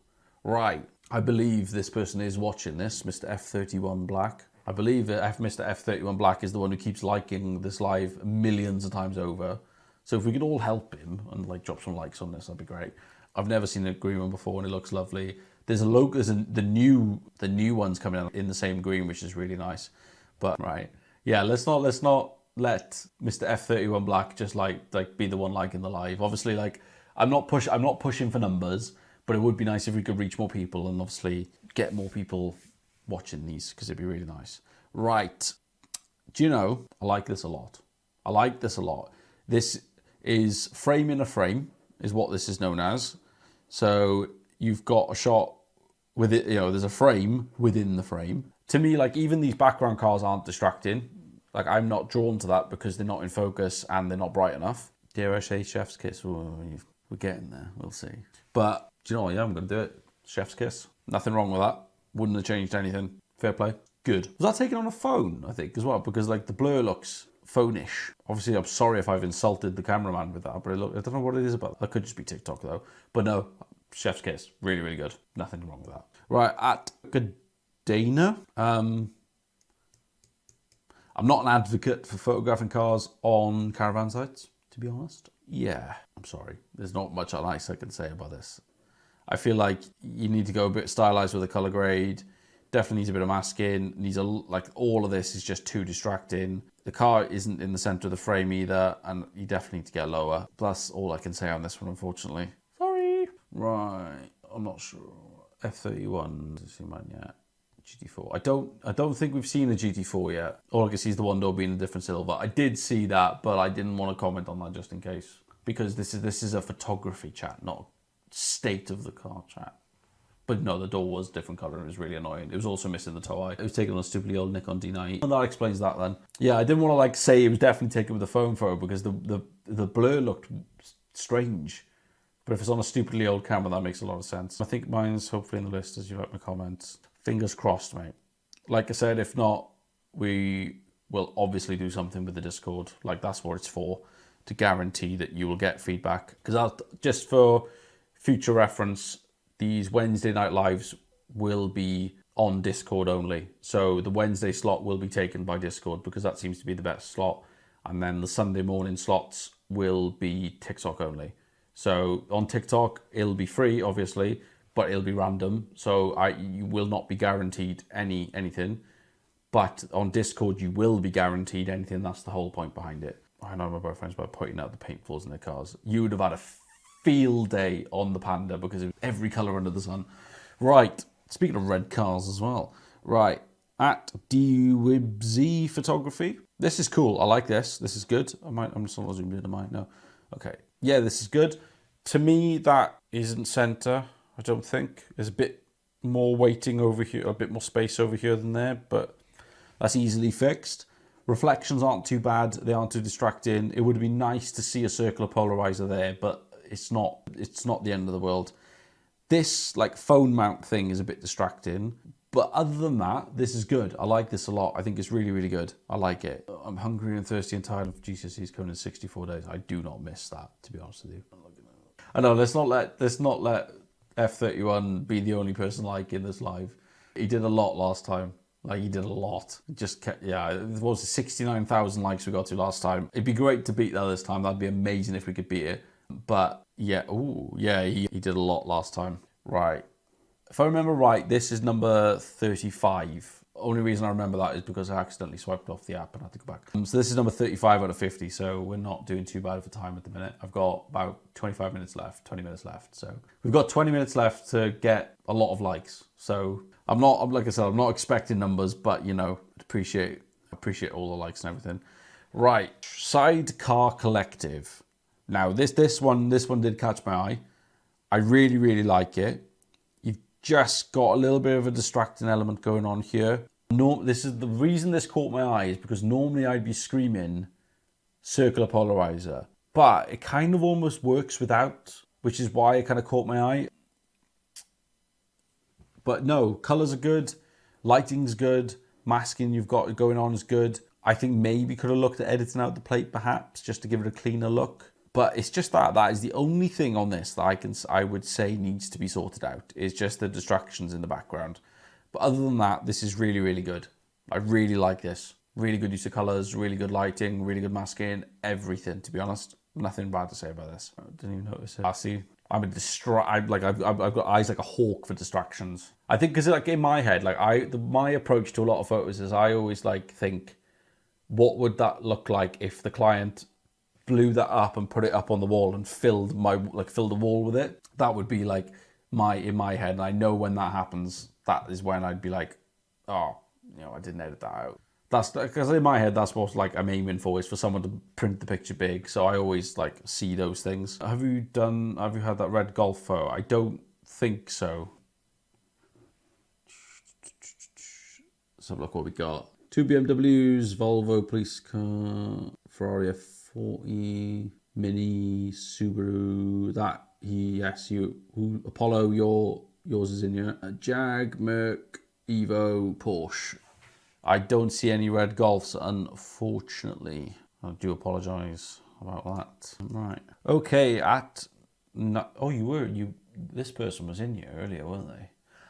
Speaker 1: Right. I believe this person is watching this, Mr. F31 Black. I believe that Mr. F31 Black is the one who keeps liking this live millions of times over. So if we could all help him and like drop some likes on this, that'd be great. I've never seen a green one before and it looks lovely. There's the new ones coming out in the same green, which is really nice. But right. Yeah, let's not let Mr. F31 Black just like be the one liking the live. Obviously, like I'm not pushing for numbers, but it would be nice if we could reach more people and obviously get more people watching these because it'd be really nice. Right. Do you know, I like this a lot. I like this a lot. This is frame in a frame is what this is known as. So you've got a shot with it, you know, there's a frame within the frame. To me, like even these background cars aren't distracting. Like I'm not drawn to that because they're not in focus and they're not bright enough. Dare I say chef's kiss? We're getting there, we'll see. But do you know what, yeah, I'm gonna do it. Chef's kiss. Nothing wrong with that. Wouldn't have changed anything. Fair play. Good. Was that taken on a phone, I think, as well? Because like the blur looks phone-ish. Obviously, I'm sorry if I've insulted the cameraman with that, but I don't know what it is about. That could just be TikTok though. But no, chef's kiss. Really, really good. Nothing wrong with that. Right, at Dana. I'm not an advocate for photographing cars on caravan sites, to be honest. Yeah, I'm sorry. There's not much nice I can say about this. I feel like you need to go a bit stylized with the color grade. Definitely needs a bit of masking. Like all of this is just too distracting. The car isn't in the center of the frame either, and you definitely need to get lower. That's all I can say on this one, unfortunately. Sorry. Right, I'm not sure. F31, I've seen mine yet. GT4. I don't think we've seen a GT4 yet. All I can see is the one door being a different silver. I did see that, but I didn't want to comment on that just in case. Because this is a photography chat, not state of the car chat. But no, the door was different colour and it was really annoying. It was also missing the tow eye. It was taken on a stupidly old Nikon D9. And that explains that then. Yeah, I didn't want to like say it was definitely taken with a phone photo because the blur looked strange. But if it's on a stupidly old camera, that makes a lot of sense. I think mine's hopefully in the list as you like my comments. Fingers crossed, mate. Like I said, if not, we will obviously do something with the Discord. Like that's what it's for, to guarantee that you will get feedback. Because just for future reference, these Wednesday night lives will be on Discord only. So the Wednesday slot will be taken by Discord because that seems to be the best slot. And then the Sunday morning slots will be TikTok only. So on TikTok, it'll be free, obviously, but it'll be random. So you will not be guaranteed anything. But on Discord, you will be guaranteed anything. That's the whole point behind it. I know my boyfriend's about pointing out the paint flaws in their cars. You would have had a field day on the Panda because of every colour under the sun. Right, speaking of red cars as well. Right, at DWibZ Photography. This is cool. I like this. This is good. I'm just not zoomed into mine. No. Okay. Yeah, this is good. To me, that isn't centre, I don't think. There's a bit more weighting over here, a bit more space over here than there, but that's easily fixed. Reflections aren't too bad. They aren't too distracting. It would be nice to see a circular polarizer there, but it's not the end of the world. This like phone mount thing is a bit distracting, but other than that, this is good. I like this a lot. I think it's really, really good. I like it. I'm hungry and thirsty and tired of GCSEs coming in 64 days. I do not miss that, to be honest with you. I know, let's not let F31 be the only person liking this live. He did a lot last time. Like, he did a lot. Just kept, yeah, it was 69,000 likes we got to last time. It'd be great to beat that this time. That'd be amazing if we could beat it. But yeah, ooh, yeah, he did a lot last time. Right. If I remember right, this is number 35 Only reason I remember that is because I accidentally swiped off the app and had to go back. So this is number 35 out of 50, so we're not doing too bad for time at the minute. I've got about 25 minutes left, 20 minutes left. So we've got 20 minutes left to get a lot of likes. So like I said, I'm not expecting numbers, but you know, appreciate all the likes and everything. Right, Sidecar Collective. Now this one did catch my eye. I really, really like it. You've just got a little bit of a distracting element going on here. This is the reason this caught my eye is because normally I'd be screaming circular polarizer, but it kind of almost works without, which is why it kind of caught my eye. But no, colors are good, lighting's good, masking you've got going on is good. I think maybe could have looked at editing out the plate perhaps just to give it a cleaner look. But it's just that is the only thing on this that I would say needs to be sorted out. Is just the distractions in the background. But other than that, this is really, really good. I really like this. Really good use of colors, really good lighting, really good masking, everything. To be honest, nothing bad to say about this. I didn't even notice it. I see. I've got eyes like a hawk for distractions. I think because like in my head, like my approach to a lot of photos is I always like think, what would that look like if the client blew that up and put it up on the wall and filled the wall with it? That would be like in my head, and I know when that happens, that is when I'd be like, oh, you know, I didn't edit that out. That's because in my head, that's what like I'm aiming for, is for someone to print the picture big. So I always like see those things. Have you had that red Golf photo? I don't think so. Let's have a look what we got. 2 BMWs, Volvo police car, Ferrari F40, Mini, Subaru, Apollo, yours is in here. Jag, Merc, Evo, Porsche. I don't see any red Golfs, unfortunately. I do apologise about that. Right. Okay, this person was in here earlier, weren't they?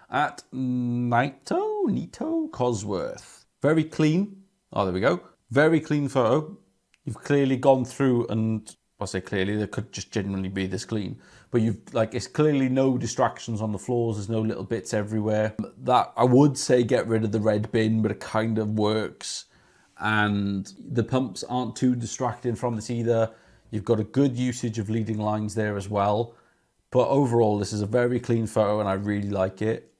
Speaker 1: At Nito Cosworth. Very clean. Oh, there we go. Very clean photo. You've clearly gone through, and I say clearly, there could just genuinely be this clean, but it's clearly no distractions on the floors. There's no little bits everywhere. That I would say get rid of the red bin, but it kind of works. And the pumps aren't too distracting from this either. You've got a good usage of leading lines there as well. But overall, this is a very clean photo and I really like it.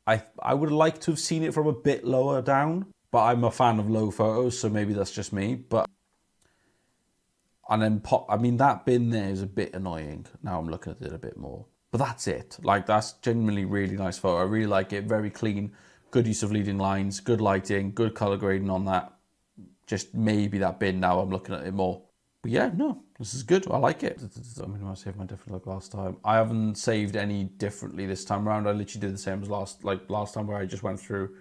Speaker 1: I would like to have seen it from a bit lower down, but I'm a fan of low photos, so maybe that's just me. And then that bin there is a bit annoying. Now I'm looking at it a bit more. But that's it. Like, that's genuinely really nice photo. I really like it. Very clean. Good use of leading lines. Good lighting. Good color grading on that. Just maybe that bin now I'm looking at it more. But yeah, no, this is good. I like it. I mean, I saved my different look last time. I haven't saved any differently this time around. I literally did the same as last time, where I just went through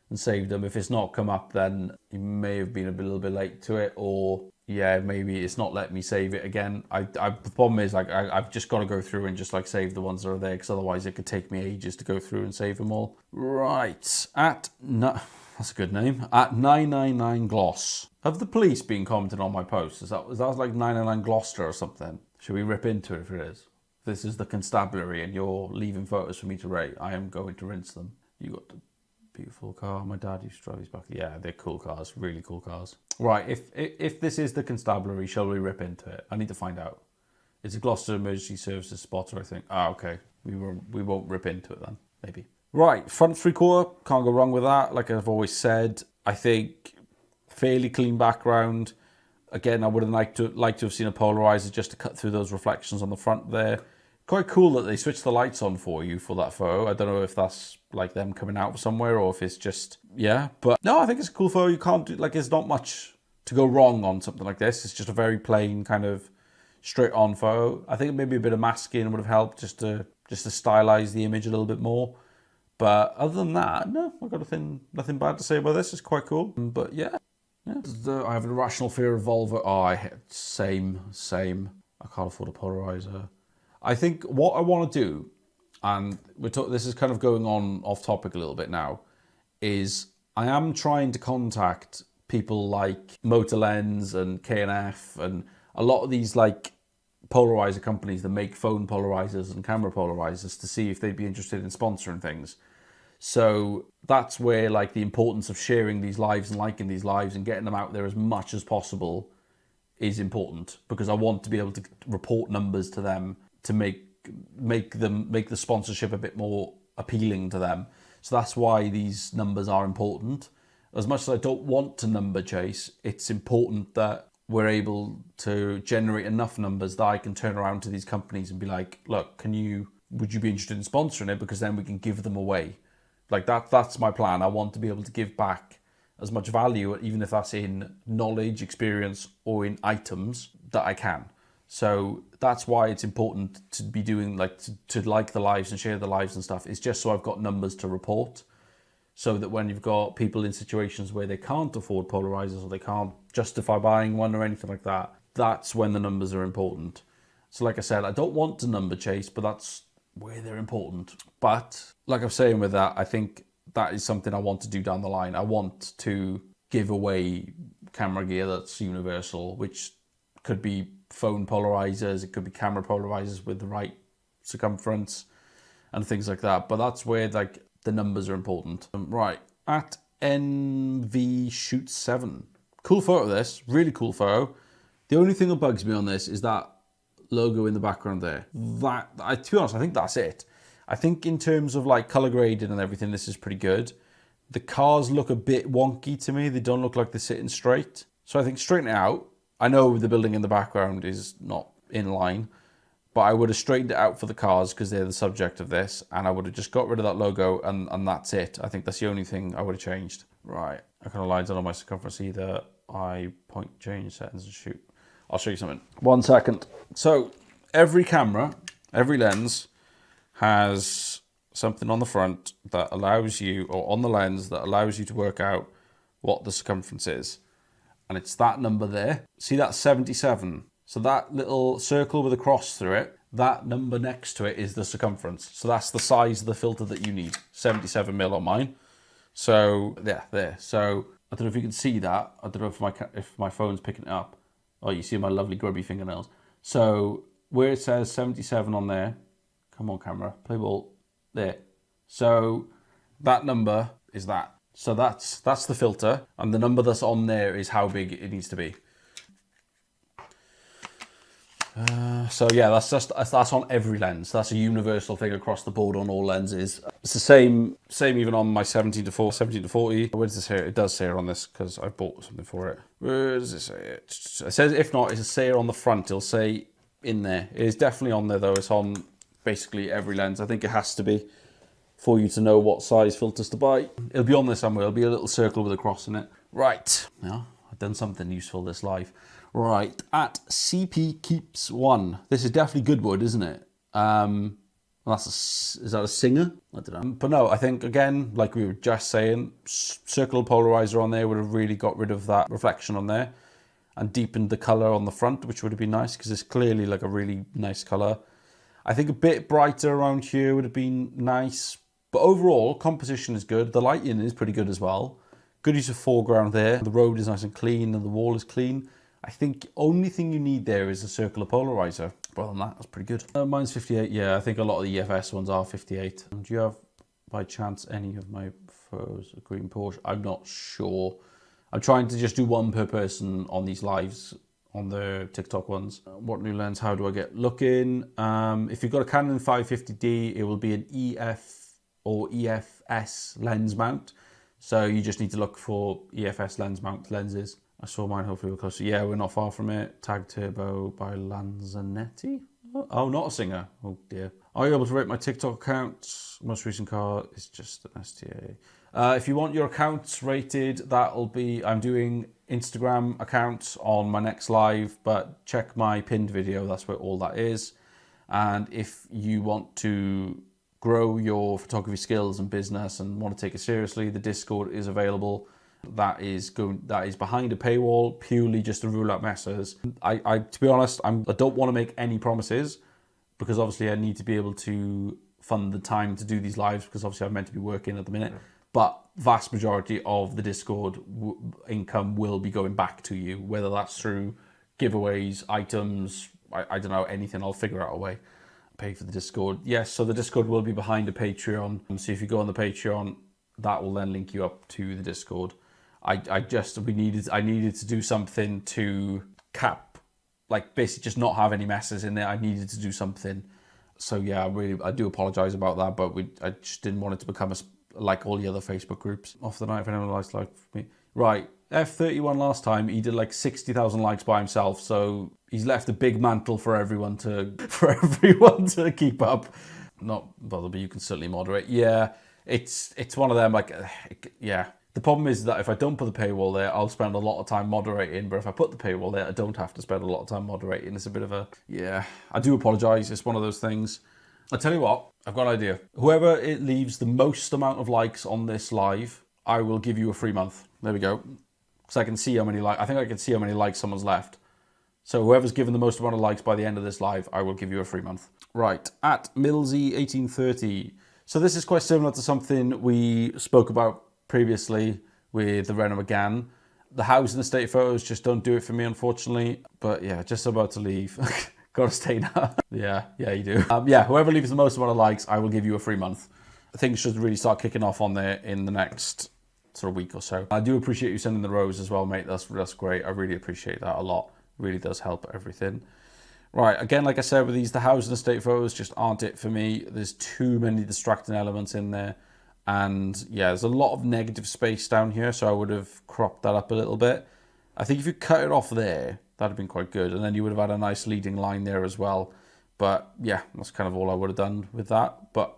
Speaker 1: and saved them. If it's not come up, then you may have been a little bit late to it, or yeah, maybe it's not letting me save it again. The problem is, like, I've just got to go through and just like save the ones that are there, because otherwise it could take me ages to go through and save them all. Right, that's a good name. At 999 Gloss. Have the police been commenting on my posts? Is that like 999 Gloucester or something? Should we rip into it if it is? If this is the constabulary and you're leaving photos for me to rate, I am going to rinse them. You got the beautiful car. My dad used to drive these back. Yeah, they're cool cars. Really cool cars. Right, if this is the constabulary, shall we rip into it? I need to find out. It's a Gloucester Emergency Services spotter, I think. Ah, okay. We won't rip into it then, maybe. Right, front three-quarter. Can't go wrong with that. Like I've always said, I think fairly clean background. Again, I would have liked to have seen a polarizer just to cut through those reflections on the front there. Quite cool that they switched the lights on for you for that photo. I don't know if that's like them coming out somewhere or if it's just, yeah. But no, I think it's a cool photo. You can't do, like, there's not much to go wrong on something like this. It's just a very plain kind of straight on photo. I think maybe a bit of masking would have helped just to stylize the image a little bit more. But other than that, no, I've got nothing bad to say about this. It's quite cool. But yeah. I have an irrational fear of Volvo. Oh, same. I can't afford a polarizer. I think what I want to do, and this is kind of going on off topic a little bit now, is I am trying to contact people like Motorlens and K&F and a lot of these like polarizer companies that make phone polarizers and camera polarizers to see if they'd be interested in sponsoring things. So that's where like the importance of sharing these lives and liking these lives and getting them out there as much as possible is important, because I want to be able to report numbers to them to make the sponsorship a bit more appealing to them. So that's why these numbers are important. As much as I don't want to number chase, it's important that we're able to generate enough numbers that I can turn around to these companies and be like, look, would you be interested in sponsoring it? Because then we can give them away. Like that's my plan. I want to be able to give back as much value, even if that's in knowledge, experience, or in items, that I can. So that's why it's important to be doing to like the lives and share the lives and stuff. It's just so I've got numbers to report, so that when you've got people in situations where they can't afford polarizers or they can't justify buying one or anything like that, that's when the numbers are important. So like I said, I don't want to number chase, but that's where they're important. But like I'm saying with that, I think that is something I want to do down the line. I want to give away camera gear that's universal, which could be phone polarizers, it could be camera polarizers with the right circumference and things like that. But that's where like the numbers are important. Right, at NV Shoot 7. Cool photo this, really cool photo. The only thing that bugs me on this is that logo in the background there. To be honest, I think that's it. I think in terms of like color grading and everything, this is pretty good. The cars look a bit wonky to me. They don't look like they're sitting straight. So I think straighten it out. I know the building in the background is not in line, but I would have straightened it out for the cars because they're the subject of this, and I would have just got rid of that logo and that's it. I think that's the only thing I would have changed. Right, I kind of lied on my circumference either. I point change settings and shoot. I'll show you something. 1 second. So every camera, every lens has something on the front that allows you, or on the lens that allows you to work out what the circumference is. And it's that number there. See that 77? So that little circle with a cross through it, that number next to it is the circumference. So that's the size of the filter that you need. 77mm on mine. So yeah, there. So I don't know if you can see that. I don't know if my phone's picking it up. Oh, you see my lovely grubby fingernails. So where it says 77 on there, come on camera, play ball, there. So that number is that. So that's the filter, and the number that's on there is how big it needs to be. So yeah, that's on every lens. That's a universal thing across the board on all lenses. It's the same even on my 17 to 40. Where does this say? It does say it on this because I bought something for it. Where does it say it? It says, if not, it's a say on the front. It'll say in there. It is definitely on there though. It's on basically every lens. I think it has to be for you to know what size filters to buy. It'll be on there somewhere. It'll be a little circle with a cross in it. Right, now I've done something useful this live. Right, at CP Keeps 1. This is definitely Goodwood, isn't it? Is that a singer? I don't know. But no, I think, again, like we were just saying, circle polarizer on there would have really got rid of that reflection on there and deepened the colour on the front, which would have been nice because it's clearly like a really nice colour. I think a bit brighter around here would have been nice. But overall, composition is good. The lighting is pretty good as well. Good use of foreground there. The road is nice and clean and the wall is clean. I think the only thing you need there is a circular polarizer. Well, than that, that's pretty good. Mine's 58. Yeah, I think a lot of the EFS ones are 58. Do you have, by chance, any of my photos of green Porsche? I'm not sure. I'm trying to just do one per person on these lives, on the TikTok ones. What new lens? How do I get looking? If you've got a Canon 550D, it will be an EF or EFS lens mount. So you just need to look for EFS lens mount lenses. I saw mine, hopefully we're closer. Yeah, we're not far from it. Tag Turbo by Lanzanetti. Oh, not a singer. Oh dear. Are you able to rate my TikTok account? Most recent car is just an STA. If you want your accounts rated, that'll be, I'm doing Instagram accounts on my next live, but check my pinned video. That's where all that is. And if you want to grow your photography skills and business and want to take it seriously, the Discord is available. That is behind a paywall, purely just to rule out messes. To be honest, I don't want to make any promises because obviously I need to be able to fund the time to do these lives because obviously I'm meant to be working at the minute. But vast majority of the Discord income will be going back to you, whether that's through giveaways, items, I don't know, anything. I'll figure out a way. pay for the Discord. Yes, so the Discord will be behind a Patreon. So if you go on the Patreon, that will then link you up to the Discord. I needed to do something to cap, like basically just not have any messes in there. I needed to do something. So yeah, I do apologize about that, but I just didn't want it to become like all the other Facebook groups. Off the night, if anyone likes like me. Right, F31 last time, he did like 60,000 likes by himself, so he's left a big mantle for everyone to keep up. Not bother, but you can certainly moderate. Yeah, it's one of them, like, yeah. The problem is that if I don't put the paywall there, I'll spend a lot of time moderating, but if I put the paywall there, I don't have to spend a lot of time moderating. It's a bit of a, yeah, I do apologise. It's one of those things. I'll tell you what, I've got an idea. Whoever it leaves the most amount of likes on this live, I will give you a free month. There we go. Because I can see how many likes, I think I can see how many likes someone's left. So whoever's given the most amount of likes by the end of this live, I will give you a free month. Right, at Millsy1830. So this is quite similar to something we spoke about previously with the Renault Megane. The house and estate photos just don't do it for me, unfortunately. But yeah, just about to leave. Gotta stay now. yeah, you do. Yeah, whoever leaves the most amount of likes, I will give you a free month. Things should really start kicking off on there in the next sort of week or so. I do appreciate you sending the rose as well, mate. That's great. I really appreciate that a lot. It really does help everything. Right, again, like I said, with these, the house and estate photos just aren't it for me. There's too many distracting elements in there. And yeah, there's a lot of negative space down here, so I would have cropped that up a little bit. I think if you cut it off there, that'd have been quite good. And then you would have had a nice leading line there as well. But yeah, that's kind of all I would have done with that. But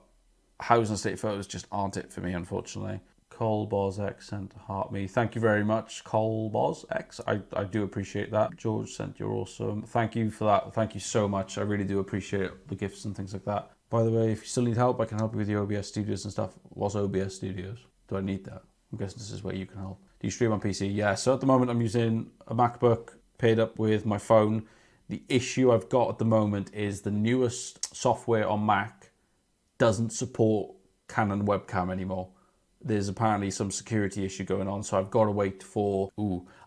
Speaker 1: house and estate photos just aren't it for me, unfortunately. ColBozX sent to heart me. Thank you very much, ColBozX. I do appreciate that. George sent, you're awesome. Thank you for that. Thank you so much. I really do appreciate the gifts and things like that. By the way, if you still need help, I can help you with your OBS studios and stuff. What's OBS studios? Do I need that? I'm guessing this is where you can help. Do you stream on PC? Yeah, so at the moment I'm using a MacBook paired up with my phone. The issue I've got at the moment is the newest software on Mac doesn't support Canon webcam anymore. There's apparently some security issue going on, so I've got to wait for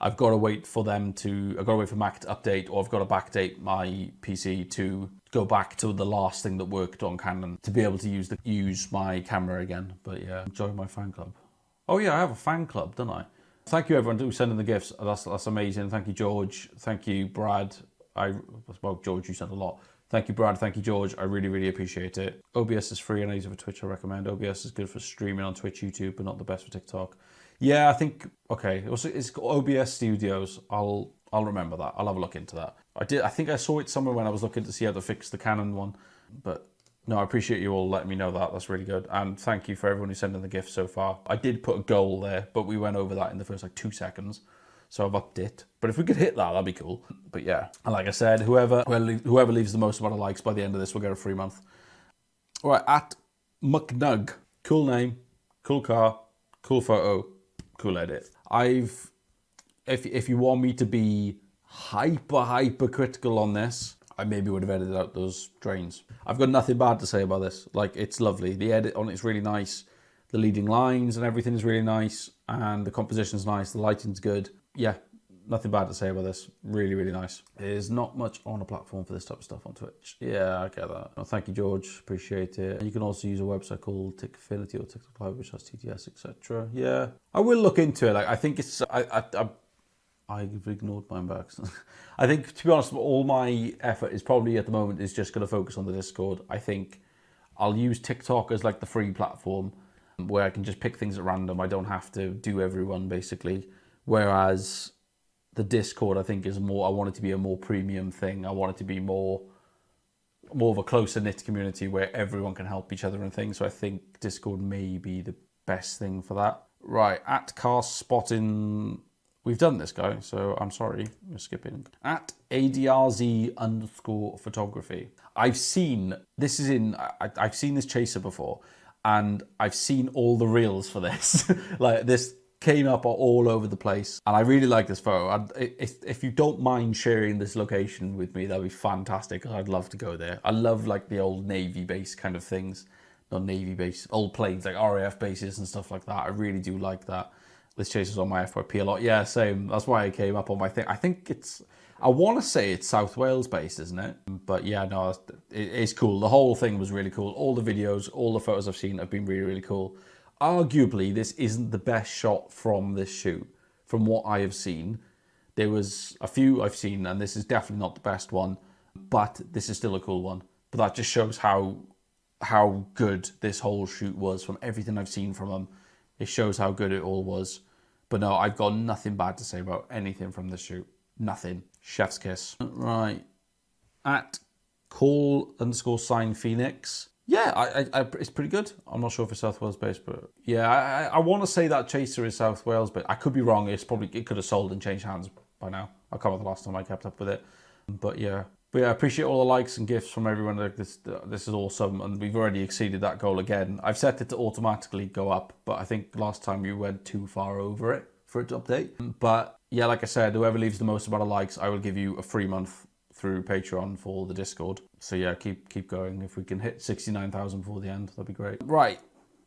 Speaker 1: I've got to wait for Mac to update, or I've got to backdate my PC to go back to the last thing that worked on Canon to be able to use my camera again. But yeah, join my fan club. Oh yeah, I have a fan club, don't I? Thank you everyone who's sending the gifts. That's amazing. Thank you, George. Thank you, Brad. Well, George, you sent a lot. Thank you, Brad. Thank you, George. I really, really appreciate it. OBS is free and I use it for Twitch. I recommend. OBS is good for streaming on Twitch, YouTube, but not the best for TikTok. Yeah, I think, okay. It's OBS Studios. I'll remember that. I'll have a look into that. I think I saw it somewhere when I was looking to see how to fix the Canon one. But no, I appreciate you all letting me know that. That's really good. And thank you for everyone who's sending the gifts so far. I did put a goal there, but we went over that in the first 2 seconds. So I've upped it. But if we could hit that, that'd be cool. But yeah, and like I said, whoever leaves the most amount of likes by the end of this will get a free month. All right, at McNug. Cool name, cool car, cool photo, cool edit. If you want me to be hyper critical on this, I maybe would have edited out those drains. I've got nothing bad to say about this. Like, it's lovely. The edit on it's really nice. The leading lines and everything is really nice. And the composition's nice. The lighting's good. Yeah, nothing bad to say about this. Really, really nice. There's not much on a platform for this type of stuff on Twitch. Yeah, I get that. Well, thank you, George. Appreciate it. And you can also use a website called Tickafility or TikTok Live, which has TTS, etc. Yeah, I will look into it. Like, I think it's... I've ignored my inbox. I think, to be honest, all my effort is probably at the moment is just going to focus on the Discord. I think I'll use TikTok as like the free platform where I can just pick things at random. I don't have to do everyone, basically. Whereas the Discord, I think, is more, I want it to be a more premium thing. I want it to be more of a closer knit community where everyone can help each other and things. So I think Discord may be the best thing for that. Right, at Cast Spotting, we've done this, guy, so I'm sorry, we're skipping. At ADRZ_photography. I've seen this chaser before, and I've seen all the reels for this. Like, this came up all over the place, and I really like this photo. If you don't mind sharing this location with me, that'd be fantastic. I'd love to go there. I love like the old Navy base kind of things, not Navy base, old planes like RAF bases and stuff like that. I really do like that. This chases on my FYP a lot. Yeah, same. That's why it came up on my thing. I think I want to say it's South Wales based, isn't it? But yeah, no, it's cool. The whole thing was really cool. All the videos, all the photos I've seen have been really, really cool. Arguably, this isn't the best shot from this shoot, from what I have seen. There was a few I've seen, and this is definitely not the best one, but this is still a cool one. But that just shows how good this whole shoot was from everything I've seen from them. It shows how good it all was. But no, I've got nothing bad to say about anything from this shoot. Nothing. Chef's kiss. Right. At call_sign Phoenix. Yeah, it's pretty good. I'm not sure if it's South Wales based, but yeah, I want to say that Chaser is South Wales, but I could be wrong. It could have sold and changed hands by now. I can't remember the last time I kept up with it. But yeah, I appreciate all the likes and gifts from everyone. This is awesome, and we've already exceeded that goal again. I've set it to automatically go up, but I think last time you went too far over it for it to update. But yeah, like I said, whoever leaves the most amount of likes, I will give you a free month through Patreon for the Discord. So yeah, keep going. If we can hit 69,000 before the end, that'd be great. Right,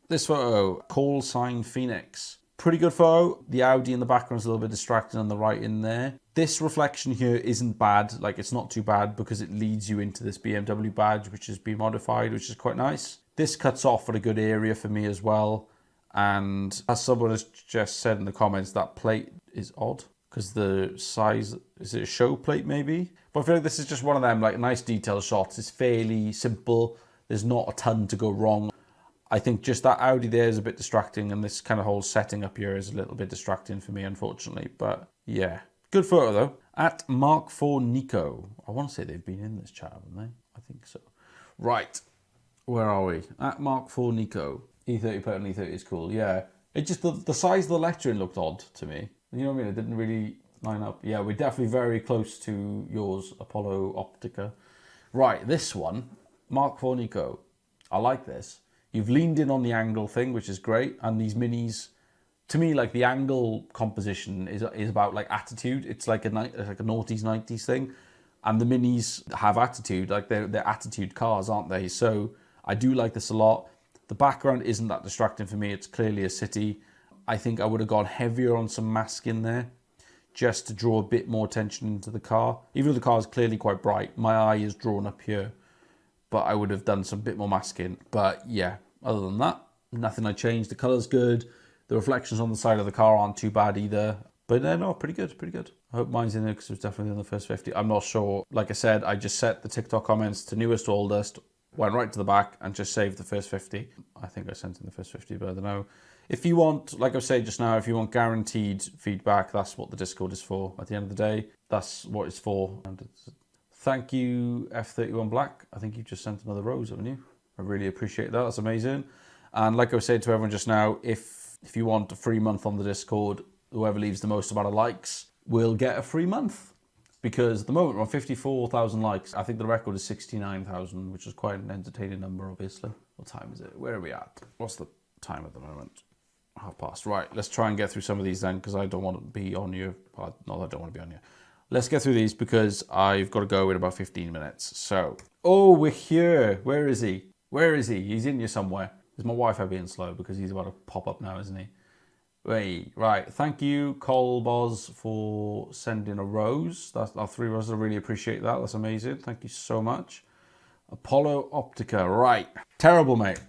Speaker 1: this photo, call sign Phoenix. Pretty good photo. The Audi in the background is a little bit distracting on the right in there. This reflection here isn't bad. Like, it's not too bad because it leads you into this BMW badge, which has been modified, which is quite nice. This cuts off at a good area for me as well. And as someone has just said in the comments, that plate is odd because the size, is it a show plate maybe? But I feel like this is just one of them, like, nice detail shots. It's fairly simple. There's not a ton to go wrong. I think just that Audi there is a bit distracting, and this kind of whole setting up here is a little bit distracting for me, unfortunately. But yeah, good photo though. At Mark4Nico. I want to say they've been in this chat, haven't they? I think so. Right, where are we? At Mark4Nico. E30 plate on E30 is cool, yeah. It just, the size of the lettering looked odd to me. You know what I mean? It didn't really line up. Yeah, we're definitely very close to yours, Apollo Optica. Right, this one, Mark4Nico. I like this. You've leaned in on the angle thing, which is great. And these minis, to me, like, the angle composition is about, like, attitude. It's like a noughties, 90s thing. And the minis have attitude. Like, they're attitude cars, aren't they? So I do like this a lot. The background isn't that distracting for me. It's clearly a city. I think I would have gone heavier on some mask in there just to draw a bit more attention into the car. Even though the car is clearly quite bright, my eye is drawn up here. But I would have done some bit more masking. But yeah, other than that, nothing I changed. The colour's good. The reflections on the side of the car aren't too bad either. But no, pretty good, pretty good. I hope mine's in there because it was definitely on the first 50. I'm not sure. Like I said, I just set the TikTok comments to newest to oldest, went right to the back and just saved the first 50. I think I sent in the first 50, but I don't know. If you want, like I said just now, if you want guaranteed feedback, that's what the Discord is for. At the end of the day, that's what it's for. And thank you, F31 Black. I think you just sent another rose, haven't you? I really appreciate that. That's amazing. And like I was saying to everyone just now, if you want a free month on the Discord, whoever leaves the most amount of likes will get a free month. Because at the moment we're on 54,000 likes. I think the record is 69,000, which is quite an entertaining number, obviously. What time is it? Where are we at? What's the time at the moment? 1:30. Right, let's try and get through some of these then, because I don't want to be on you. Well, no, I don't want to be on you. Let's get through these because I've got to go in about 15 minutes. So, oh, we're here. Where is he? Where is he? He's in here somewhere. Is my Wi-Fi being slow? Because he's about to pop up now, isn't he? Wait, right. Thank you, Colboz, for sending a rose. That's our 3 roses. I really appreciate that. That's amazing. Thank you so much. Apollo Optica. Right. Terrible, mate.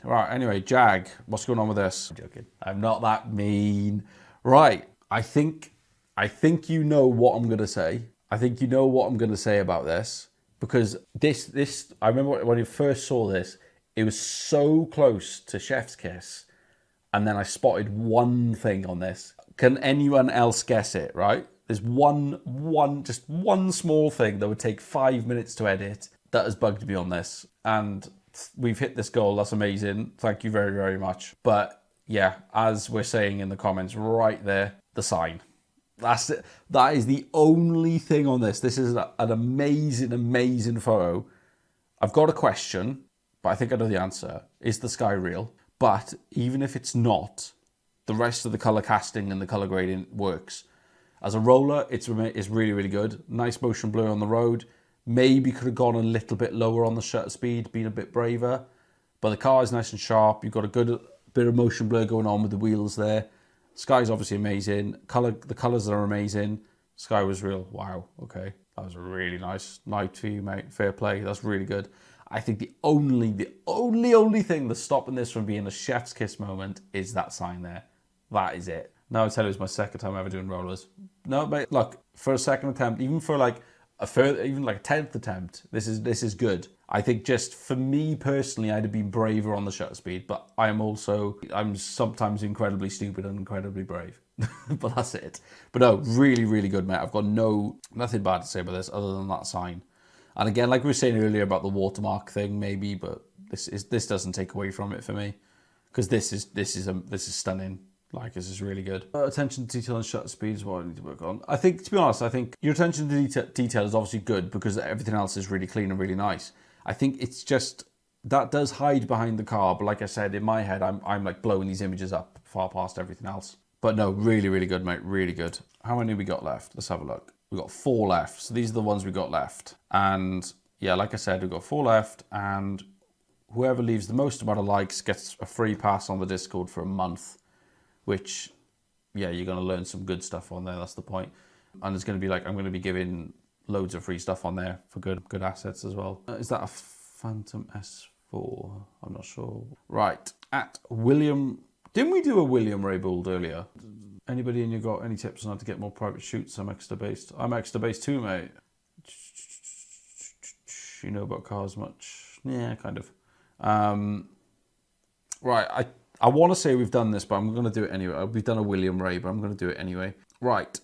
Speaker 1: Right. Anyway, Jag, what's going on with this? I'm joking. I'm not that mean. Right. I think you know what I'm going to say. I think you know what I'm going to say about this. Because this, I remember when you first saw this, it was so close to Chef's Kiss. And then I spotted one thing on this. Can anyone else guess it, right? There's just one small thing that would take 5 minutes to edit that has bugged me on this. And we've hit this goal. That's amazing. Thank you very, very much. But yeah, as we're saying in the comments right there, the sign. That's it. That is the only thing on this. This is an amazing, amazing photo. I've got a question, but I think I know the answer. Is the sky real? But even if it's not, the rest of the color casting and the color grading works. As a roller, it's really, really good. Nice motion blur on the road. Maybe could have gone a little bit lower on the shutter speed, been a bit braver. But the car is nice and sharp. You've got a good bit of motion blur going on with the wheels there. Sky's obviously amazing. The colors are amazing. Sky was real. Wow. Okay. That was a really nice night for you, mate. Fair play. That's really good. I think the only thing that's stopping this from being a chef's kiss moment is that sign there. That is it. Now I tell you, it's my second time ever doing rollers. No, mate, look, for a second attempt, even for like a further, even like a 10th attempt, this is good. I think just for me personally, I'd have been braver on the shutter speed, but I'm sometimes incredibly stupid and incredibly brave. But that's it. But no, really, really good, mate. I've got nothing bad to say about this other than that sign. And again, like we were saying earlier about the watermark thing, maybe, but this doesn't take away from it for me, because this is stunning. Like, this is really good. Attention to detail and shutter speed is what I need to work on. I think, to be honest, I think your attention to detail is obviously good because everything else is really clean and really nice. I think it's just that does hide behind the car, but like I said, in my head, I'm like blowing these images up far past everything else. But no, really, really good, mate. Really good. How many we got left? Let's have a look. We got 4 left. So these are the ones we got left. And yeah, like I said, we've got 4 left, and whoever leaves the most amount of likes gets a free pass on the Discord for a month. Which, yeah, you're going to learn some good stuff on there. That's the point. And it's going to be like, I'm going to be giving loads of free stuff on there for good assets as well. Is that a Phantom S4? I'm not sure. Right. At William... Didn't we do a William Ray Build earlier? Anybody in you got any tips on how to get more private shoots? I'm extra based. I'm extra based too, mate. You know about cars much? Yeah, kind of. Right, I want to say we've done this, but I'm going to do it anyway. We've done a William Ray, but I'm going to do it anyway. Right.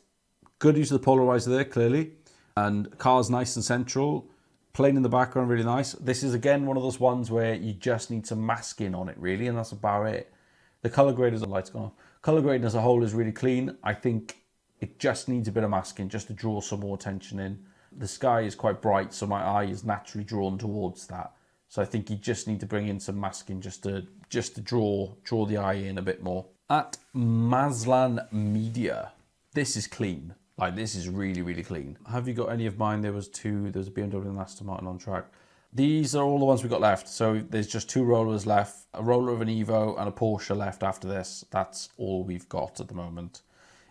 Speaker 1: Good use of the polarizer there, clearly. And car's nice and central. Plane in the background, really nice. This is, again, one of those ones where you just need some masking on it, really, and that's about it. The colour grade as a light's gone off. Colour grade as a whole is really clean. I think it just needs a bit of masking just to draw some more attention in. The sky is quite bright, so my eye is naturally drawn towards that. So I think you just need to bring in some masking just to draw the eye in a bit more. At Maslan Media, this is clean. Like, this is really, really clean. Have you got any of mine? There was a BMW and Aston Martin on track. These are all the ones we got left. So there's just 2 rollers left, a roller of an Evo and a Porsche left after this. That's all we've got at the moment.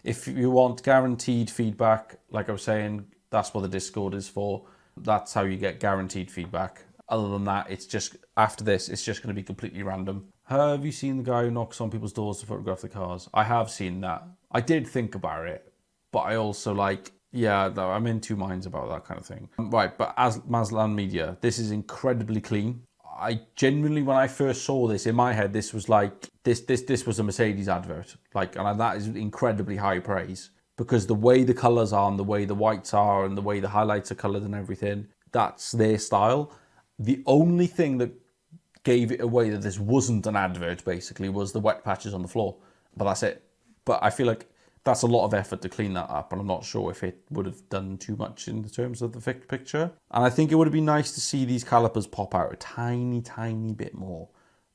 Speaker 1: If you want guaranteed feedback, like I was saying, that's what the Discord is for. That's how you get guaranteed feedback. Other than that, it's just, after this, it's just going to be completely random. Have you seen the guy who knocks on people's doors to photograph the cars? I have seen that. I did think about it, but I also yeah, I'm in 2 minds about that kind of thing. Right, but as Maslan Media, this is incredibly clean. I genuinely, when I first saw this, in my head, this was like, this was a Mercedes advert. Like, and that is incredibly high praise, because the way the colours are and the way the whites are and the way the highlights are coloured and everything, that's their style. The only thing that gave it away that this wasn't an advert, basically, was the wet patches on the floor. But that's it. But I feel like that's a lot of effort to clean that up, and I'm not sure if it would have done too much in terms of the picture. And I think it would have been nice to see these calipers pop out a tiny, tiny bit more.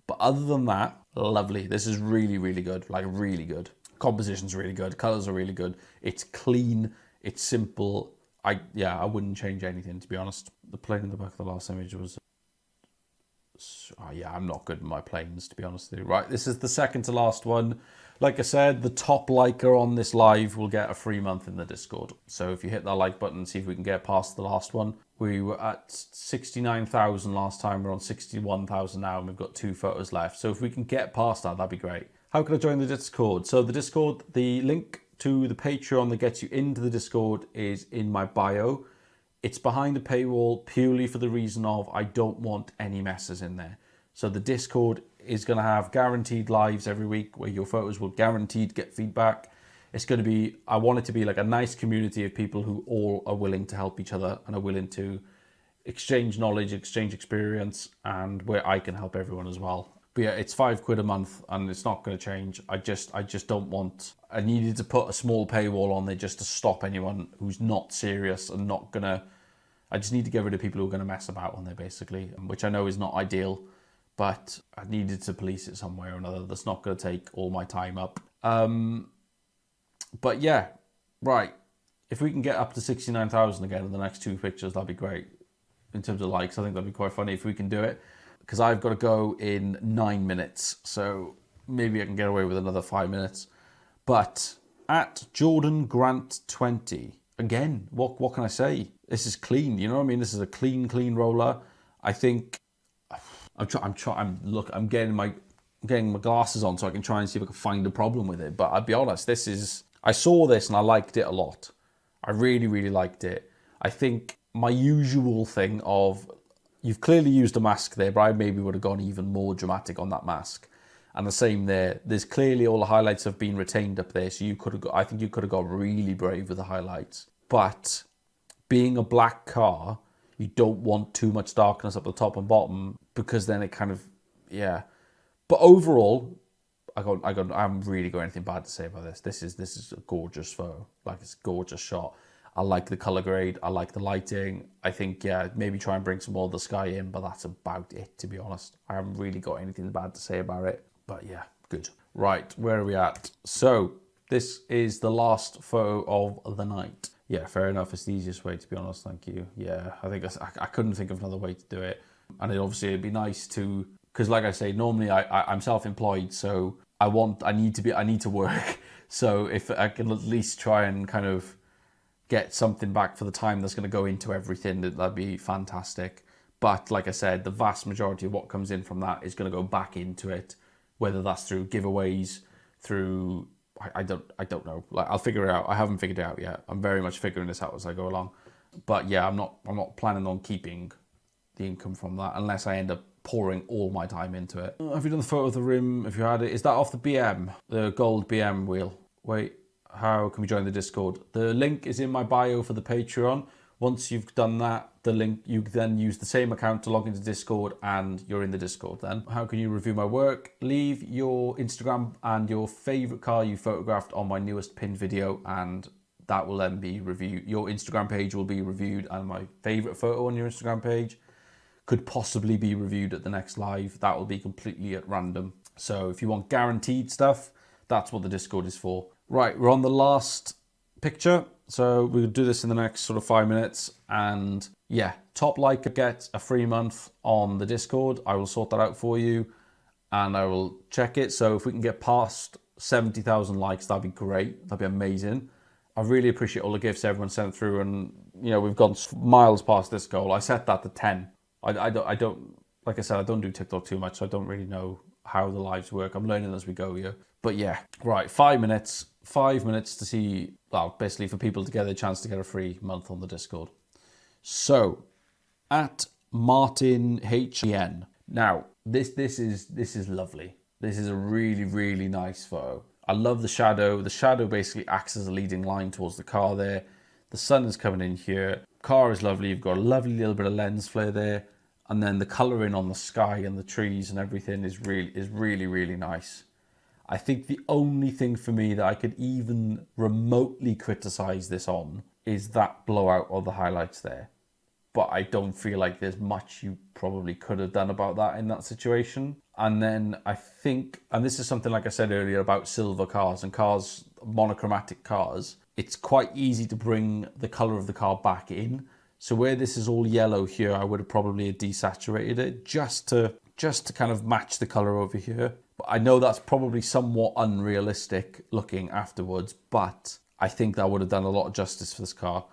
Speaker 1: But other than that, lovely. This is really, really good. Like, really good. Composition's really good. Colours are really good. It's clean. It's simple. I wouldn't change anything, to be honest. The plane in the back of the last image was... yeah, I'm not good at my planes, to be honest with you. Right, this is the second to last one. Like I said, the top liker on this live will get a free month in the Discord. So if you hit that like button and see if we can get past the last one. We were at 69,000 last time. We're on 61,000 now, and we've got 2 photos left. So if we can get past that, that'd be great. How can I join the Discord? So the Discord, the link to the Patreon that gets you into the Discord is in my bio. It's behind a paywall purely for the reason of I don't want any messes in there. So the Discord is going to have guaranteed lives every week where your photos will guaranteed get feedback. It's going to be, I want it to be like a nice community of people who all are willing to help each other and are willing to exchange knowledge, exchange experience, and where I can help everyone as well. But yeah, it's £5 a month and it's not going to change. I just don't want, I needed to put a small paywall on there just to stop anyone who's not serious and not going to, I just need to get rid of people who are going to mess about on there, basically, which I know is not ideal, but I needed to police it some way or another. That's not going to take all my time up. But yeah, right. If we can get up to 69,000 again in the next 2 pictures, that'd be great. In terms of likes, I think that'd be quite funny if we can do it. Because I've got to go in 9 minutes. So maybe I can get away with another 5 minutes. But at Jordan Grant 20, again, what can I say? clean. You know what I mean? This is a clean roller. I think I'm getting my glasses on so I can try and see if I can find a problem with it. But I'll be honest, I saw this and I liked it a lot. I really liked it. I think my usual thing of, you've clearly used a mask there, but I maybe would have gone even more dramatic on that mask. And the same there. There's clearly all the highlights have been retained up there, so I think you could have got really brave with the highlights. But being a black car, you don't want too much darkness up the top and bottom, because then it kind of, yeah. But overall, I haven't really got anything bad to say about this. This is a gorgeous photo. Like, it's a gorgeous shot. I like the color grade. I like the lighting. I think, yeah, maybe try and bring some more of the sky in, but that's about it, to be honest. I haven't really got anything bad to say about it. But yeah, good. Right, where are we at? So this is the last photo of the night. Yeah, fair enough. It's the easiest way, to be honest. Thank you. Yeah, I think I couldn't think of another way to do it. And it'd be nice to, because like I say, normally I'm self-employed, so I need to work. So if I can at least try and kind of get something back for the time that's going to go into everything, that'd be fantastic. But like I said, the vast majority of what comes in from that is going to go back into it, whether that's through giveaways, through, I don't know. Like, I'll figure it out. I haven't figured it out yet. I'm very much figuring this out as I go along. But yeah, I'm not planning on keeping the income from that unless I end up pouring all my time into it. Have you done the photo of the rim? If you had it, is that off the BM, the gold BM wheel? Wait, how can we join the Discord? The link is in my bio for the Patreon. Once you've done that, the link, you then use the same account to log into Discord and you're in the Discord then. How can you review my work? Leave your Instagram and your favorite car you photographed on my newest pinned video, and that will then be reviewed. Your Instagram page will be reviewed, and my favorite photo on your Instagram page could possibly be reviewed at the next live. That will be completely at random. So if you want guaranteed stuff, that's what the Discord is for. Right, we're on the last picture. So we'll do this in the next sort of 5 minutes. And yeah, top like gets a free month on the Discord. I will sort that out for you and I will check it. So if we can get past 70,000 likes, that'd be great. That'd be amazing. I really appreciate all the gifts everyone sent through, and you know, we've gone miles past this goal. I set that to 10. I don't, like I said, I don't do TikTok too much, so I don't really know how the lives work. I'm learning as we go here. But yeah, right, 5 minutes. 5 minutes to see, well, basically for people to get a chance to get a free month on the Discord. So, at Martin HN. Now, this is lovely. This is a really nice photo. I love the shadow. The shadow basically acts as a leading line towards the car there. The sun is coming in here. Car is lovely. You've got a lovely little bit of lens flare there. And then the colouring on the sky and the trees and everything is really nice. I think the only thing for me that I could even remotely criticise this on is that blowout of the highlights there. But I don't feel like there's much you probably could have done about that in that situation. And then I think, and this is something like I said earlier about silver cars and cars, monochromatic cars, it's quite easy to bring the colour of the car back in. So where this is all yellow here, I would have probably desaturated it just to kind of match the colour over here. But I know that's probably somewhat unrealistic looking afterwards, but I think that would have done a lot of justice for this car.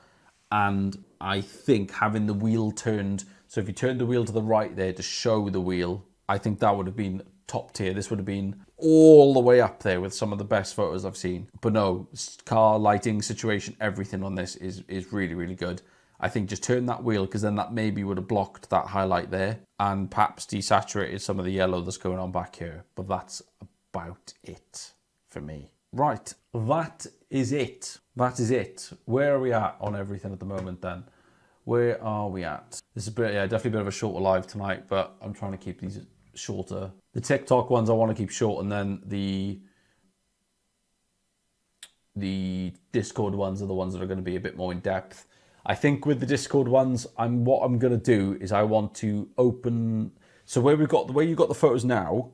Speaker 1: And I think having the wheel turned, so if you turned the wheel to the right there to show the wheel, I think that would have been top tier. This would have been all the way up there with some of the best photos I've seen. But no, car, lighting, situation, everything on this is really good. I think just turn that wheel, because then that maybe would have blocked that highlight there and perhaps desaturated some of the yellow that's going on back here. But that's about it for me. Right, that is it. That is it. Where are we at on everything at the moment then? Where are we at? This is definitely a bit of a shorter live tonight, but I'm trying to keep these shorter. The TikTok ones I want to keep short, and then the Discord ones are the ones that are going to be a bit more in depth. I think with the Discord ones, what I'm going to do is I want to open... So where you've got the photos now,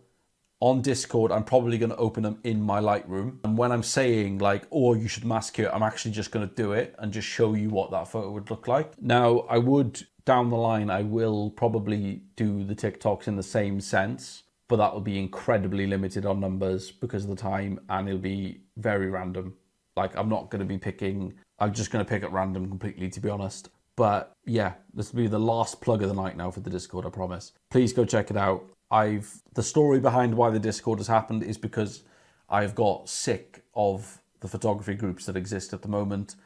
Speaker 1: on Discord, I'm probably going to open them in my Lightroom. And when I'm saying like, oh, you should mask it, I'm actually just going to do it and just show you what that photo would look like. Now, I would, down the line, I will probably do the TikToks in the same sense, but that will be incredibly limited on numbers because of the time, and it'll be very random. Like, I'm not going to be picking... I'm just going to pick at random completely, to be honest. But yeah, this will be the last plug of the night now for the Discord, I promise. Please go check it out. The story behind why the Discord has happened is because I've got sick of the photography groups that exist at the moment.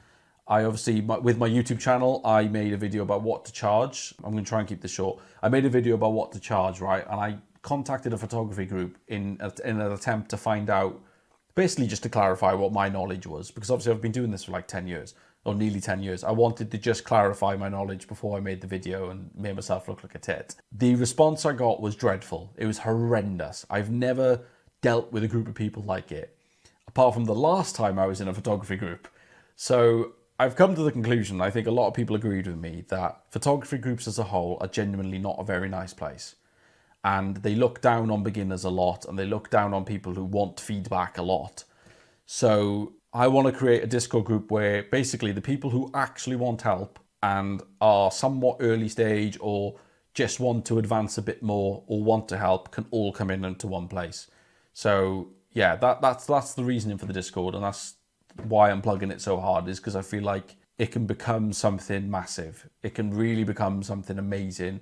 Speaker 1: I obviously, with my YouTube channel, I made a video about what to charge. I'm going to try and keep this short. I made a video about what to charge, right? And I contacted a photography group in an attempt to find out, basically just to clarify what my knowledge was, because obviously I've been doing this for like 10 years, or nearly 10 years. I wanted to just clarify my knowledge before I made the video and made myself look like a tit. The response I got was dreadful. It was horrendous. I've never dealt with a group of people like it, apart from the last time I was in a photography group. So I've come to the conclusion, I think a lot of people agreed with me, that photography groups as a whole are genuinely not a very nice place. And they look down on beginners a lot, and they look down on people who want feedback a lot. So I want to create a Discord group where basically the people who actually want help and are somewhat early stage or just want to advance a bit more or want to help can all come in into one place. So yeah, that's the reasoning for the Discord, and that's why I'm plugging it so hard, is because I feel like it can become something massive. It can really become something amazing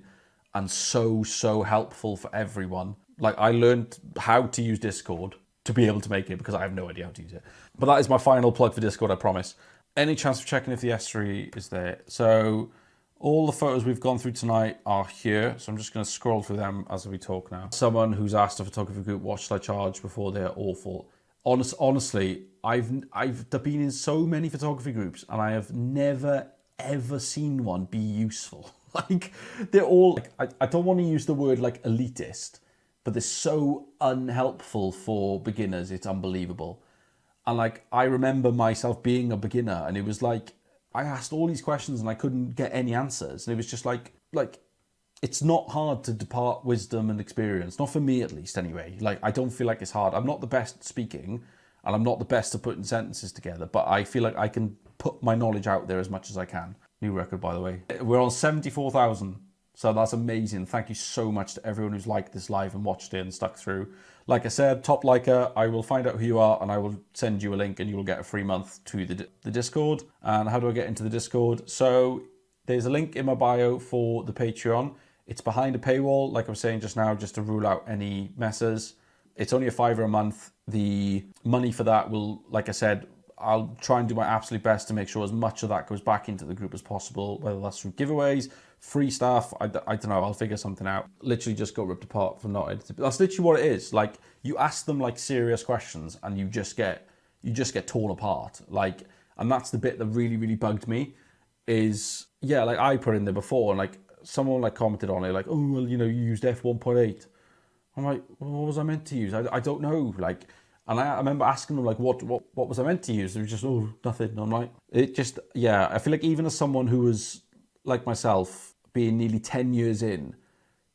Speaker 1: and so helpful for everyone. Like, I learned how to use Discord to be able to make it because I have no idea how to use it. But that is my final plug for Discord, I promise. Any chance of checking if the S3 is there? So all the photos we've gone through tonight are here. So I'm just going to scroll through them as we talk now. Someone who's asked a photography group, what should I charge before they're awful? Honestly, I've been in so many photography groups and I have never ever seen one be useful. Like, they're all, like, I don't want to use the word like elitist, but they're so unhelpful for beginners, it's unbelievable. And like, I remember myself being a beginner and it was like, I asked all these questions and I couldn't get any answers. And it was just like, it's not hard to depart wisdom and experience. Not for me, at least, anyway. Like, I don't feel like it's hard. I'm not the best at speaking and I'm not the best at putting sentences together, but I feel like I can put my knowledge out there as much as I can. New record, by the way. We're on 74,000. So that's amazing. Thank you so much to everyone who's liked this live and watched it and stuck through. Like I said, top liker, I will find out who you are and I will send you a link and you will get a free month to the Discord. And how do I get into the Discord? So there's a link in my bio for the Patreon. It's behind a paywall, like I was saying just now, just to rule out any messes. It's only $5 a month. The money for that will, like I said, I'll try and do my absolute best to make sure as much of that goes back into the group as possible, whether that's through giveaways, free stuff, I don't know, I'll figure something out. Literally just got ripped apart for not editing. That's literally what it is. Like, you ask them like serious questions and you just get torn apart. Like, and that's the bit that really bugged me is, yeah, like I put in there before and like someone like commented on it like, oh, well, you know, you used f1.8. I'm like, well, what was I meant to use? I don't know. Like, and I remember asking them like, what was I meant to use? They were just, oh, nothing. And I'm like, it just, yeah, I feel like even as someone who was like myself, being nearly 10 years in,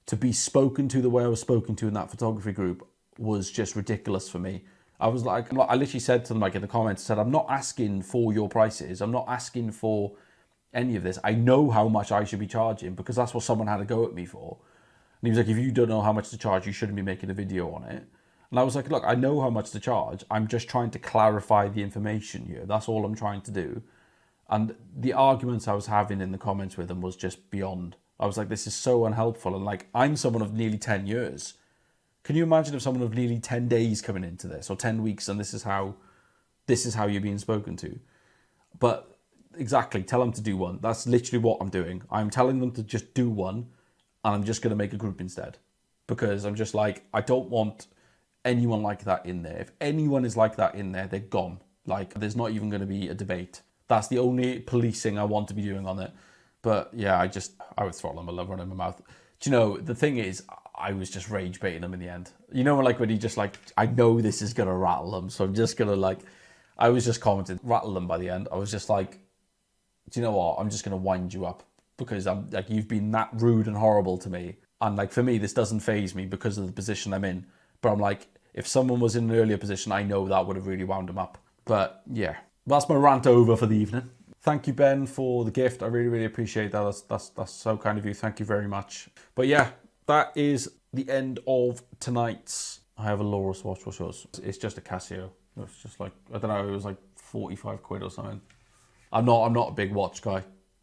Speaker 1: to be spoken to the way I was spoken to in that photography group was just ridiculous for me. I was like, I literally said to them like in the comments, I said, I'm not asking for your prices. I'm not asking for any of this. I know how much I should be charging because that's what someone had a go at me for. And he was like, if you don't know how much to charge, you shouldn't be making a video on it. And I was like, look, I know how much to charge. I'm just trying to clarify the information here. That's all I'm trying to do. And the arguments I was having in the comments with them was just beyond. I was like, this is so unhelpful. And like, I'm someone of nearly 10 years. Can you imagine if someone of nearly 10 days coming into this, or 10 weeks, and this is how you're being spoken to? But exactly, tell them to do one. That's literally what I'm doing. I'm telling them to just do one, and I'm just going to make a group instead. Because I'm just like, I don't want anyone like that in there. If anyone is like that in there, they're gone. Like, there's not even going to be a debate. That's the only policing I want to be doing on it. But yeah, I would throttle them. I love running my mouth. Do you know, the thing is, I was just rage baiting them in the end. You know, like when you just like, I know this is going to rattle them. So I'm just going to like, I was just commenting, rattle them by the end. I was just like, do you know what? I'm just going to wind you up because I'm like, you've been that rude and horrible to me. And like, for me, this doesn't faze me because of the position I'm in. But I'm like, if someone was in an earlier position, I know that would have really wound them up. But yeah, that's my rant over for the evening. Thank you, Ben, for the gift. I really appreciate that. That's so kind of you. Thank you very much. But yeah, that is the end of tonight's. I have a Laurus watch. What's yours? It's just a Casio. It's just like, I don't know, it was like 45 quid or something. I'm not a big watch guy,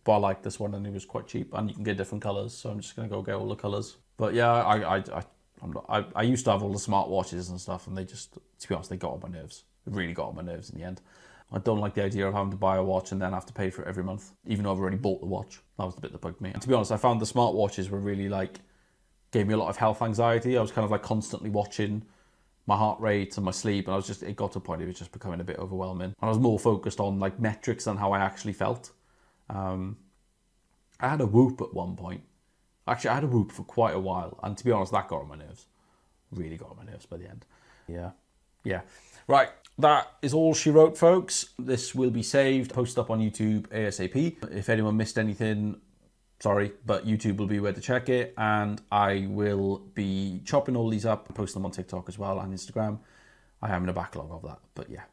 Speaker 1: but I like this one and it was quite cheap and you can get different colours, so I'm just going to go get all the colours. But yeah, I used to have all the smartwatches and stuff and they just, to be honest, they got on my nerves. It really got on my nerves in the end. I don't like the idea of having to buy a watch and then have to pay for it every month, even though I've already bought the watch. That was the bit that bugged me. And to be honest, I found the smartwatches were really like, gave me a lot of health anxiety. I was kind of like constantly watching my heart rate and my sleep, and it got to a point it was just becoming a bit overwhelming. And I was more focused on like metrics than how I actually felt. I had a Whoop at one point. Actually, I had a Whoop for quite a while, and to be honest, that got on my nerves. Really got on my nerves by the end. Yeah. Right, that is all she wrote, folks. This will be saved, posted up on YouTube ASAP. If anyone missed anything, sorry, but YouTube will be where to check it, and I will be chopping all these up and posting them on TikTok as well and Instagram. I am in a backlog of that, but yeah.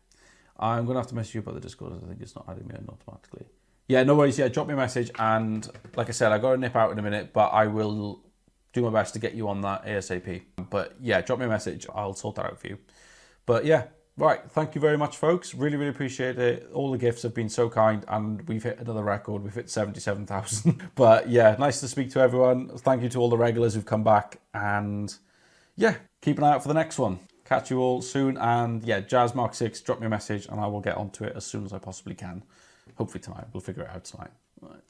Speaker 1: I'm going to have to message you about the Discord. I think it's not adding me in automatically. Yeah, no worries. Yeah, drop me a message, and like I said, I got to nip out in a minute, but I will do my best to get you on that ASAP. But yeah, drop me a message. I'll sort that out for you. But yeah, right. Thank you very much, folks. Really, really appreciate it. All the gifts have been so kind, and we've hit another record. We've hit 77,000. But yeah, nice to speak to everyone. Thank you to all the regulars who've come back, and yeah, keep an eye out for the next one. Catch you all soon, and yeah, Jazz Mark 6, drop me a message, and I will get onto it as soon as I possibly can. Hopefully tonight. We'll figure it out tonight. Right.